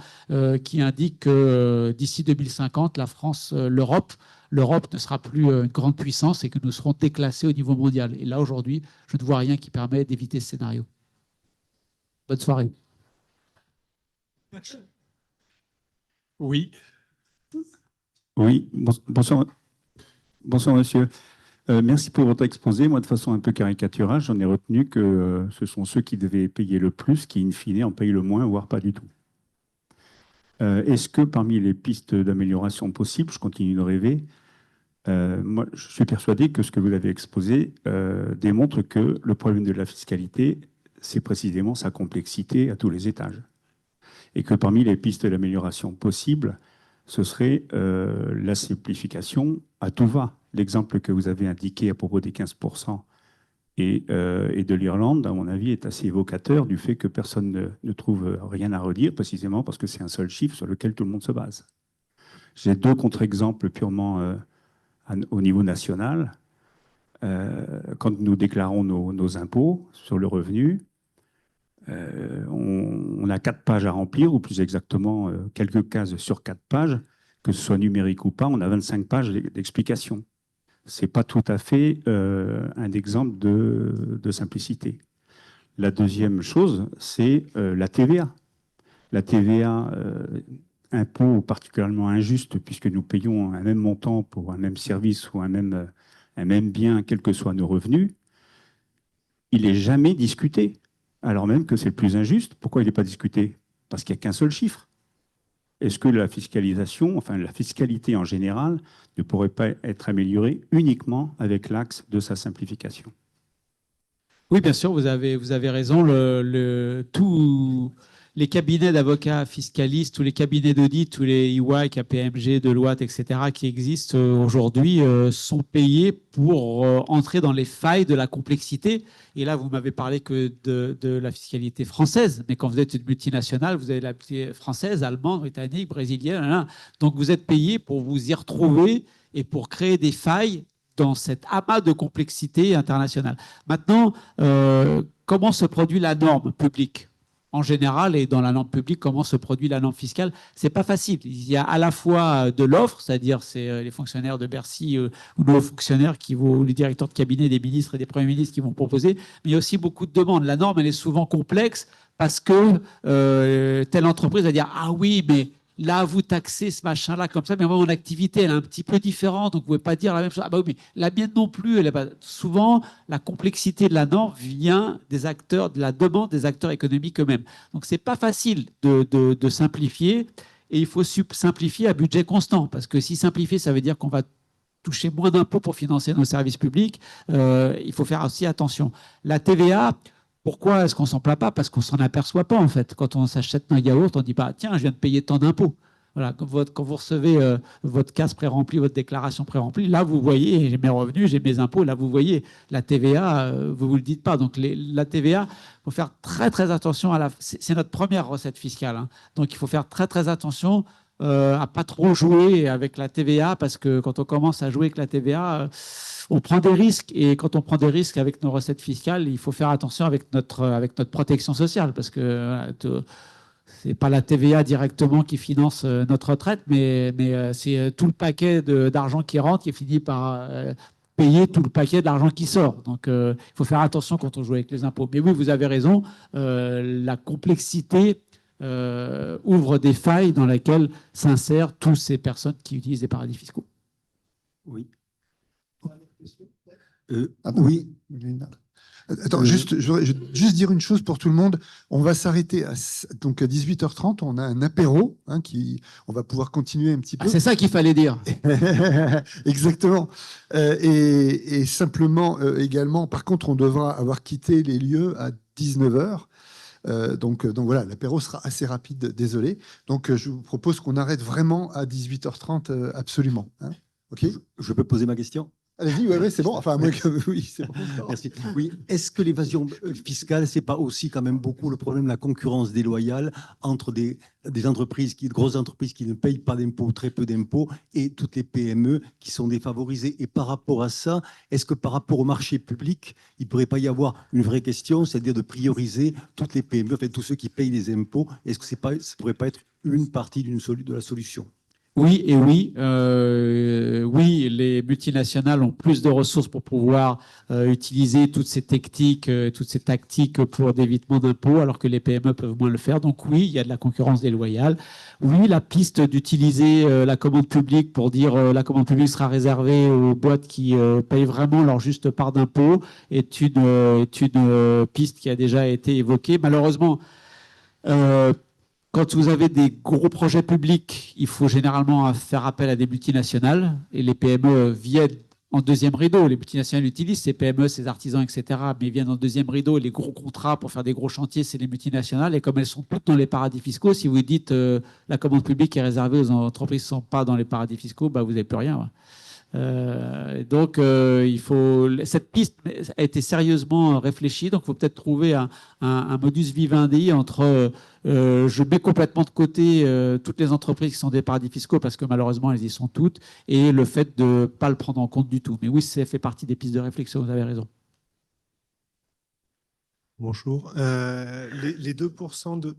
S2: qui indique que d'ici 2050, la France, l'Europe ne sera plus une grande puissance et que nous serons déclassés au niveau mondial. Et là, aujourd'hui, je ne vois rien qui permet d'éviter ce scénario. Bonne soirée.
S9: Oui.
S12: Oui, bonsoir, monsieur. Merci pour votre exposé. Moi, de façon un peu caricaturale, j'en ai retenu que ce sont ceux qui devaient payer le plus qui, in fine, en payent le moins, voire pas du tout. Est-ce que parmi les pistes d'amélioration possibles, je continue de rêver, moi, je suis persuadé que ce que vous avez exposé démontre que le problème de la fiscalité, c'est précisément sa complexité à tous les étages. Et que parmi les pistes d'amélioration possibles, ce serait la simplification à tout va. L'exemple que vous avez indiqué à propos des 15% et de l'Irlande, à mon avis, est assez évocateur du fait que personne ne trouve rien à redire, précisément parce que c'est un seul chiffre sur lequel tout le monde se base. J'ai 2 contre-exemples purement au niveau national. Quand nous déclarons nos impôts sur le revenu, on a 4 pages à remplir, ou plus exactement quelques cases sur 4 pages, que ce soit numérique ou pas, on a 25 pages d'explications. Ce n'est pas tout à fait un exemple de simplicité. La deuxième chose, c'est la TVA. La TVA, impôt particulièrement injuste, puisque nous payons un même montant pour un même service ou un même bien, quels que soient nos revenus, il n'est jamais discuté. Alors même que c'est le plus injuste. Pourquoi il n'est pas discuté? Parce qu'il n'y a qu'un seul chiffre. Est-ce que la fiscalisation, enfin la fiscalité en général, ne pourrait pas être améliorée uniquement avec l'axe de sa simplification?
S2: Oui, bien sûr, vous avez raison. Tous les cabinets d'avocats fiscalistes, tous les cabinets d'audit, tous les EY, KPMG, Deloitte, etc., qui existent aujourd'hui sont payés pour entrer dans les failles de la complexité. Et là, vous m'avez parlé que de la fiscalité française, mais quand vous êtes une multinationale, vous avez la fiscalité française, allemande, britannique, brésilienne, donc vous êtes payé pour vous y retrouver et pour créer des failles dans cet amas de complexité internationale. Maintenant, comment se produit la norme publique en général, et dans la norme publique, comment se produit la norme fiscale? C'est pas facile. Il y a à la fois de l'offre, c'est-à-dire c'est les fonctionnaires de Bercy ou nos fonctionnaires ou les directeurs de cabinet des ministres et des premiers ministres qui vont proposer, mais il y a aussi beaucoup de demandes. La norme, elle est souvent complexe parce que telle entreprise va dire « Ah oui, mais là, vous taxez ce machin-là comme ça, mais moi, mon activité, elle est un petit peu différente, donc vous ne pouvez pas dire la même chose. Ah bah oui, mais la mienne non plus. Souvent, la complexité de la norme vient des acteurs, de la demande des acteurs économiques eux-mêmes. Donc, ce n'est pas facile de simplifier. et il faut simplifier à budget constant. Parce que si simplifier, ça veut dire qu'on va toucher moins d'impôts pour financer nos services publics, il faut faire aussi attention. La TVA, pourquoi est-ce qu'on ne s'en plaint pas? Parce qu'on ne s'en aperçoit pas, en fait. Quand on s'achète un yaourt, on dit pas, tiens, je viens de payer tant d'impôts. Voilà, quand vous recevez votre case pré-remplie, votre déclaration pré-remplie, là, vous voyez, j'ai mes revenus, j'ai mes impôts, là, vous voyez. La TVA, vous ne vous le dites pas. Donc, la TVA, il faut faire très, très attention c'est notre première recette fiscale. Hein. Donc, il faut faire très, très attention à pas trop jouer avec la TVA, parce que quand on commence à jouer avec la TVA, on prend des risques. Et quand on prend des risques avec nos recettes fiscales, il faut faire attention avec notre protection sociale, parce que c'est pas la TVA directement qui finance notre retraite, mais c'est tout le paquet d'argent qui rentre qui finit par payer tout le paquet d'argent qui sort. Donc, il faut faire attention quand on joue avec les impôts. Mais oui, vous avez raison, la complexité ouvre des failles dans lesquelles s'insèrent toutes ces personnes qui utilisent des paradis fiscaux.
S13: Oui. Oui.
S14: Attends, je voudrais juste dire une chose pour tout le monde. On va s'arrêter donc à 18h30. On a un apéro on va pouvoir continuer un petit peu.
S2: C'est ça qu'il fallait dire.
S14: Exactement. Et simplement également, par contre, on devra avoir quitté les lieux à 19h. Donc voilà, l'apéro sera assez rapide, désolé. Donc je vous propose qu'on arrête vraiment à 18h30 absolument. Hein, ok ?
S13: Je peux poser ma question ?
S14: Allez-y, ouais, c'est bon. Enfin, moi, oui, c'est bon.
S13: Merci. Oui, est-ce que l'évasion fiscale, c'est pas aussi quand même beaucoup le problème de la concurrence déloyale entre des entreprises, de grosses entreprises qui ne payent pas d'impôts, très peu d'impôts, et toutes les PME qui sont défavorisées? Et par rapport à ça, est-ce que par rapport au marché public, il ne pourrait pas y avoir une vraie question, c'est-à-dire de prioriser toutes les PME, en fait, tous ceux qui payent des impôts? Est-ce que ça ne pourrait pas être une partie de la solution?
S2: Oui et oui. Oui, les multinationales ont plus de ressources pour pouvoir utiliser toutes ces techniques, toutes ces tactiques pour d'évitement d'impôts, alors que les PME peuvent moins le faire. Donc oui, il y a de la concurrence déloyale. Oui, la piste d'utiliser la commande publique pour dire la commande publique sera réservée aux boîtes qui payent vraiment leur juste part d'impôts est une piste qui a déjà été évoquée. Malheureusement, quand vous avez des gros projets publics, il faut généralement faire appel à des multinationales et les PME viennent en deuxième rideau. Les multinationales utilisent ces PME, ces artisans, etc., mais ils viennent en deuxième rideau. Les gros contrats pour faire des gros chantiers, c'est les multinationales. Et comme elles sont toutes dans les paradis fiscaux, si vous dites la commande publique est réservée aux entreprises qui ne sont pas dans les paradis fiscaux, bah, vous n'avez plus rien. Donc, cette piste a été sérieusement réfléchie. Donc, il faut peut-être trouver un modus vivendi entre je mets complètement de côté toutes les entreprises qui sont des paradis fiscaux parce que malheureusement, elles y sont toutes, et le fait de ne pas le prendre en compte du tout. Mais oui, ça fait partie des pistes de réflexion, vous avez raison.
S15: Bonjour. Les 2% de...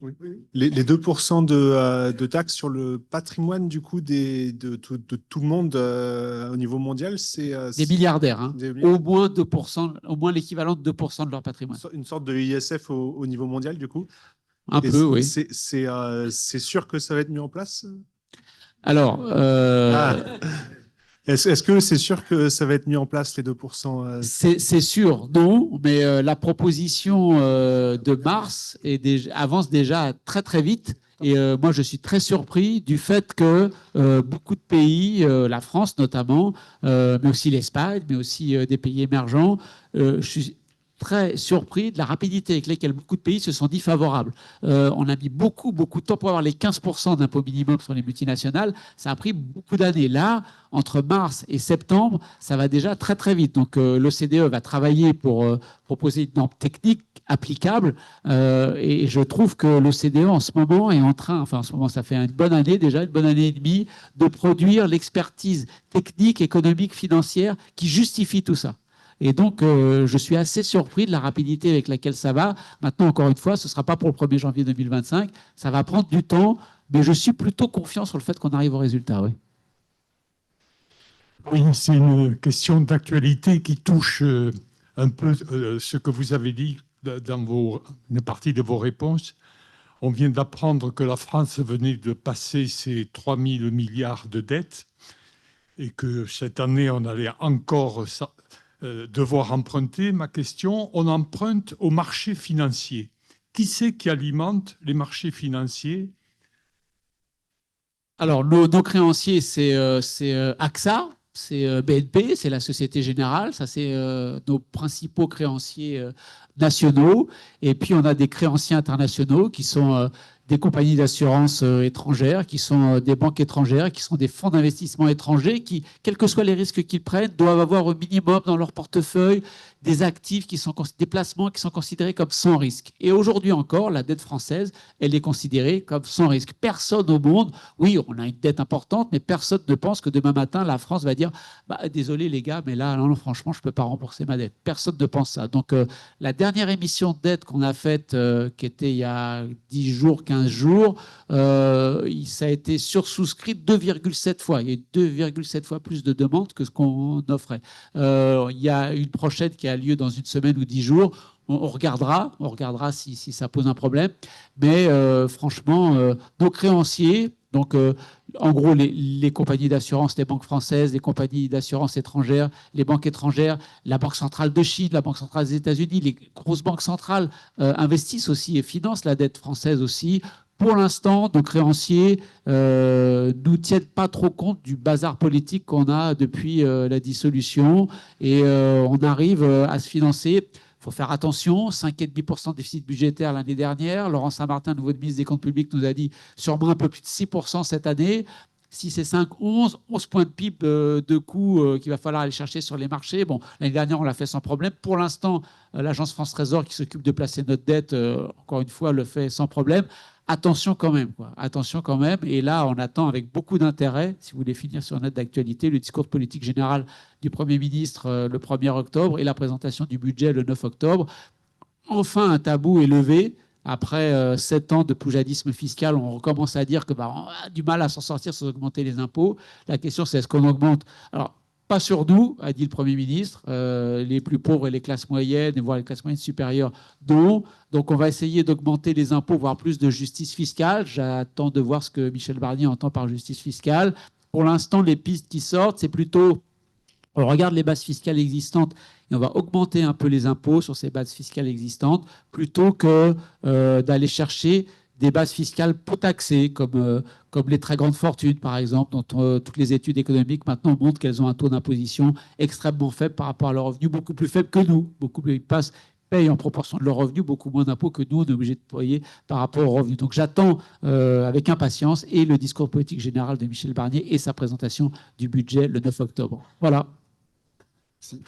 S15: Oui. Les 2% de taxes sur le patrimoine du coup de tout le monde au niveau mondial, c'est
S2: des milliardaires, hein. Au moins 2%, au moins l'équivalent de 2% de leur patrimoine.
S15: Une sorte de ISF au niveau mondial du coup.
S2: Un peu, oui.
S15: C'est sûr que ça va être mis en place?
S2: Alors,
S15: est-ce que c'est sûr que ça va être mis en place, les 2%?
S2: C'est sûr, non, mais la proposition de mars avance déjà très très vite. Et moi, je suis très surpris du fait que beaucoup de pays, la France notamment, mais aussi l'Espagne, mais aussi des pays émergents, je suis très surpris de la rapidité avec laquelle beaucoup de pays se sont dit favorables. On a mis beaucoup de temps pour avoir les 15% d'impôt minimum sur les multinationales. Ça a pris beaucoup d'années. Là, entre mars et septembre, ça va déjà très très vite. Donc l'OCDE va travailler pour proposer une norme technique applicable. Et je trouve que l'OCDE en ce moment est en train, enfin en ce moment ça fait une bonne année déjà, une bonne année et demie, de produire l'expertise technique, économique, financière qui justifie tout ça. Et donc, je suis assez surpris de la rapidité avec laquelle ça va. Maintenant, encore une fois, ce ne sera pas pour le 1er janvier 2025. Ça va prendre du temps, mais je suis plutôt confiant sur le fait qu'on arrive au résultat. Oui,
S16: oui, c'est une question d'actualité qui touche un peu ce que vous avez dit dans une partie de vos réponses. On vient d'apprendre que la France venait de passer ses 3 000 milliards de dettes et que cette année, on allait encore devoir emprunter. Ma question, on emprunte au marché financier. Qui c'est qui alimente les marchés financiers?
S2: Alors, nos créanciers, c'est AXA, c'est BNP, c'est la Société Générale. Ça, c'est nos principaux créanciers nationaux. Et puis, on a des créanciers internationaux qui sont des compagnies d'assurance étrangères, qui sont des banques étrangères, qui sont des fonds d'investissement étrangers, qui, quels que soient les risques qu'ils prennent, doivent avoir au minimum dans leur portefeuille des actifs qui sont des placements qui sont considérés comme sans risque. Et aujourd'hui encore, la dette française, elle est considérée comme sans risque. Personne au monde, oui, on a une dette importante, mais personne ne pense que demain matin, la France va dire désolé les gars, mais là, non, franchement, je ne peux pas rembourser ma dette. Personne ne pense ça. Donc, la dernière émission de dette qu'on a faite, qui était il y a 10 jours, 15 jours, ça a été sursouscrit 2,7 fois. Il y a eu 2,7 fois plus de demandes que ce qu'on offrait. Il y a une prochaine qui a lieu dans une semaine ou 10 jours. On regardera si ça pose un problème. Mais franchement, nos créanciers, donc en gros les compagnies d'assurance, les banques françaises, les compagnies d'assurance étrangères, les banques étrangères, la Banque centrale de Chine, la Banque centrale des États-Unis, les grosses banques centrales investissent aussi et financent la dette française aussi. Pour l'instant, nos créanciers nous tiennent pas trop compte du bazar politique qu'on a depuis la dissolution et on arrive à se financer. Il faut faire attention, 5,5% de déficit budgétaire l'année dernière. Laurent Saint-Martin, nouveau ministre des Comptes publics, nous a dit sûrement un peu plus de 6% cette année. Si c'est 5, 11 points de PIB de coûts qu'il va falloir aller chercher sur les marchés. Bon, l'année dernière, on l'a fait sans problème. Pour l'instant, l'agence France Trésor qui s'occupe de placer notre dette, encore une fois, le fait sans problème. Attention quand même, quoi. Attention quand même. Et là, on attend avec beaucoup d'intérêt, si vous voulez finir sur une note d'actualité, le discours de politique générale du Premier ministre le 1er octobre et la présentation du budget le 9 octobre. Enfin, un tabou est levé. Après 7 ans de poujadisme fiscal, on recommence à dire qu'on a du mal à s'en sortir sans augmenter les impôts. La question, c'est est-ce qu'on augmente? Alors, pas sur nous, a dit le Premier ministre, les plus pauvres et les classes moyennes, voire les classes moyennes supérieures, non. Donc, on va essayer d'augmenter les impôts, voire plus de justice fiscale. J'attends de voir ce que Michel Barnier entend par justice fiscale. Pour l'instant, les pistes qui sortent, c'est plutôt, on regarde les bases fiscales existantes et on va augmenter un peu les impôts sur ces bases fiscales existantes, plutôt que d'aller chercher des bases fiscales peu taxées, comme les très grandes fortunes, par exemple, dont toutes les études économiques maintenant montrent qu'elles ont un taux d'imposition extrêmement faible par rapport à leurs revenus, beaucoup plus faible que nous. Ils payent en proportion de leurs revenus beaucoup moins d'impôts que nous, on est obligé de payer par rapport aux revenus. Donc j'attends avec impatience et le discours politique général de Michel Barnier et sa présentation du budget le 9 octobre. Voilà.
S14: Merci.